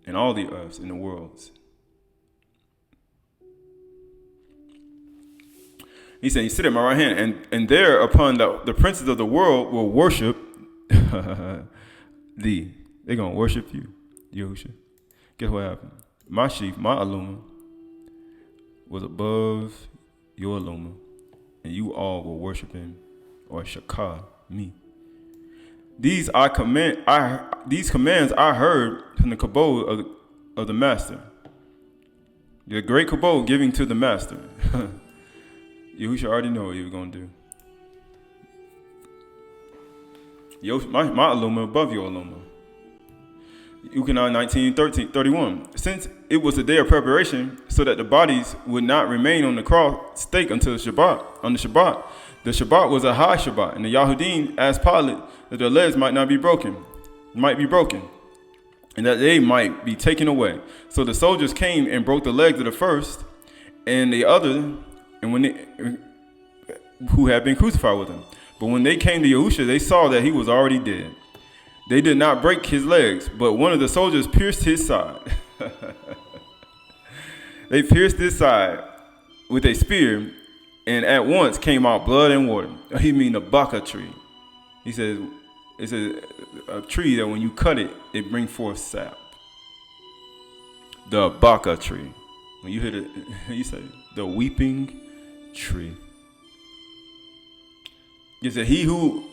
And all the earths in the worlds. He said, you sit at my right hand, and there upon the princes of the world will worship thee. They're going to worship you, Yahushua. Guess what happened? My sheaf, my Aluma, was above your Aluma, and you all were worshiping, or Shakah, me. These commands I heard from the kabod of the master. The great kabod giving to the master. Yahushua already know what he was going to do. My Aluma above your Aluma. Yukonah 19:31. Since it was a day of preparation, so that the bodies would not remain on the cross stake until the Shabbat. The Shabbat was a high Shabbat, and the Yahudim asked Pilate that their legs might be broken, and that they might be taken away. So the soldiers came and broke the legs of the first and the other, who had been crucified with him. But when they came to Yahushua, they saw that he was already dead. They did not break his legs, but one of the soldiers pierced his side. They pierced his side with a spear, and at once came out blood and water. He mean the Bakur tree. He says, it's a tree that when you cut it, it brings forth sap. The Bakur tree. When you hit it, you say, the weeping tree. He said, he who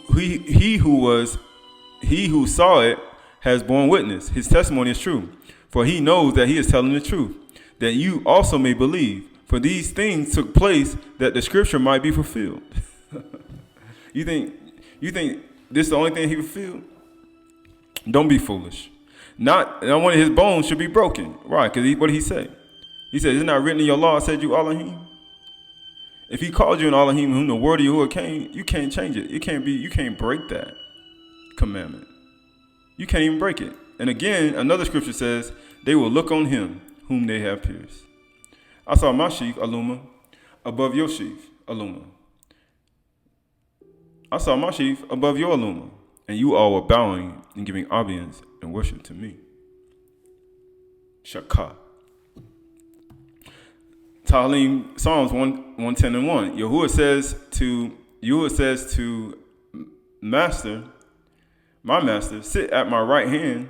saw it has borne witness. His testimony is true. For he knows that he is telling the truth, that you also may believe. For these things took place that the scripture might be fulfilled. You think this is the only thing he fulfilled? Don't be foolish. Not one of his bones should be broken. Right, because what did he say? He said, is it not written in your law, said you Elohim? If he called you an Elohim, whom the word of Yahuwah came, you can't change it. You can't break that commandment. You can't even break it. And again, another scripture says, they will look on him whom they have pierced. I saw my sheaf, Aluma, above your sheaf, Aluma. I saw my sheaf above your Aluma, and you all were bowing and giving obedience and worship to me. Shakah. Talim, Psalms 110:1. Yahuwah says to master, my master, sit at my right hand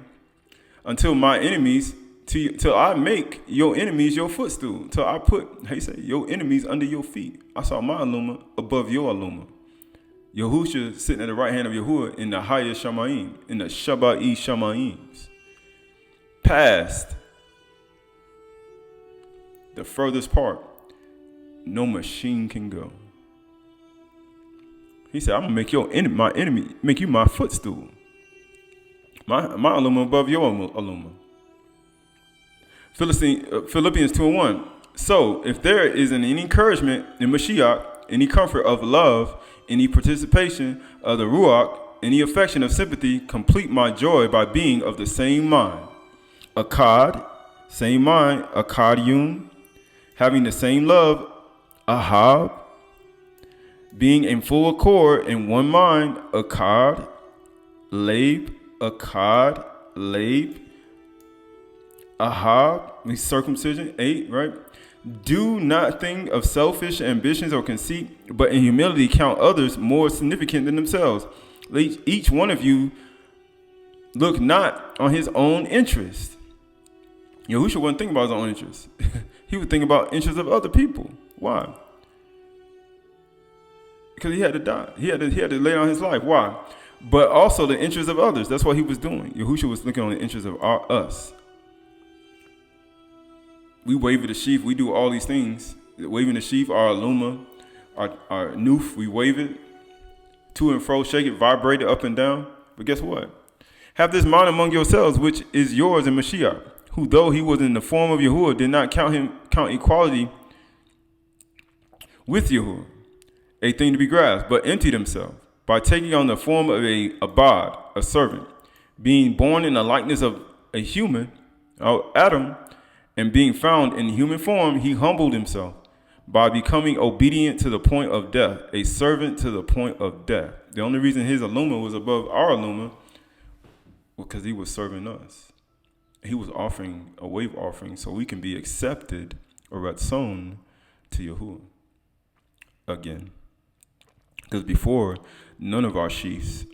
until my enemies, till I make your enemies your footstool, till I put, your enemies under your feet. I saw my Aluma above your Aluma. Yahushua sitting at the right hand of Yahuwah in the highest Shamayim, in the Shabat Shamayims. Past the furthest part, no machine can go. He said, I'm gonna make my enemy, make you my footstool. My Aluma above your Aluma. Philippians 2:1. So, if there is any encouragement in Mashiach, any comfort of love, any participation of the Ruach, any affection of sympathy, complete my joy by being of the same mind. Akkad, same mind, Akkad having the same love, Ahab, being in full accord in one mind, Akkad, Lab, Ahab, circumcision, 8, right? Do not think of selfish ambitions or conceit, but in humility count others more significant than themselves. Let each one of you look not on his own interest. Yahushua wasn't thinking about his own interest. He would think about interests of other people. Why? Because he had to die. He had to lay down his life. Why? But also the interests of others. That's what he was doing. Yahushua was looking on the interests of us. We wave the sheaf. We do all these things. Waving the sheaf, our aluma, our noof, we wave it to and fro, shake it, vibrate it up and down. But guess what? Have this mind among yourselves, which is yours in Mashiach, who though he was in the form of Yahuwah, did not count equality with Yahuwah a thing to be grasped, but emptied himself by taking on the form of a Abad, a servant, being born in the likeness of a human, Adam, and being found in human form, he humbled himself by becoming obedient to the point of death, a servant to the point of death. The only reason his aluma was above our aluma was because he was serving us. He was offering a wave offering so we can be accepted or ratzon to Yahuwah again. Because before, none of our sheaths,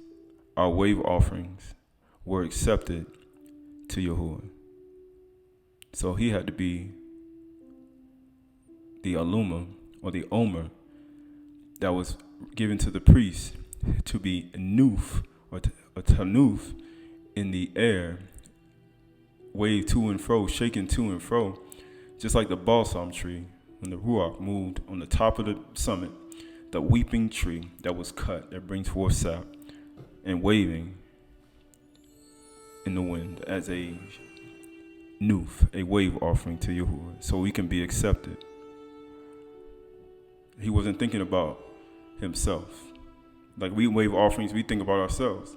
our wave offerings, were accepted to Yahuwah. So he had to be the aluma or the omer that was given to the priest to be a nuf or a tanuf in the air, wave to and fro, shaking to and fro, just like the balsam tree when the ruach moved on the top of the summit, the weeping tree that was cut, that brings forth sap, and waving in the wind as a nuf, a wave offering to Yahuwah, so we can be accepted. He wasn't thinking about himself. Like we wave offerings, we think about ourselves.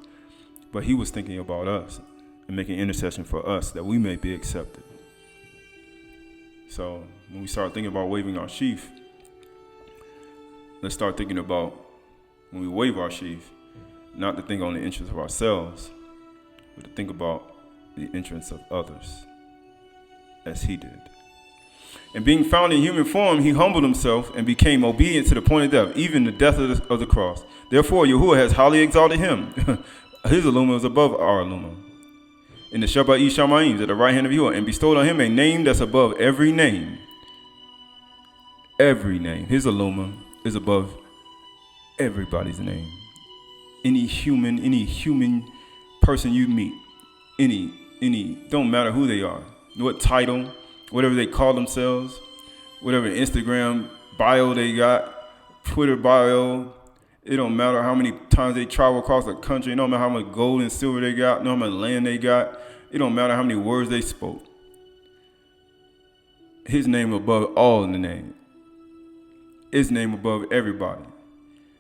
But he was thinking about us and making intercession for us that we may be accepted. So when we start thinking about waving our sheaf, let's start thinking about when we wave our sheaf, not to think on the interests of ourselves, but to think about the interests of others, as he did. And being found in human form, he humbled himself and became obedient to the point of death, even the death of the cross. Therefore, Yahuwah has highly exalted him. His aluma is above our aluma. In the Shabat Shamayim, at the right hand of Yahuwah, and bestowed on him a name that's above every name. Every name. His aluma is above everybody's name. Any human person you meet, any, don't matter who they are, what title, whatever they call themselves, whatever Instagram bio they got, Twitter bio, it don't matter how many times they travel across the country, it don't matter how much gold and silver they got, no matter how much land they got, it don't matter how many words they spoke. His name above all in the name. His name above everybody.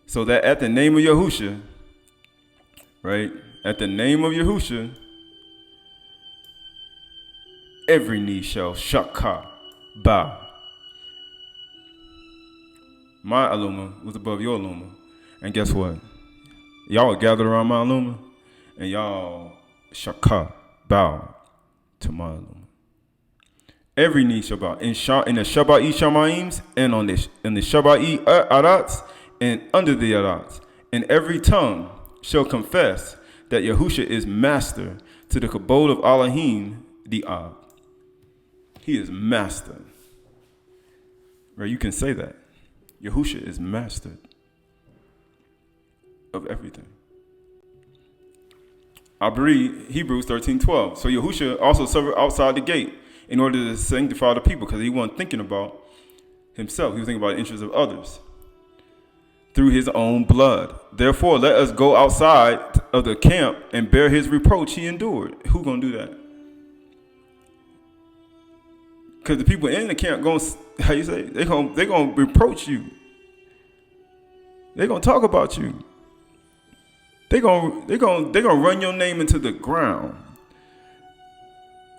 So that at the name of Yahusha, right, at the name of Yahusha, every knee shall shaka, bow. My aluma was above your aluma. And guess what? Y'all were gathered around my aluma, and y'all shaka, bow to my aluma. Every knee shall bow. In the Shabat Shamayim, and in the Shabat Arats, and under the Arats. And every tongue shall confess that Yahusha is master to the kabod of Elohim, the Ab. He is master. Right? You can say that. Yahusha is master of everything. Abri, Hebrews 13:12. So Yahusha also suffered outside the gate in order to sanctify the people, because he wasn't thinking about himself. He was thinking about the interests of others through his own blood. Therefore, let us go outside of the camp and bear his reproach he endured. Who gonna do that? Because the people in the camp they're gonna reproach you. They're gonna talk about you. They're gonna run your name into the ground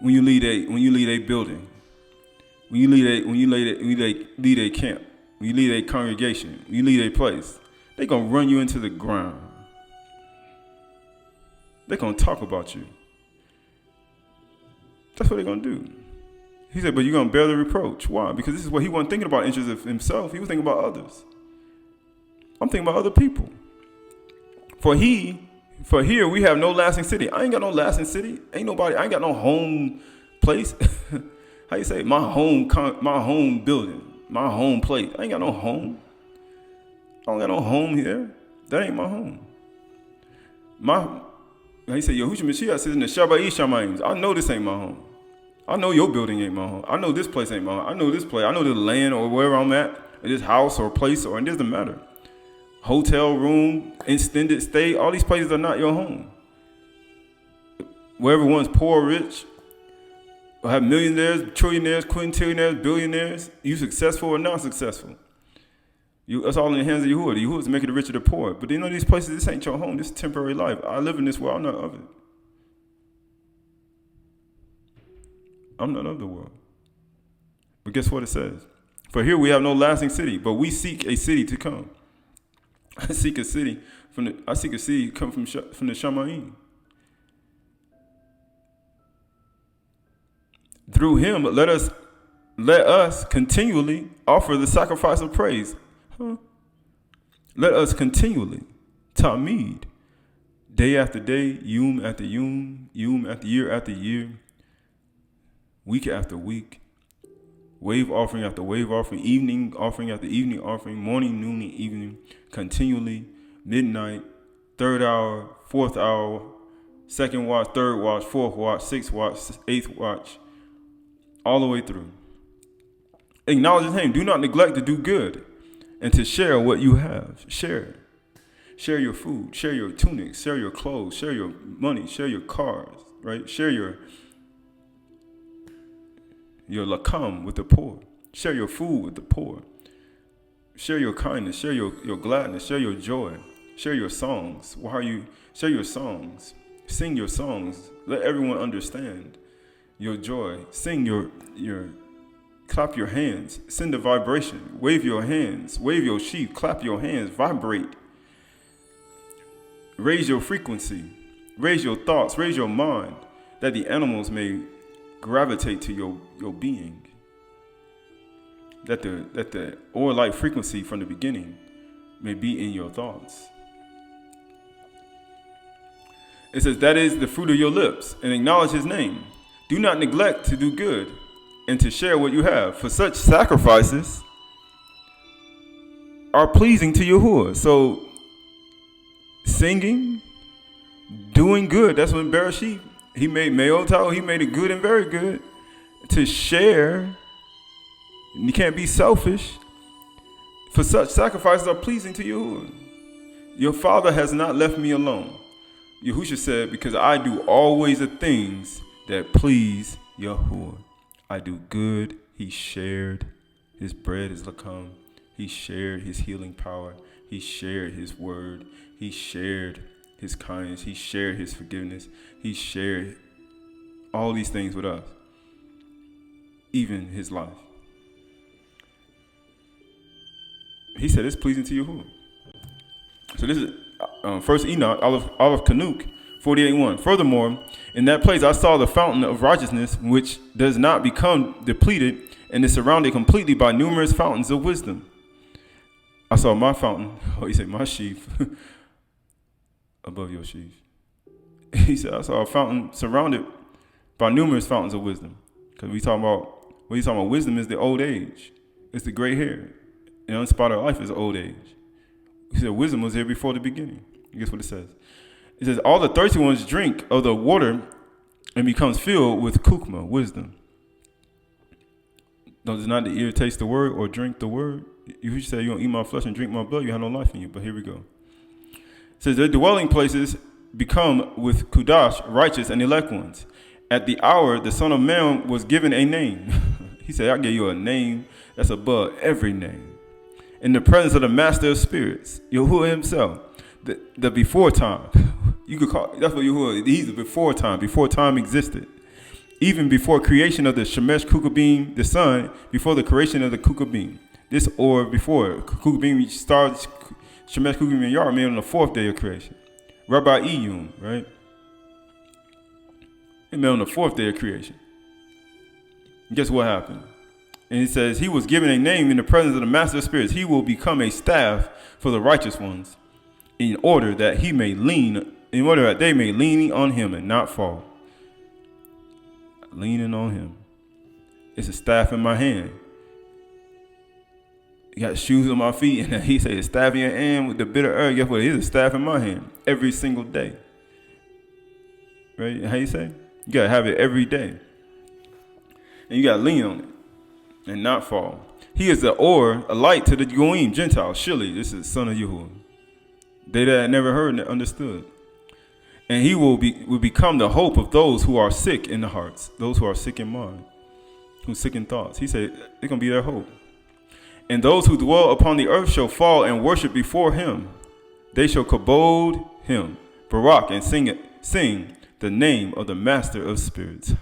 when you lead a building, when you lead a camp, when you lead a congregation, when you lead a place. They're gonna run you into the ground. They're gonna talk about you. That's what they're going to do. He said, but you're going to bear the reproach. Why? Because this is what he wasn't thinking about interests of himself. He was thinking about others. I'm thinking about other people. For here we have no lasting city. I ain't got no lasting city. I ain't got no home place. How you say? My home building, my home place. I ain't got no home. I don't got no home here. That ain't my home. He said, Yahushua Mashiach says in the Shabat Shamayim, I know this ain't my home. I know your building ain't my home. I know this place ain't my home. I know this place. I know the land or wherever I'm at, or this house or place, or it doesn't matter. Hotel room, extended stay, all these places are not your home. Wherever one's poor or rich, or have millionaires, trillionaires, quintillionaires, billionaires, you successful or not successful. That's all in the hands of Yahuwah. Yahuwah is making the rich or the poor. But you know these places, this ain't your home. This is temporary life. I live in this world. I'm not of it. I'm not of the world. But guess what it says? For here we have no lasting city, but we seek a city to come. I seek a city come from the Shamayim. Through him, let us continually offer the sacrifice of praise. Let us continually, Tamid, day after day, Yum after Yum, Yum after year, week after week, wave offering after wave offering, evening offering after evening offering, morning, noon, and evening, continually, midnight, third hour, fourth hour, second watch, third watch, fourth watch, sixth watch, eighth watch, all the way through. Acknowledge his name. Do not neglect to do good and to share what you have. Share. Share your food. Share your tunics. Share your clothes. Share your money. Share your cars. Right? Share your lakam with the poor. Share your food with the poor. Share your kindness. Share your gladness. Share your joy. Share your songs. Share your songs. Sing your songs. Let everyone understand your joy. Sing your clap your hands. Send a vibration. Wave your hands. Wave your sheaf. Clap your hands. Vibrate. Raise your frequency. Raise your thoughts. Raise your mind, that the animals may gravitate to your being. That the or-like frequency from the beginning may be in your thoughts. It says, that is the fruit of your lips, and acknowledge his name. Do not neglect to do good and to share what you have, for such sacrifices are pleasing to Yahuwah. So singing, doing good, that's when Bereshit, he made Meotao, he made it good and very good. To share, you can't be selfish, for such sacrifices are pleasing to Yahuwah. Your Father has not left me alone. Yahushua said, because I do always the things that please Yahuwah. I do good. He shared his bread, his lakam. He shared his healing power. He shared his word. He shared his kindness. He shared his forgiveness. He shared all these things with us, even his life. He said it's pleasing to Yahuwah. So this is First Enoch, Aleph Kanuk, 48:1. Furthermore, in that place I saw the fountain of righteousness, which does not become depleted, and is surrounded completely by numerous fountains of wisdom. I saw my fountain, my sheaf, above your sheaf. He said, I saw a fountain surrounded by numerous fountains of wisdom. Because when he's talking about wisdom is the old age. It's the gray hair. And unspotted life is old age. He said wisdom was here before the beginning. Guess what it says? It says, all the thirsty ones drink of the water and becomes filled with kukma, wisdom. Does not the ear taste the word or drink the word? You say you don't eat my flesh and drink my blood, you have no life in you. But here we go. It says, their dwelling places become with Kudash, righteous and elect ones. At the hour, the Son of Man was given a name. He said, I give you a name that's above every name. In the presence of the Master of Spirits, Yahuwah himself, the before time. You could call, that's what Yahuwah, he's the before time existed. Even before creation of the Shemesh Kukabim, the sun, before the creation of the Kukabim. This or before Kukabim started, Shemesh Kukabim and Yar made on the fourth day of creation. Rabbi Iyum, right? He made on the fourth day of creation. Guess what happened? And it says, he was given a name in the presence of the master of spirits. He will become a staff for the righteous ones, in order that they may lean on him and not fall. Leaning on him. It's a staff in my hand. You got shoes on my feet, and he said, a staff in your hand with the bitter herb. Guess what? It's a staff in my hand every single day. Right? How you say? You got to have it every day. And you got to lean on it and not fall. He is the a light to the Goyim, Gentiles. Surely, this is the son of Yahuwah. They that had never heard and understood. And he will become the hope of those who are sick in the hearts, those who are sick in mind, who are sick in thoughts. He said, they're going to be their hope. And those who dwell upon the earth shall fall and worship before him. They shall kabod him, Barak, and sing the name of the master of spirits.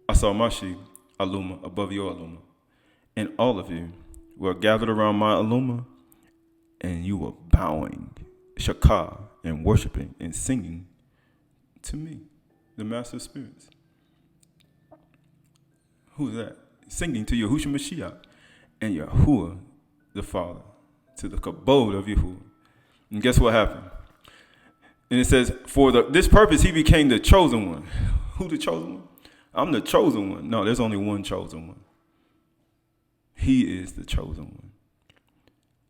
I saw my sheep, Aluma, above your Aluma. And all of you were gathered around my Aluma, and you were bowing, shakah, and worshiping and singing to me, the master of spirits. Who's that? Singing to Yahushua Mashiach and Yahuwah the Father, to the kabod of Yahuwah. And guess what happened? And it says, for this purpose he became the chosen one. Who the chosen one? I'm the chosen one. No, there's only one chosen one. He is the chosen one.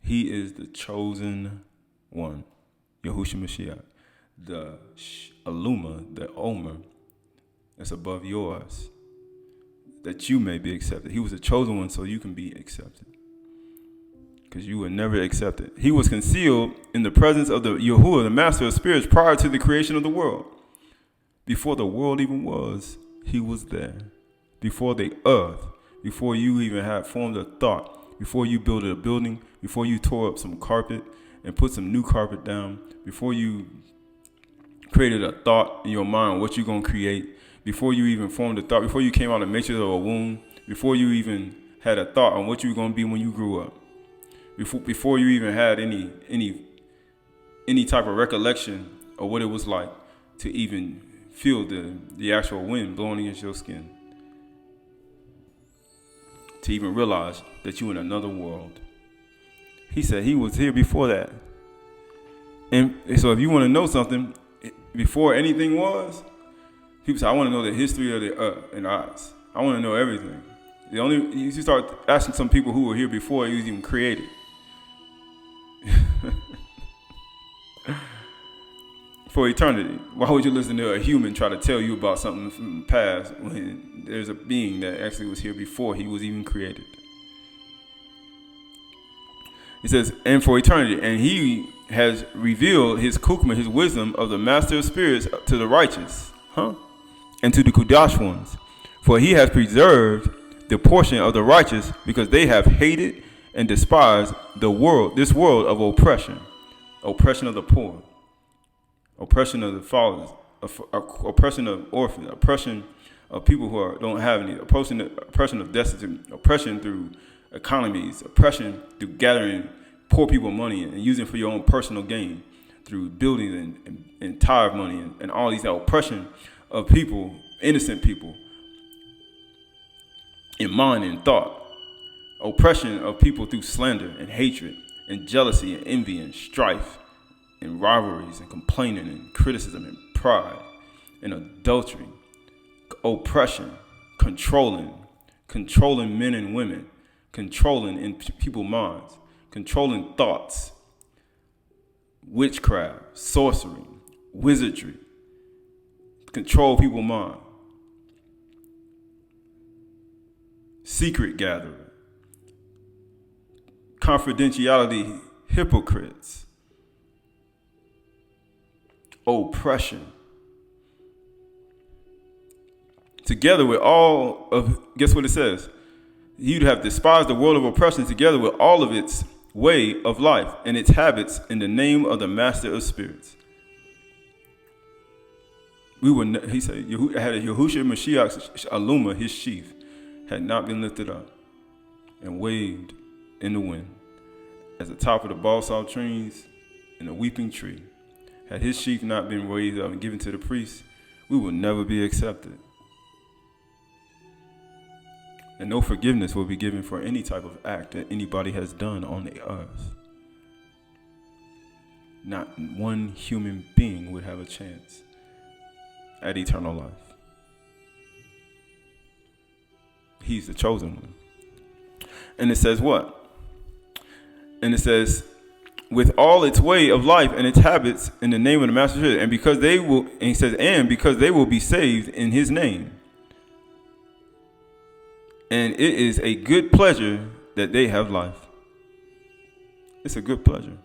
He is the chosen one. Yahushua Mashiach. The Aluma, the Omer, that's above yours, that you may be accepted. He was the chosen one so you can be accepted, because you were never accepted. He was concealed in the presence of the Yahuwah, the master of spirits, prior to the creation of the world. Before the world even was, he was there. Before the earth, before you even had formed a thought, before you built a building, before you tore up some carpet and put some new carpet down, before you created a thought in your mind what you're going to create, before you even formed a thought, before you came out of the matrix of a womb, before you even had a thought on what you were going to be when you grew up, before you even had any type of recollection of what it was like to even feel the actual wind blowing against your skin, to even realize that you're in another world. He said he was here before that. And so if you want to know something, before anything was, people say, I want to know the history of the earth and eyes. I want to know everything. You start asking some people who were here before it was even created. For eternity. Why would you listen to a human try to tell you about something from the past when there's a being that actually was here before he was even created? It says, and for eternity. And he has revealed his kukma, his wisdom of the master of spirits to the righteous, and to the Kudash ones. For he has preserved the portion of the righteous, because they have hated and despised this world of oppression of the poor, oppression of the fathers, oppression of orphans, oppression of people who don't have any, oppression of destitute, oppression through economies, oppression through gathering poor people money and using it for your own personal gain, through buildings and tithe money and all these, oppression of people, innocent people, in mind and thought, oppression of people through slander and hatred and jealousy and envy and strife and rivalries and complaining and criticism and pride and adultery, oppression, controlling men and women, controlling in people's minds, controlling thoughts, witchcraft, sorcery, wizardry, control people's mind, secret gathering, confidentiality, hypocrites, oppression. Together with all of, guess what it says? You'd have despised the world of oppression together with all of its way of life and its habits in the name of the master of spirits. He said, had a Yahushua Mashiach's Aluma, his sheaf, had not been lifted up and waved in the wind as the top of the balsam trees and the weeping tree. Had his sheaf not been raised up and given to the priest, we will never be accepted. And no forgiveness will be given for any type of act that anybody has done on the earth. Not one human being would have a chance at eternal life. He's the chosen one. And it says what? And it says, with all its way of life and its habits in the name of the Master, and because they will, and he says, and because they will be saved in his name. And it is a good pleasure that they have life. It's a good pleasure.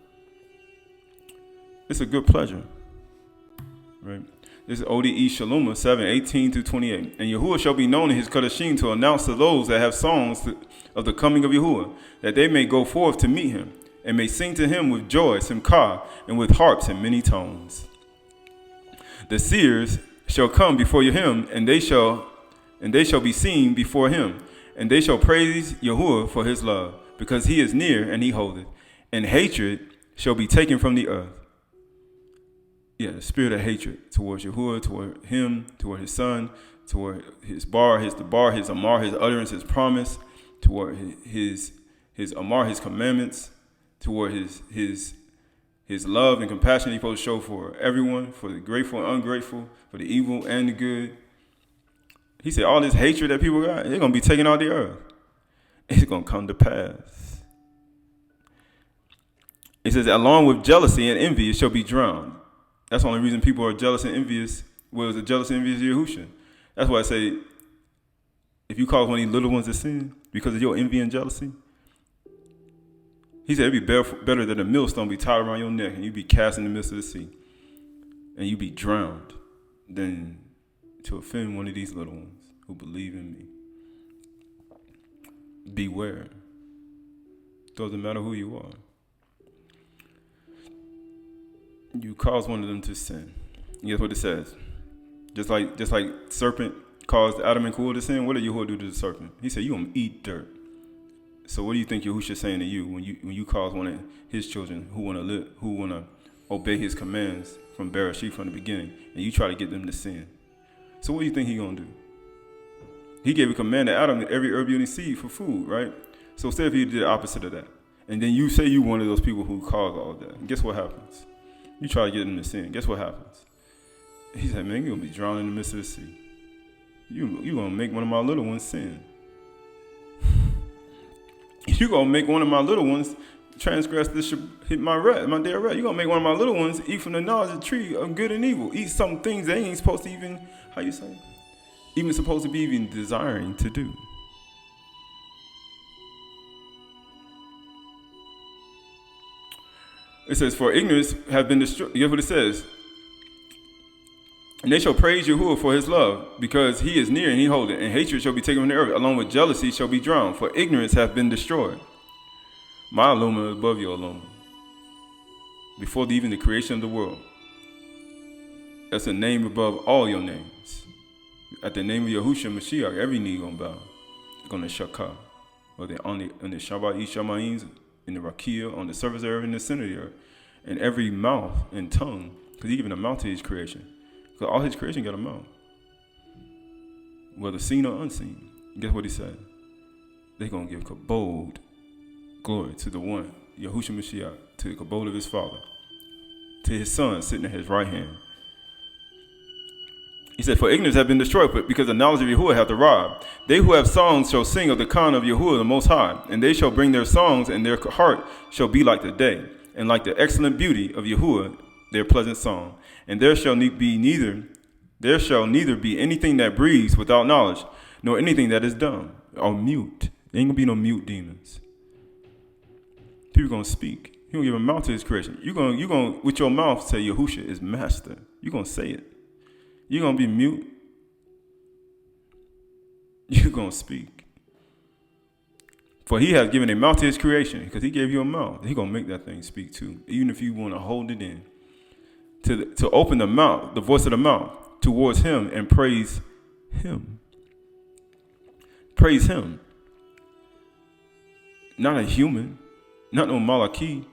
It's a good pleasure. Right? This is Ode Shaloma 7:18-28. And Yahuwah shall be known in his Kadashim to announce to those that have songs of the coming of Yahuwah, that they may go forth to meet him, and may sing to him with joy, simcha, and with harps in many tones. The seers shall come before him, and they shall be seen before him, and they shall praise Yahuwah for his love, because he is near and he holdeth, and hatred shall be taken from the earth. Yeah, the spirit of hatred towards Yahuwah, toward him, toward his son, toward his bar, his amar, his utterance, his promise, toward his amar, his commandments, toward his love and compassion he's supposed to show for everyone, for the grateful and ungrateful, for the evil and the good. He said all this hatred that people got, they're going to be taken out of the earth. It's going to come to pass. It says, along with jealousy and envy, it shall be drowned. That's the only reason people are jealous and envious. Was the jealous and envious of Yahusha. That's why I say, if you cause one of these little ones to sin because of your envy and jealousy, he said it'd be better that a millstone be tied around your neck and you be cast in the midst of the sea and you be drowned than to offend one of these little ones who believe in me. Beware. Doesn't matter who you are. You cause one of them to sin. And guess what it says? Just like serpent caused Adam and Kuhl to sin, what did Yahuwah do to the serpent? He said, you're going to eat dirt. So what do you think Yahusha is saying to you when you cause one of his children who want to obey his commands from Sheaf from the beginning, and you try to get them to sin? So what do you think he's going to do? He gave a command to Adam that every herb you seed for food, right? So say if he did the opposite of that, and then you say you one of those people who caused all that, and guess what happens? You try to get them to sin. Guess what happens? He said, man, you're going to be drowned in the midst of the sea. You're going to make one of my little ones sin. You're going to make one of my little ones transgress hit my dead rat. You're going to make one of my little ones eat from the knowledge of the tree of good and evil. Eat some things they ain't supposed to even, even supposed to be even desiring to do. It says, for ignorance have been destroyed. Guess what it says? And they shall praise Yahuwah for his love, because he is near and he holdeth, and hatred shall be taken from the earth, along with jealousy shall be drowned, for ignorance hath been destroyed. My Aluma is above your Aluma. Before even the creation of the world. That's a name above all your names. At the name of Yahushua Mashiach, every knee gonna bow. It's gonna shakah. Or on the Shabat Ishamaim, in the Rakia, on the surface of the earth, in the center of the earth. And every mouth and tongue, because he given a mouth to his creation. Because all his creation got a mouth. Whether seen or unseen. Guess what he said? They're going to give kabod, glory to the one, Yahushua Mashiach, to the kabod of his father, to his son sitting at his right hand. He said, for ignorance have been destroyed, but because the knowledge of Yahuwah hath arrived. They who have songs shall sing of the Khan of Yahuwah the Most High, and they shall bring their songs, and their heart shall be like the day, and like the excellent beauty of Yahuwah, their pleasant song. And there shall neither be anything that breathes without knowledge, nor anything that is dumb or mute. There ain't gonna be no mute demons. People gonna speak. He gonna give a mouth to his creation. You gonna with your mouth say Yahusha is master. You gonna say it. You gonna be mute. You gonna speak. For he has given a mouth to his creation, because he gave you a mouth. He gonna make that thing speak too, even if you want to hold it in. To open the mouth, the voice of the mouth, towards him and praise him. Praise him. Not a human, not no malaki,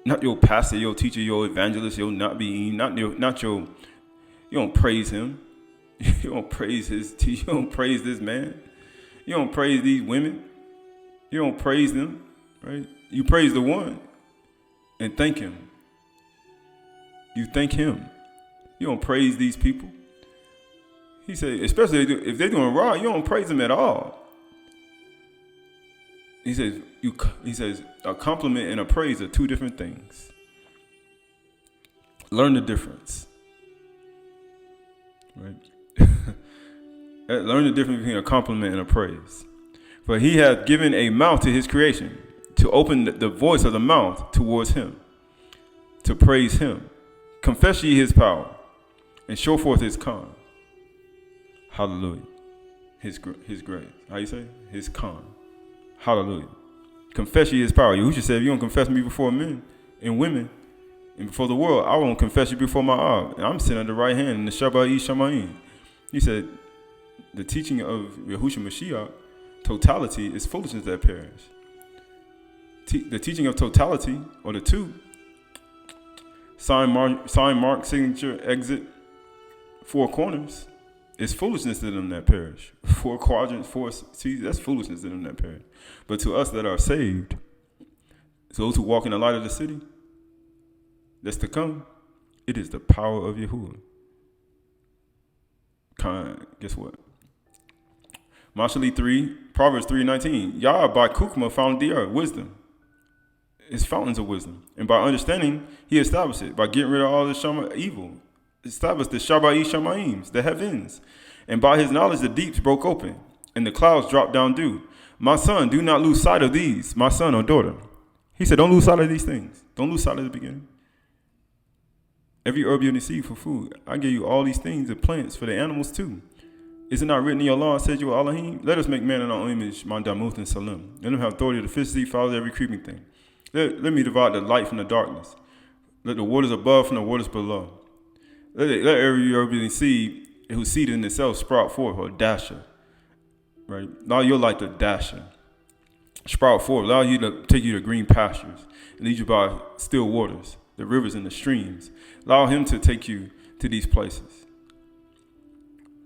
not your pastor, your teacher, your evangelist, your not your. You don't praise him. You don't praise his teacher. You don't praise this man. You don't praise these women. You don't praise them, right? You praise the one and thank him. You thank him. You don't praise these people. He said, especially if they're doing wrong, you don't praise them at all. He says, a compliment and a praise are two different things. Learn the difference. Right? Learn the difference between a compliment and a praise. For he hath given a mouth to his creation, to open the voice of the mouth towards him, to praise him. Confess ye his power, and show forth his calm. Hallelujah. His grace. How you say? His calm. Hallelujah. Confess ye his power. Yahushua said, if you don't confess me before men and women and before the world, I won't confess you before my Ab. And I'm sitting at the right hand in the Shabat Shamayim. He said, the teaching of Yahushua Mashiach, totality, is foolishness that perish. The teaching of totality, or the two, sign, mark, signature, exit, four corners, is foolishness to them that perish. Four quadrants, four seasons, that's foolishness to them that perish. But to us that are saved, those who walk in the light of the city, that's to come, it is the power of Yahuwah. Guess what? Mashali 3, Proverbs 3:19. Yah by Kukma founded the earth, wisdom. It's fountains of wisdom. And by understanding, he established it. By getting rid of all the evil. Established the Shabai Shamayim, the heavens. And by his knowledge, the deeps broke open. And the clouds dropped down dew. My son, do not lose sight of these, my son or daughter. He said, don't lose sight of these things. Don't lose sight of the beginning. Every herb you receive for food, I give you all these things, the plants for the animals too. Is it not written in your law, said you are Elohim? Let us make man in our own image, Mandamuth and Salim. Let them have authority to fish, see, follow every creeping thing. Let me divide the light from the darkness. Let the waters above from the waters below. Let every herb you see, whose seed in itself sprout forth, or dasher. Right? Allow your light to dasher. Sprout forth. Allow you to take you to green pastures and lead you by still waters, the rivers and the streams. Allow him to take you to these places.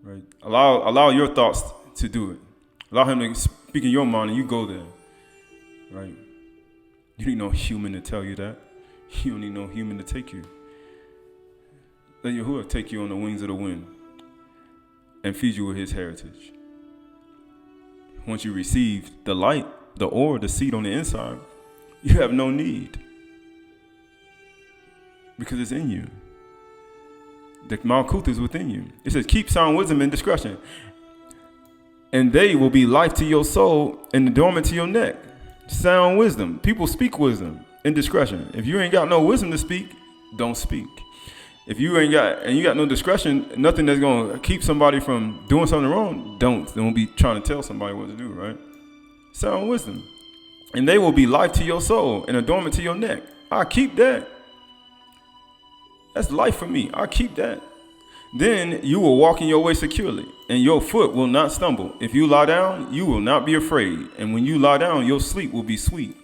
Right? Allow your thoughts to do it. Allow him to speak in your mind and you go there. Right? You need no human to tell you that. You don't need no human to take you. Let Yahuwah take you on the wings of the wind and feed you with his heritage. Once you receive the light, the ore, the seed on the inside, you have no need. Because it's in you. The Malkuth is within you. It says, keep sound wisdom and discretion. And they will be life to your soul and adornment to your neck. Sound wisdom. People speak wisdom and discretion. If you ain't got no wisdom to speak, don't speak. If you ain't got, and you got no discretion, nothing that's going to keep somebody from doing something wrong, don't be trying to tell somebody what to do, right? Sound wisdom. And they will be life to your soul and adornment to your neck. I keep that. That's life for me. I keep that. Then you will walk in your way securely, and your foot will not stumble. If you lie down, you will not be afraid. And when you lie down, your sleep will be sweet.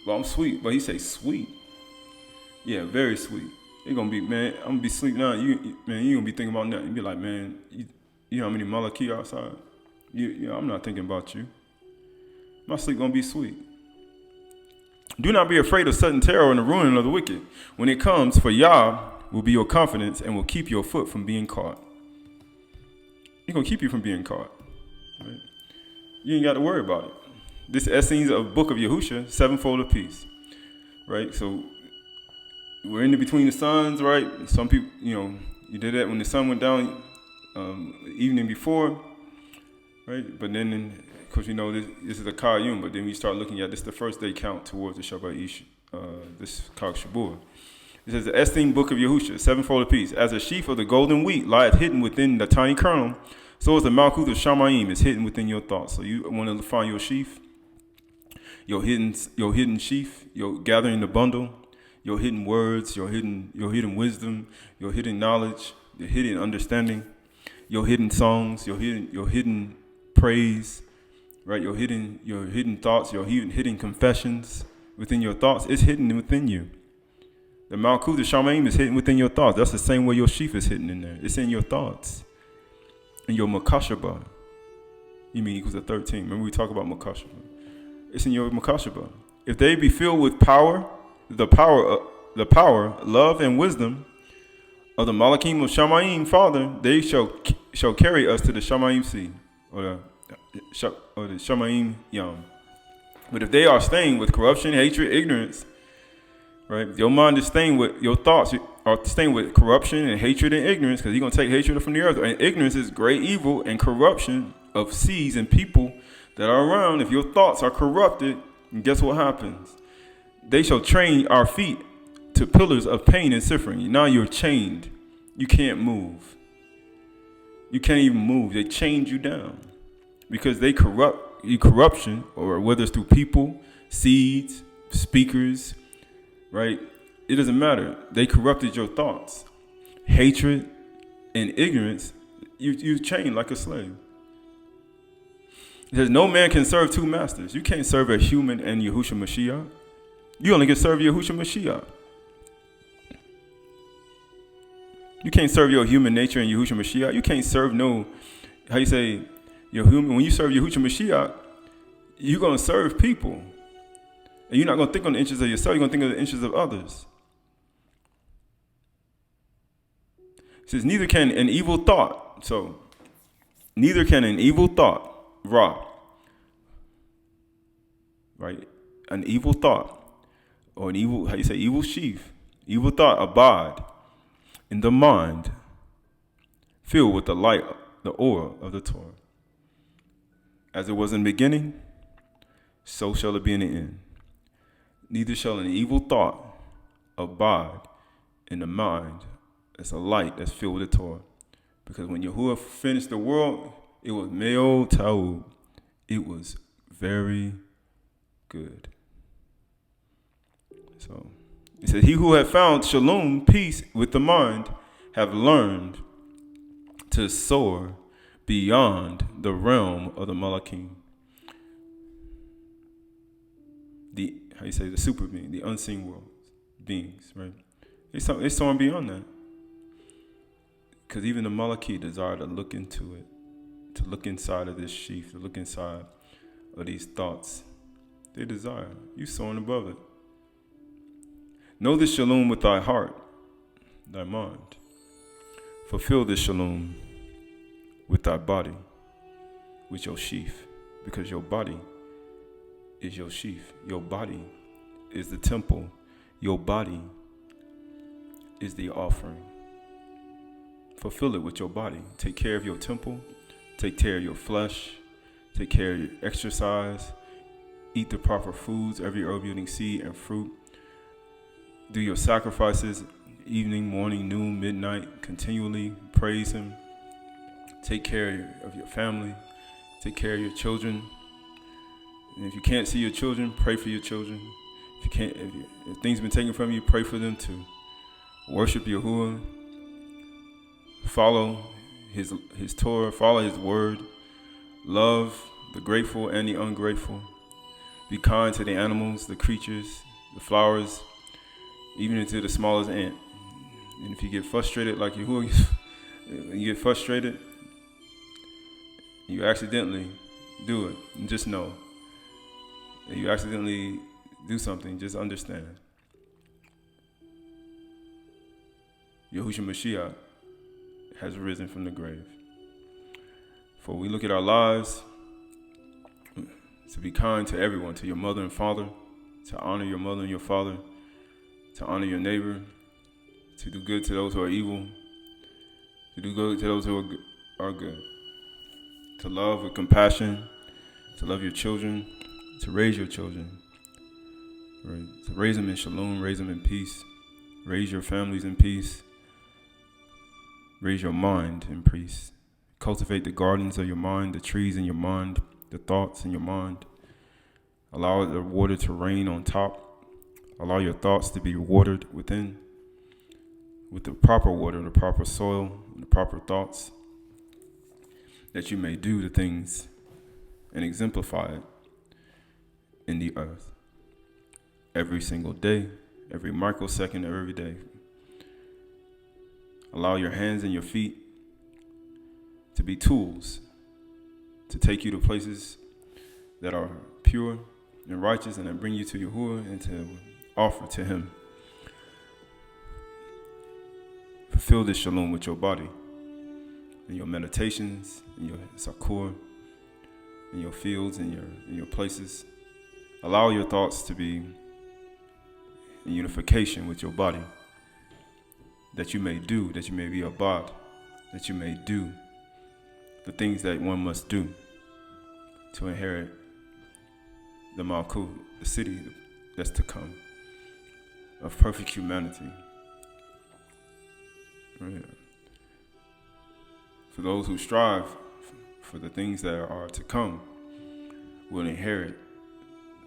Well, I'm sweet, but he say sweet. Yeah, very sweet. You're going to be, man, I'm going to be asleep now. You going to be thinking about nothing. You be like, man, you know how many Malachi outside? I'm not thinking about you. My sleep going to be sweet. Do not be afraid of sudden terror and the ruin of the wicked. When it comes, for Yah will be your confidence and will keep your foot from being caught. He's going to keep you from being caught. Right? You ain't got to worry about it. This Essenes of Book of Yahusha, sevenfold apiece. Right? So we're in the between the suns, right? Some people, you did that when the sun went down evening before, right? But then, because this is a Kayum, but then we start looking at this the first day count towards the Shabbat, this Kag Shabur. It says, the esteemed book of Yahusha, sevenfold apiece. As a sheaf of the golden wheat lieth hidden within the tiny kernel, so is the Malkuth of Shamayim is hidden within your thoughts. So you want to find your sheaf, your hidden sheaf, your gathering the bundle, your hidden words, your hidden wisdom, your hidden knowledge, your hidden understanding, your hidden songs, your hidden praise, right? Your hidden thoughts, your hidden confessions within your thoughts. It's hidden within you. The Malkuth, the Shamayim is hidden within your thoughts. That's the same way your sheaf is hidden in there. It's in your thoughts. In your Makashaba. You mean equals to 13. Remember we talk about Makashaba. It's in your Makashaba. If they be filled with power, the power, love, and wisdom of the Malakim of Shamayim, Father, they shall carry us to the Shamayim Sea, or the Shamayim Yum. But if they are stained with corruption, hatred, ignorance, right? Your mind is stained with, your thoughts are stained with corruption and hatred and ignorance, because he's going to take hatred from the earth. And ignorance is great evil and corruption of seeds and people that are around. If your thoughts are corrupted, guess what happens? They shall train our feet to pillars of pain and suffering. Now you're chained. You can't move. You can't even move. They chained you down because they corrupt you. Corruption, or whether it's through people, seeds, speakers, right? It doesn't matter. They corrupted your thoughts. Hatred and ignorance, you chained like a slave. It says no man can serve two masters. You can't serve a human and Yahushua Mashiach. You only can serve Yahushua Mashiach. You can't serve your human nature and Yahushua Mashiach. You can't serve your human. When you serve Yahushua Mashiach, you're going to serve people. And you're not going to think on the interests of yourself. You're going to think of the interests of others. It says neither can an evil thought. So, neither can an evil thought, right? An evil thought, or an evil, evil sheaf, evil thought abide in the mind, filled with the light, the aura of the Torah. As it was in the beginning, so shall it be in the end. Neither shall an evil thought abide in the mind as a light that's filled with the Torah. Because when Yahuwah finished the world, it was Meo Taub. It was very good. So it says, he who had found shalom, peace with the mind, have learned to soar beyond the realm of the Malakim. The super being, the unseen world beings, right? They're soaring beyond that. Because even the Malachi desire to look into it, to look inside of this sheaf, to look inside of these thoughts. They desire. You soaring above it. Know this shalom with thy heart, thy mind. Fulfill this shalom with thy body, with your sheaf. Because your body is your sheaf. Your body is the temple. Your body is the offering. Fulfill it with your body. Take care of your temple. Take care of your flesh. Take care of your exercise. Eat the proper foods, every herb-yielding seed and fruit. Do your sacrifices evening, morning, noon, midnight, continually. Praise him. Take care of your family. Take care of your children. And if you can't see your children, pray for your children. If things have been taken from you, pray for them too. Worship Yahuwah. Follow his Torah. Follow his word. Love the grateful and the ungrateful. Be kind to the animals, the creatures, the flowers, even to the smallest ant. And if you get frustrated like Yahuwah, when you get frustrated, you accidentally do it. And just know. If you accidentally do something, just understand. Yahushua Mashiach has risen from the grave. For we look at our lives, to be kind to everyone, to your mother and father, to honor your mother and your father, to honor your neighbor, to do good to those who are evil, to do good to those who are good, to love with compassion, to love your children, to raise your children, right? To raise them in shalom, raise them in peace, raise your families in peace, raise your mind in peace. Cultivate the gardens of your mind, the trees in your mind, the thoughts in your mind. Allow the water to rain on top. Allow your thoughts to be watered within with the proper water, the proper soil, the proper thoughts, that you may do the things and exemplify it in the earth. Every single day, every microsecond of every day. Allow your hands and your feet to be tools to take you to places that are pure and righteous and that bring you to Yahuwah and to offer to him. Fulfill this shalom with your body, in your meditations, in your sakur, in your fields, in your places. Allow your thoughts to be in unification with your body, that you may be Abyd, that you may do the things that one must do to inherit the Malkut, the city that's to come, of perfect humanity. Yeah. For those who strive for the things that are to come will inherit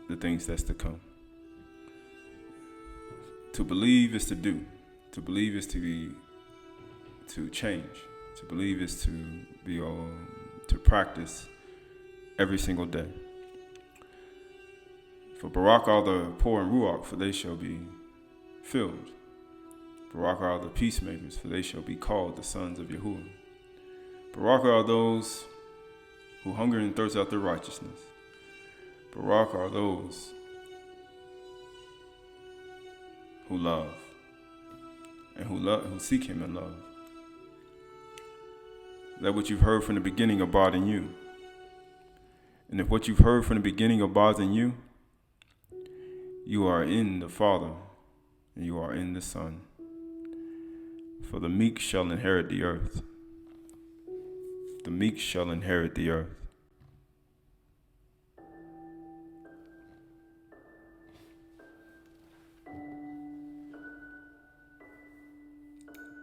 the things that's to come. To believe is to do. To believe is to change. To believe is to practice every single day. For Barak are the poor in Ruach, for they shall be filled. Barak are the peacemakers, for they shall be called the sons of Yahuwah. Barak are those who hunger and thirst after righteousness. Barak are those who love and who seek him in love. Let what you've heard from the beginning abide in you. And if what you've heard from the beginning abides in you, you are in the Father and you are in the Son. For the meek shall inherit the earth. The meek shall inherit the earth.